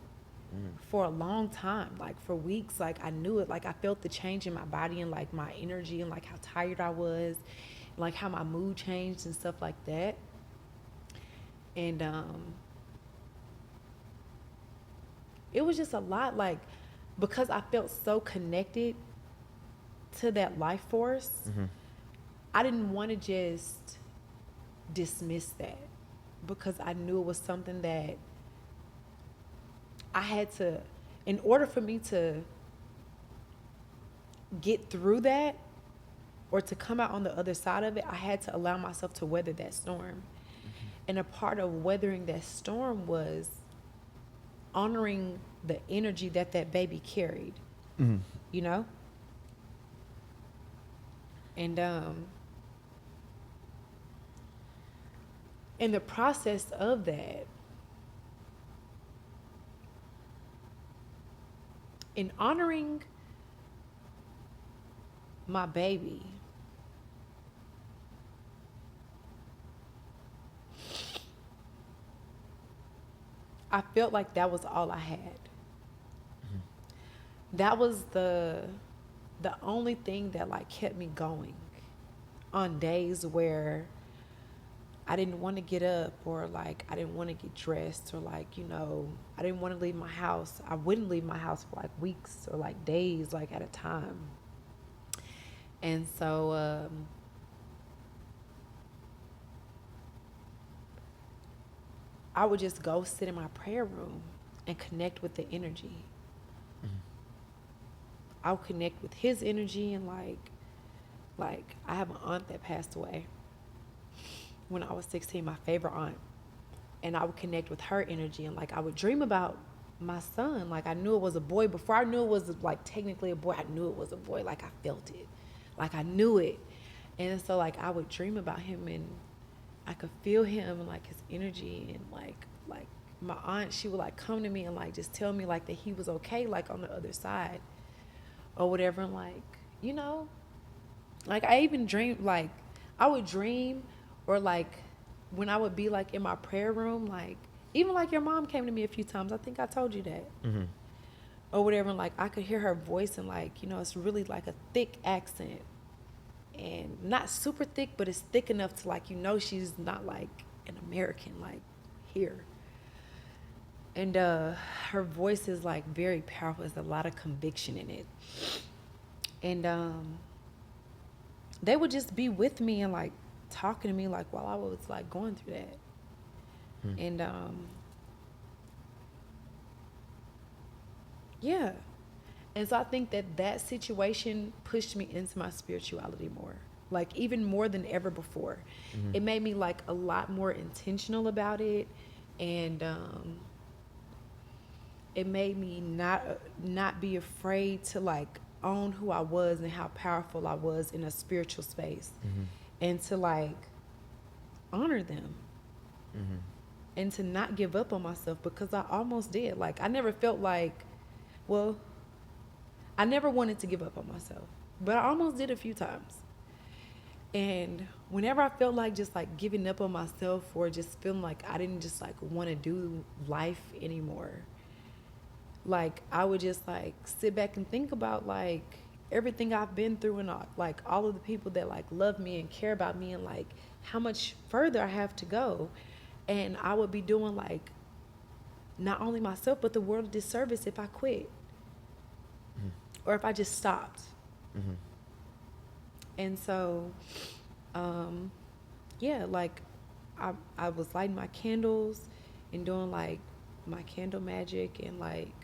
for a long time, like for weeks. Like I knew it. Like I felt the change in my body and like my energy and like how tired I was, like how my mood changed and stuff like that. And it was just a lot, like, because I felt so connected to that life force. I didn't want to just dismiss that, because I knew it was something that I had to, in order for me to get through that or to come out on the other side of it, I had to allow myself to weather that storm. And a part of weathering that storm was honoring the energy that that baby carried, you know? And in the process of that, in honoring my baby, I felt like that was all I had. That was the only thing that like kept me going on days where I didn't want to get up, or like I didn't want to get dressed, or like, you know, I didn't want to leave my house. I wouldn't leave my house for like weeks or like days, like at a time. And so I would just go sit in my prayer room and connect with the energy. I would connect with his energy, and like I have an aunt that passed away when I was 16, my favorite aunt. And I would connect with her energy, and like I would dream about my son. Like I knew it was a boy. Before I knew it was like technically a boy, I knew it was a boy. Like I felt it. Like I knew it. And so like I would dream about him, and I could feel him and like his energy, and like my aunt, she would like come to me and like just tell me like that he was okay, like on the other side or whatever. And like, you know, like I even dreamed, like I would dream, or like when I would be like in my prayer room, like even like your mom came to me a few times. I think I told you that. Or whatever. And like I could hear her voice, and like, you know, it's really like a thick accent, and not super thick, but it's thick enough to like, you know, she's not like an American, like here. And her voice is like very powerful. There's a lot of conviction in it. And they would just be with me and like talking to me like while I was like going through that. And yeah. And so I think that that situation pushed me into my spirituality more, like even more than ever before. It made me like a lot more intentional about it. And it made me not be afraid to like own who I was and how powerful I was in a spiritual space, and to like honor them, and to not give up on myself, because I almost did. Like I never felt like, well, I never wanted to give up on myself, but I almost did a few times. And whenever I felt like just like giving up on myself, or just feeling like I didn't just like want to do life anymore, like I would just like sit back and think about like everything I've been through, and like all of the people that like love me and care about me, and like how much further I have to go. And I would be doing like not only myself but the world a disservice if I quit, or if I just stopped. And so yeah, like I was lighting my candles and doing like my candle magic, and like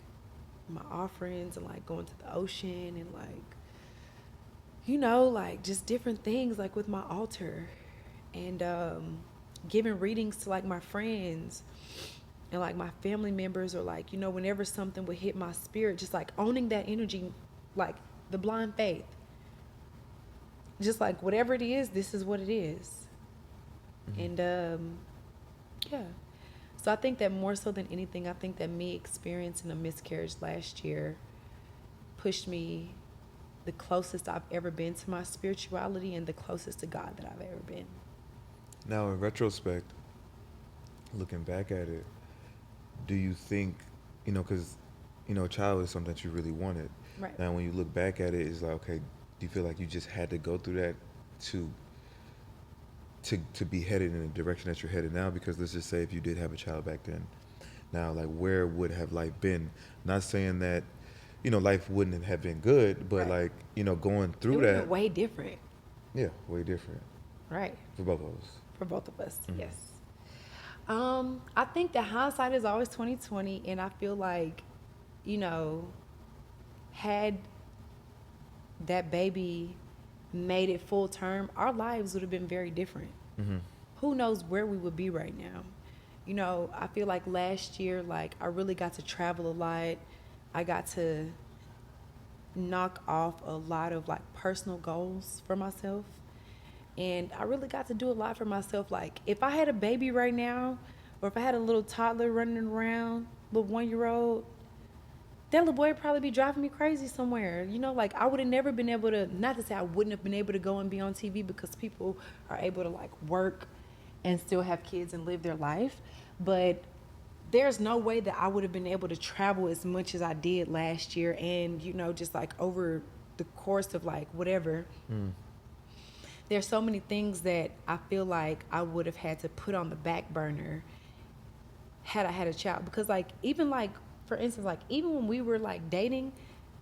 my offerings, and like going to the ocean, and like, you know, like just different things, like with my altar, and giving readings to like my friends, And like my family members, or like, you know, whenever something would hit my spirit, just like owning that energy, like the blind faith. Just like whatever it is, this is what it is. And yeah. So I think that more so than anything, I think that me experiencing a miscarriage last year pushed me the closest I've ever been to my spirituality and the closest to God that I've ever been. Now, in retrospect, looking back at it, do you think, because, a child is something that you really wanted. Right. Now, when you look back at it, it's like, okay, do you feel like you just had to go through that to be headed in the direction that you're headed now? Because let's just say if you did have a child back then, now, like, where would have life been? Not saying that, life wouldn't have been good, but Right. like, going through It would have that. been way different. Yeah, way different Right. for both of us. For both of us, yes. I think that hindsight is always 20/20, and I feel like, had that baby made it full term, our lives would have been very different. Who knows where we would be right now? I feel like last year, like, I really got to travel a lot. I got to knock off a lot of like personal goals for myself. And I really got to do a lot for myself. Like, if I had a baby right now, or if I had a little toddler running around, little 1-year-old, that little boy would probably be driving me crazy somewhere. Like, I would have never been able to, not to say I wouldn't have been able to go and be on TV, because people are able to like work and still have kids and live their life. But there's no way that I would have been able to travel as much as I did last year. And, just like over the course of like whatever. There's so many things that I feel like I would have had to put on the back burner had I had a child. Because like, even like, for instance, like even when we were like dating,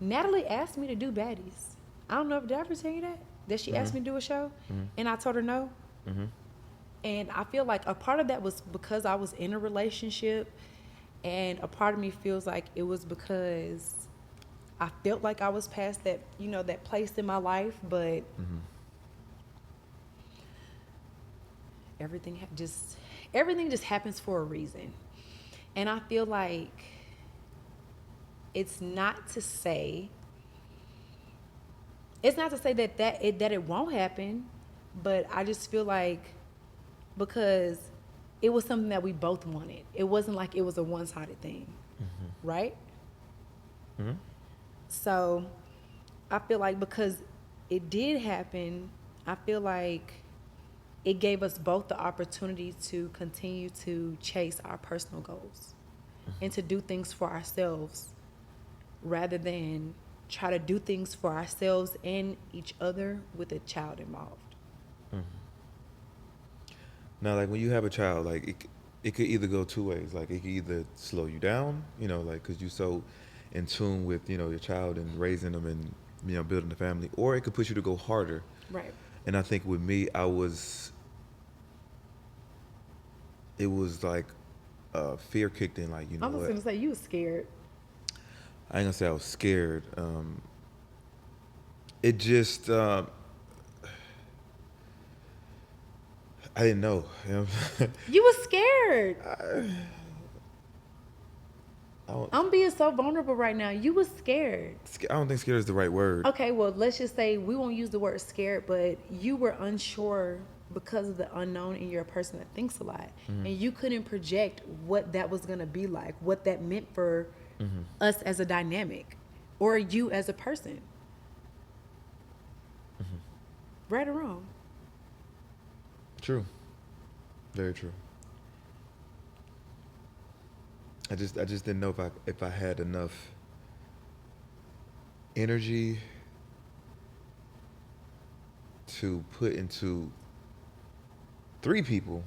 Natalie asked me to do Baddies. I don't know if did I ever tell you that she asked me to do a show, and I told her no. And I feel like a part of that was because I was in a relationship, and a part of me feels like it was because I felt like I was past that, that place in my life, but everything just happens for a reason. And I feel like it's not to say that it won't happen, but I just feel like because it was something that we both wanted. It wasn't like it was a one-sided thing, right? So I feel like because it did happen, I feel like it gave us both the opportunity to continue to chase our personal goals and to do things for ourselves rather than try to do things for ourselves and each other with a child involved. Now, like when you have a child, like it could either go two ways. Like it could either slow you down, like because you're so in tune with, your child and raising them and, building the family, or it could push you to go harder. Right. And I think with me, it was like fear kicked in, like, I was what? going to say, you was scared. I ain't gonna say I was scared. It just, I didn't know. You was scared. I'm being so vulnerable right now. You was scared. I don't think scared is the right word. Okay, well, let's just say we won't use the word scared, but you were unsure because of the unknown, and you're a person that thinks a lot. And you couldn't project what that was going to be like, what that meant for us as a dynamic, or you as a person. Right or wrong? True. Very true. I just didn't know if I had enough energy to put into 3 people,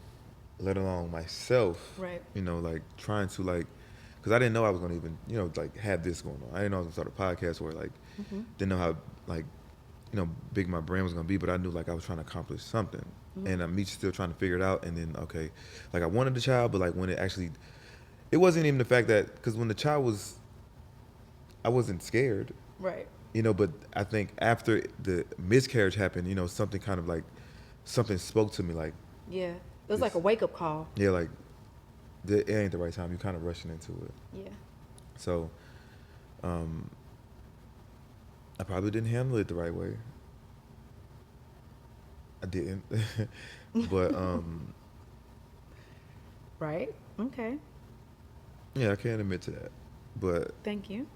let alone myself. Right. Like trying to like, because I didn't know I was gonna even, like have this going on. I didn't know I was gonna start a podcast where like, didn't know how like, big my brand was gonna be, but I knew like I was trying to accomplish something, and I'm still trying to figure it out. And then okay, like I wanted the child, but like when it actually. It wasn't even the fact that, because when the child was, I wasn't scared. Right. But I think after the miscarriage happened, something kind of like, something spoke to me like. Yeah. It was like a wake-up call. Yeah, like, it ain't the right time. You're kind of rushing into it. Yeah. So, I probably didn't handle it the right way. I didn't, but Right. Okay. yeah, I can't admit to that. But Thank you.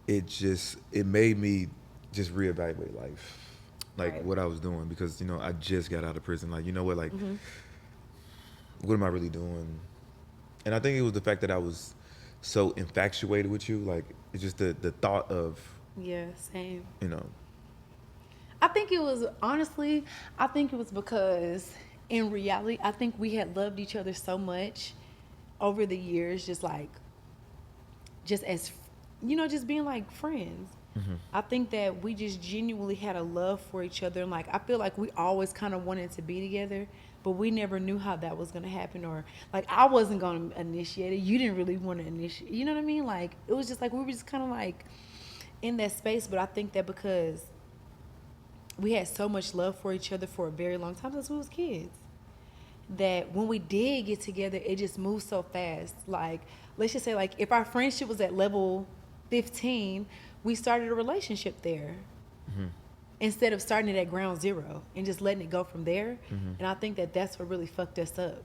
it made me just reevaluate life, like Right. what I was doing, because I just got out of prison. Like, like Mm-hmm. what am I really doing? And I think it was the fact that I was so infatuated with you. Like, it's just the thought of Yeah. Same. you know. I think it was honestly. I think it was because in reality, I think we had loved each other so much over the years, just as just being like friends. I think that we just genuinely had a love for each other, and like I feel like we always kind of wanted to be together, but we never knew how that was gonna happen, or like I wasn't gonna initiate it. You didn't really want to initiate. You know what I mean? Like it was just like we were just kind of like in that space. But I think that because we had so much love for each other for a very long time since we was kids, that when we did get together, it just moved so fast. Like, let's just say, like, if our friendship was at level 15, we started a relationship there instead of starting it at ground zero and just letting it go from there. And I think that that's what really fucked us up.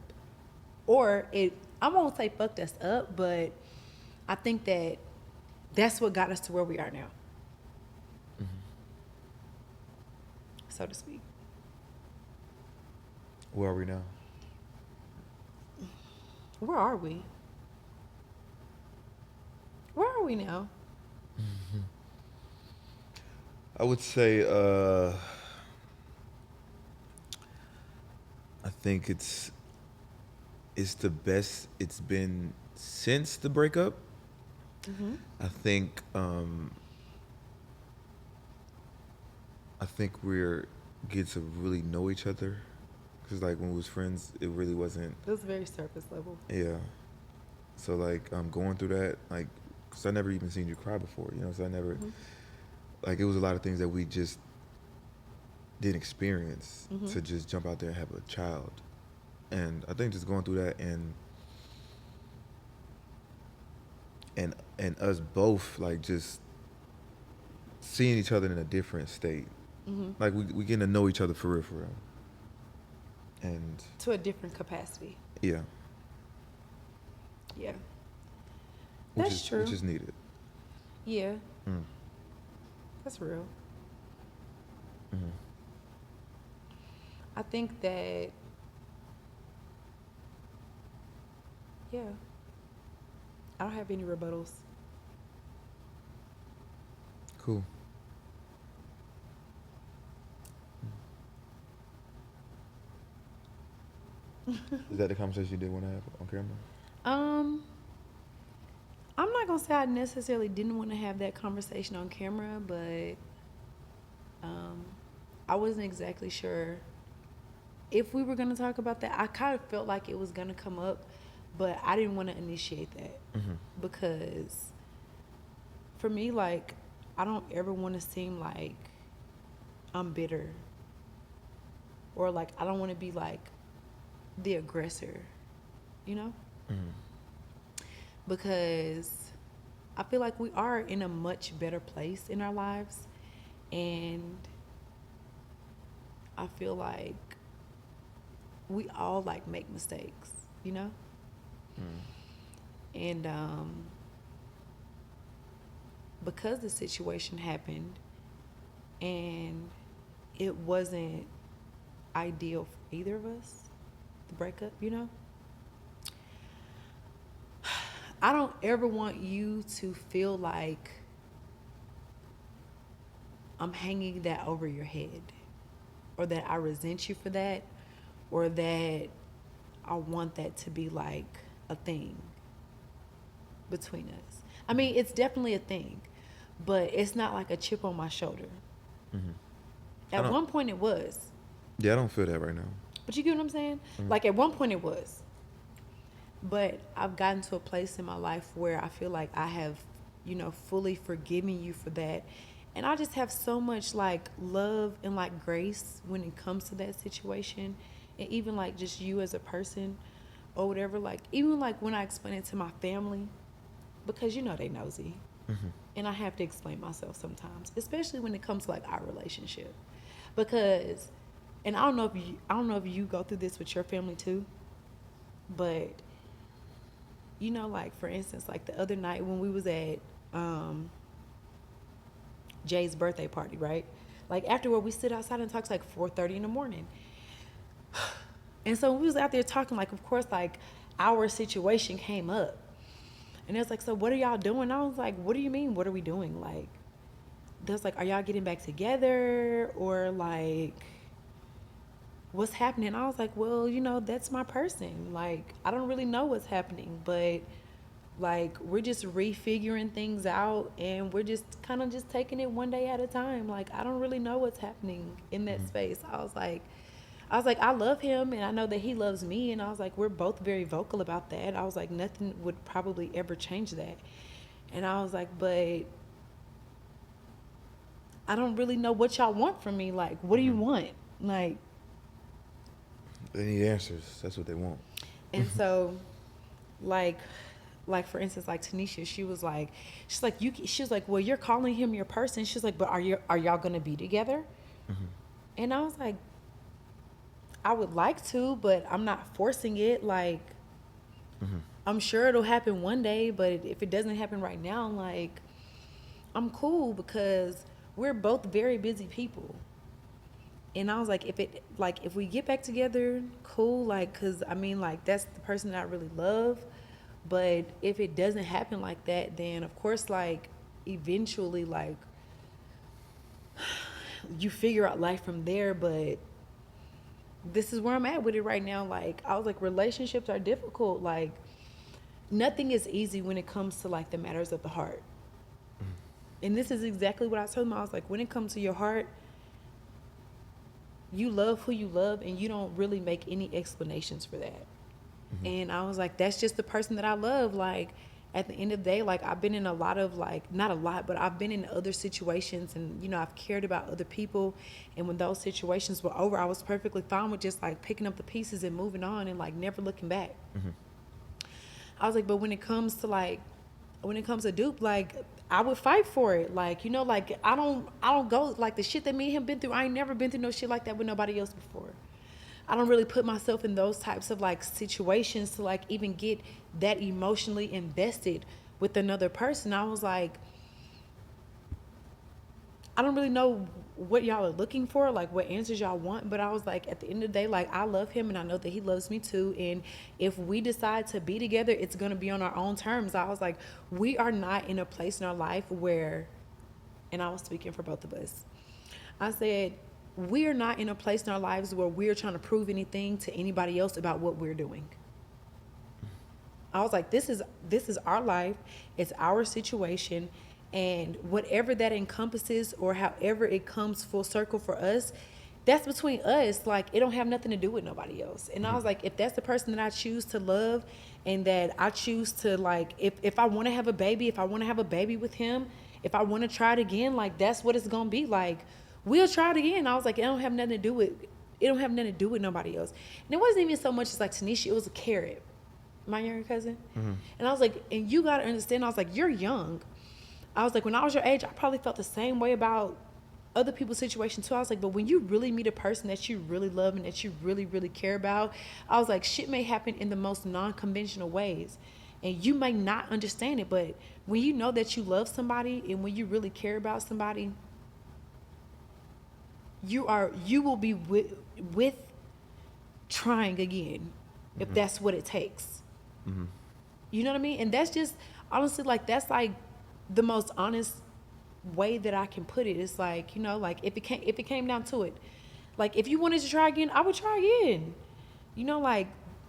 Or I won't say fucked us up, but I think that that's what got us to where we are now, so to speak. Where are we now? Where are we? Where are we now? I would say I think it's the best it's been since the breakup. I think we're get to really know each other, because like when we was friends, it really wasn't. It was very surface level. Yeah. So like going through that, like, because I never even seen you cry before, so I never, like, it was a lot of things that we just didn't experience to just jump out there and have a child. And I think just going through that and us both, like, just seeing each other in a different state. Like we getting to know each other for real. And To a different capacity. yeah. Yeah. Which That's true. Which is needed. Yeah. That's real. I think that, yeah. I don't have any rebuttals. Cool. Is that the conversation you did want to have on camera? I'm not gonna say I necessarily didn't want to have that conversation on camera, but I wasn't exactly sure if we were gonna talk about that. I kind of felt like it was gonna come up, but I didn't want to initiate that because for me, like, I don't ever want to seem like I'm bitter, or like I don't want to be like the aggressor, because I feel like we are in a much better place in our lives, and I feel like we all like make mistakes, and because the situation happened and it wasn't ideal for either of us, the breakup, I don't ever want you to feel like I'm hanging that over your head, or that I resent you for that, or that I want that to be like a thing between us. I mean, it's definitely a thing, but it's not like a chip on my shoulder. At one point it was. Yeah, I don't feel that right now. But you get what I'm saying? Like at one point it was. But I've gotten to a place in my life where I feel like I have, fully forgiven you for that. And I just have so much like love and like grace when it comes to that situation. and even like just you as a person or whatever, like even like when I explain it to my family, because you know they nosy, and I have to explain myself sometimes, especially when it comes to like our relationship, because, and I don't know if you go through this with your family too, but you know, like for instance, like the other night when we was at Jay's birthday party, right? Like afterward, we sit outside and talk to like 4:30 in the morning. And so we was out there talking, like of course, like our situation came up, and it's like, so what are y'all doing? I was like, what do you mean? What are we doing? Like, that's like, are y'all getting back together or like, what's happening? I was like, well, you know, that's my person. Like, I don't really know what's happening, but like we're just refiguring things out and we're just kind of just taking it one day at a time. Like I don't really know what's happening in that space. I was like I love him and I know that he loves me, and I was like we're both very vocal about that. I was like nothing would probably ever change that. And I was like, but I don't really know what y'all want from me. Like what do you want? Like, They need answers. That's what they want. and so like for instance, like Tanisha, she's like she was like, well, you're calling him your person. She's like, but are y'all gonna be together? And I was like, I would like to, but I'm not forcing it. Like I'm sure it'll happen one day, but if it doesn't happen right now, like I'm cool because we're both very busy people. And I was like, if we get back together, cool. Like, cause I mean, like that's the person that I really love. But if it doesn't happen like that, then of course, like eventually, like you figure out life from there. But this is where I'm at with it right now. Like I was like, relationships are difficult. Like nothing is easy when it comes to like the matters of the heart. And this is exactly what I told him. I was like, when it comes to your heart, you love who you love and you don't really make any explanations for that. And I was like, that's just the person that I love. Like at the end of the day, like I've been in a lot of like, not a lot, but I've been in other situations, and you know, I've cared about other people, and when those situations were over, I was perfectly fine with just like picking up the pieces and moving on and like never looking back. I was like, but when it comes to Dupe, like I would fight for it. Like, you know, like I don't go like the shit that me and him been through. I ain't never been through no shit like that with nobody else before. I don't really put myself in those types of like situations to like even get that emotionally invested with another person. I was like, I don't really know what y'all are looking for, like what answers y'all want, but I was like, at the end of the day, like I love him and I know that he loves me too. And if we decide to be together, it's going to be on our own terms. I was like, we are not in a place in our life where, and I was speaking for both of us, I said, we are not in a place in our lives where we're trying to prove anything to anybody else about what we're doing. I was like, this is our life. It's our situation. And whatever that encompasses or however it comes full circle for us, that's between us. Like, it don't have nothing to do with nobody else. And I was like, if that's the person that I choose to love and that I choose to, like, if I want to have a baby, if I want to have a baby with him, if I want to try it again, like, that's what it's going to be. Like, we'll try it again. I was like, it don't have nothing to do with nobody else. And it wasn't even so much as like Tanisha, it was a carrot, my younger cousin. And I was like, and you got to understand, I was like, you're young. I was like, when I was your age, I probably felt the same way about other people's situations too. I was like, but when you really meet a person that you really love and that you really, really care about, I was like, shit may happen in the most non-conventional ways. And you may not understand it, but when you know that you love somebody and when you really care about somebody, you will be with trying again if that's what it takes. You know what I mean? And that's just honestly, like, that's like the most honest way that I can put it. It's like, you know, like if it came down to it, like if you wanted to try again, I would try again. You know, like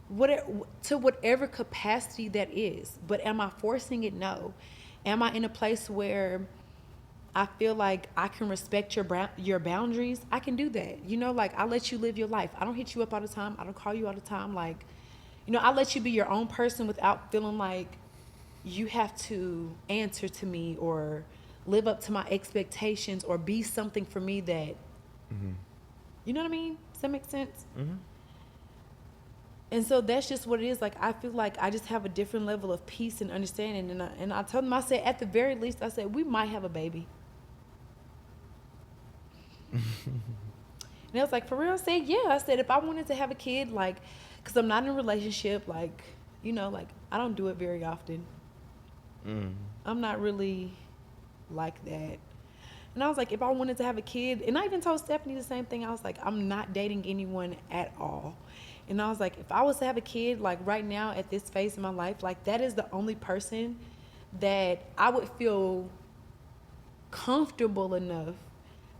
whatever capacity that is. But am I forcing it? No. Am I in a place where I feel like I can respect your boundaries? I can do that. You know, like I let you live your life. I don't hit you up all the time. I don't call you all the time. Like, you know, I let you be your own person without feeling like you have to answer to me or live up to my expectations or be something for me that, you know what I mean? Does that make sense? And so that's just what it is. Like, I feel like I just have a different level of peace and understanding. And I told them, I said, at the very least, I said, we might have a baby. And I was like, for real? I said, yeah. I said, if I wanted to have a kid, like, because I'm not in a relationship, like, you know, like, I don't do it very often. I'm not really like that. And I was like, if I wanted to have a kid, and I even told Stephanie the same thing. I was like, I'm not dating anyone at all. And I was like, if I was to have a kid, like right now at this phase in my life, like that is the only person that I would feel comfortable enough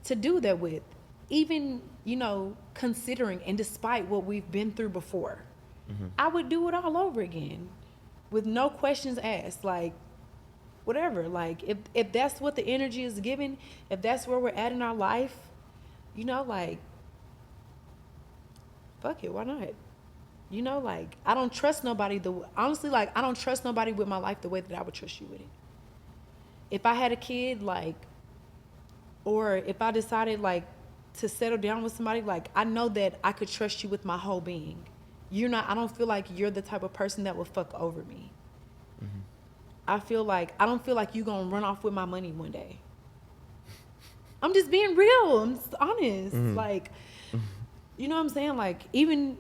to do that with. Even, you know, considering and despite what we've been through before, I would do it all over again with no questions asked. Like, whatever. Like, if that's what the energy is given, if that's where we're at in our life, you know, like, fuck it, why not? You know, like, I don't trust nobody honestly, like, I don't trust nobody with my life the way that I would trust you with it. If I had a kid, like, or if I decided, like, to settle down with somebody, like, I know that I could trust you with my whole being. I don't feel like you're the type of person that would fuck over me. I don't feel like you gonna run off with my money one day. I'm just being real. I'm just honest. Like, you know what I'm saying? Like, even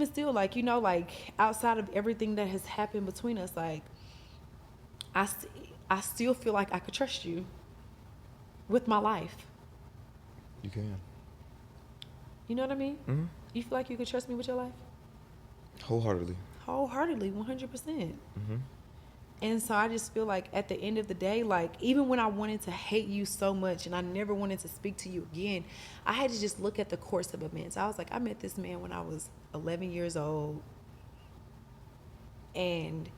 still, like, you know, like, outside of everything that has happened between us, like, I still feel like I could trust you with my life. You can. You know what I mean? You feel like you could trust me with your life? Wholeheartedly. Wholeheartedly, 100%. And so I just feel like at the end of the day, like, even when I wanted to hate you so much and I never wanted to speak to you again, I had to just look at the course of events. I was like, I met this man when I was 11 years old, and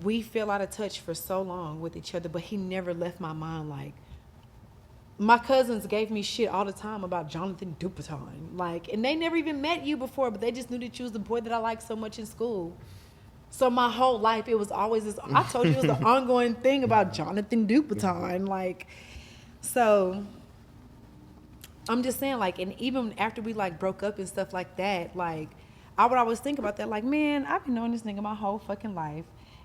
we fell out of touch for so long with each other, but he never left my mind. Like, my cousins gave me shit all the time about Jonathan Dupiton. Like, and they never even met you before, but they just knew that you was the boy that I liked so much in school. So my whole life, it was always this, I told you it was the ongoing thing about Jonathan Dupiton. Like, so I'm just saying, like, and even after we, like, broke up and stuff like that, like, I would always think about that. Like, man, I've been knowing this nigga my whole fucking life.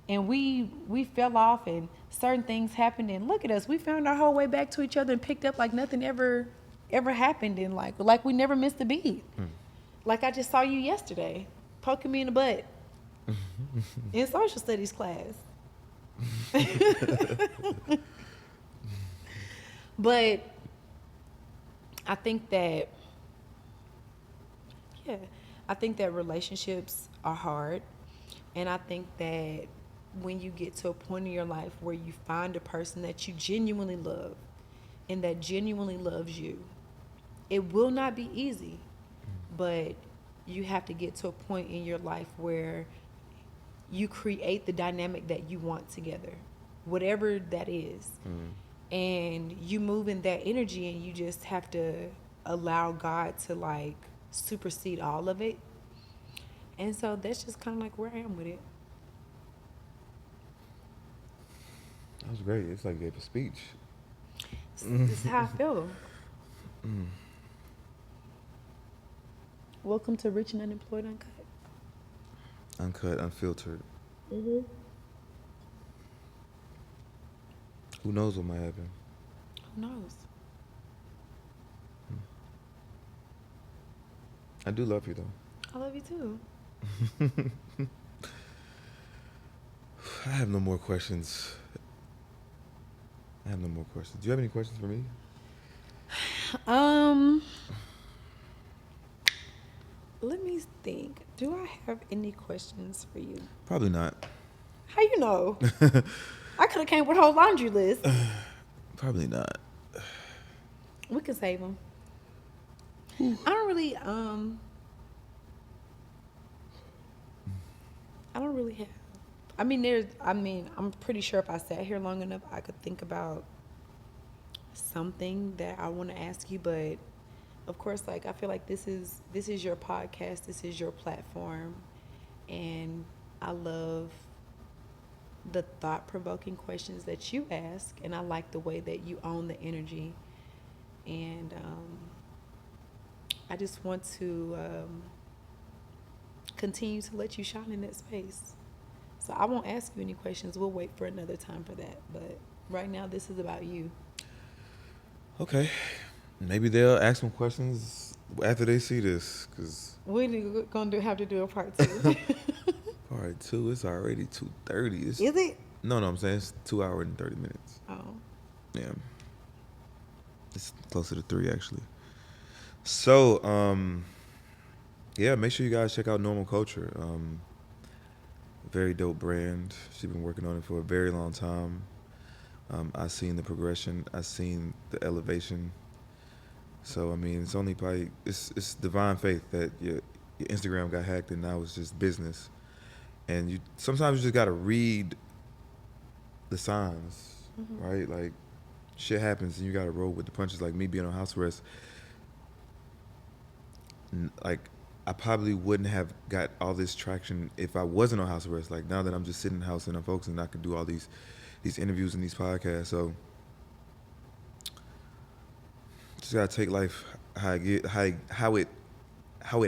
And we fell off and certain things happened. And look at us. We found our whole way back to each other and picked up like nothing ever happened. And, like we never missed a beat. Like, I just saw you yesterday poking me in the butt. In social studies class. But I think that relationships are hard. And I think that when you get to a point in your life where you find a person that you genuinely love and that genuinely loves you, it will not be easy, but you have to get to a point in your life where you create the dynamic that you want together, whatever that is. And you move in that energy, and you just have to allow God to, like, supersede all of it. And so that's just kind of like where I am with it. That was great. It's like you gave a speech. This is how I feel. Welcome to Rich and Unemployed Uncut. Uncut, unfiltered. Mm-hmm. Who knows what might happen? Who knows? I do love you, though. I love you too. I have no more questions. Do you have any questions for me? Let me think. Do I have any questions for you? Probably not. How you know? I could have came with a whole laundry list. Probably not. We can save them. I don't really have. I'm pretty sure if I sat here long enough, I could think about something that I want to ask you. But of course, like, I feel like this is your podcast. This is your platform, and I love the thought-provoking questions that you ask, and I like the way that you own the energy. And I just want to continue to let you shine in that space. So I won't ask you any questions. We'll wait for another time for that. But right now, this is about you. Okay. Maybe they'll ask some questions after they see this, because We're gonna have to do a part 2. part 2, it's already 2:30. Is it? No, I'm saying it's 2 hours and 30 minutes. Oh. Yeah. It's closer to 3, actually. So, yeah, make sure you guys check out Normal Culture. Very dope brand. She's been working on it for a very long time. I've seen the progression. I've seen the elevation. So, I mean, it's only probably, it's divine faith that your Instagram got hacked and now it's just business. And sometimes you just got to read the signs, right? Like, shit happens and you got to roll with the punches. Like me being on house arrest, like, I probably wouldn't have got all this traction if I wasn't on house arrest. Like, now that I'm just sitting in the house and I'm focusing, I can do all these interviews and these podcasts. So just gotta take life how it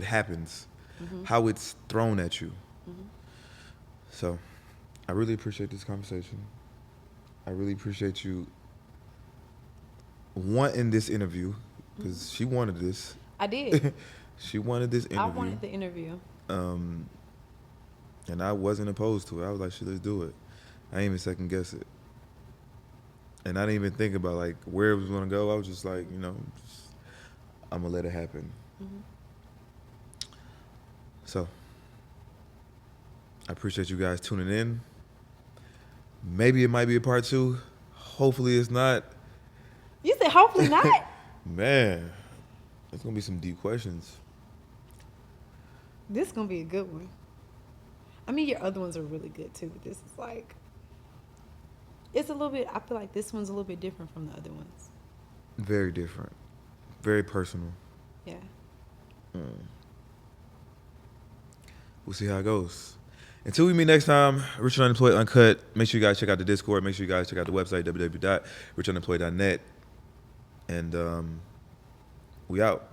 happens, how it's thrown at you. So I really appreciate this conversation. I really appreciate you wanting this interview, because she wanted this. I did. She wanted this interview. I wanted the interview. And I wasn't opposed to it. I was like, shit, let's do it. I didn't even second guess it. And I didn't even think about like where it was gonna go. I was just like, I'm gonna let it happen. So I appreciate you guys tuning in. Maybe it might be a part 2. Hopefully it's not. You said hopefully not? Man, there's gonna be some deep questions. This is going to be a good one. I mean, your other ones are really good too. This is like, it's a little bit, I feel like this one's a little bit different from the other ones. Very different. Very personal. Yeah. We'll see how it goes. Until we meet next time, Rich and Unemployed Uncut. Make sure you guys check out the Discord. Make sure you guys check out the website, www.richunemployed.net. And we out.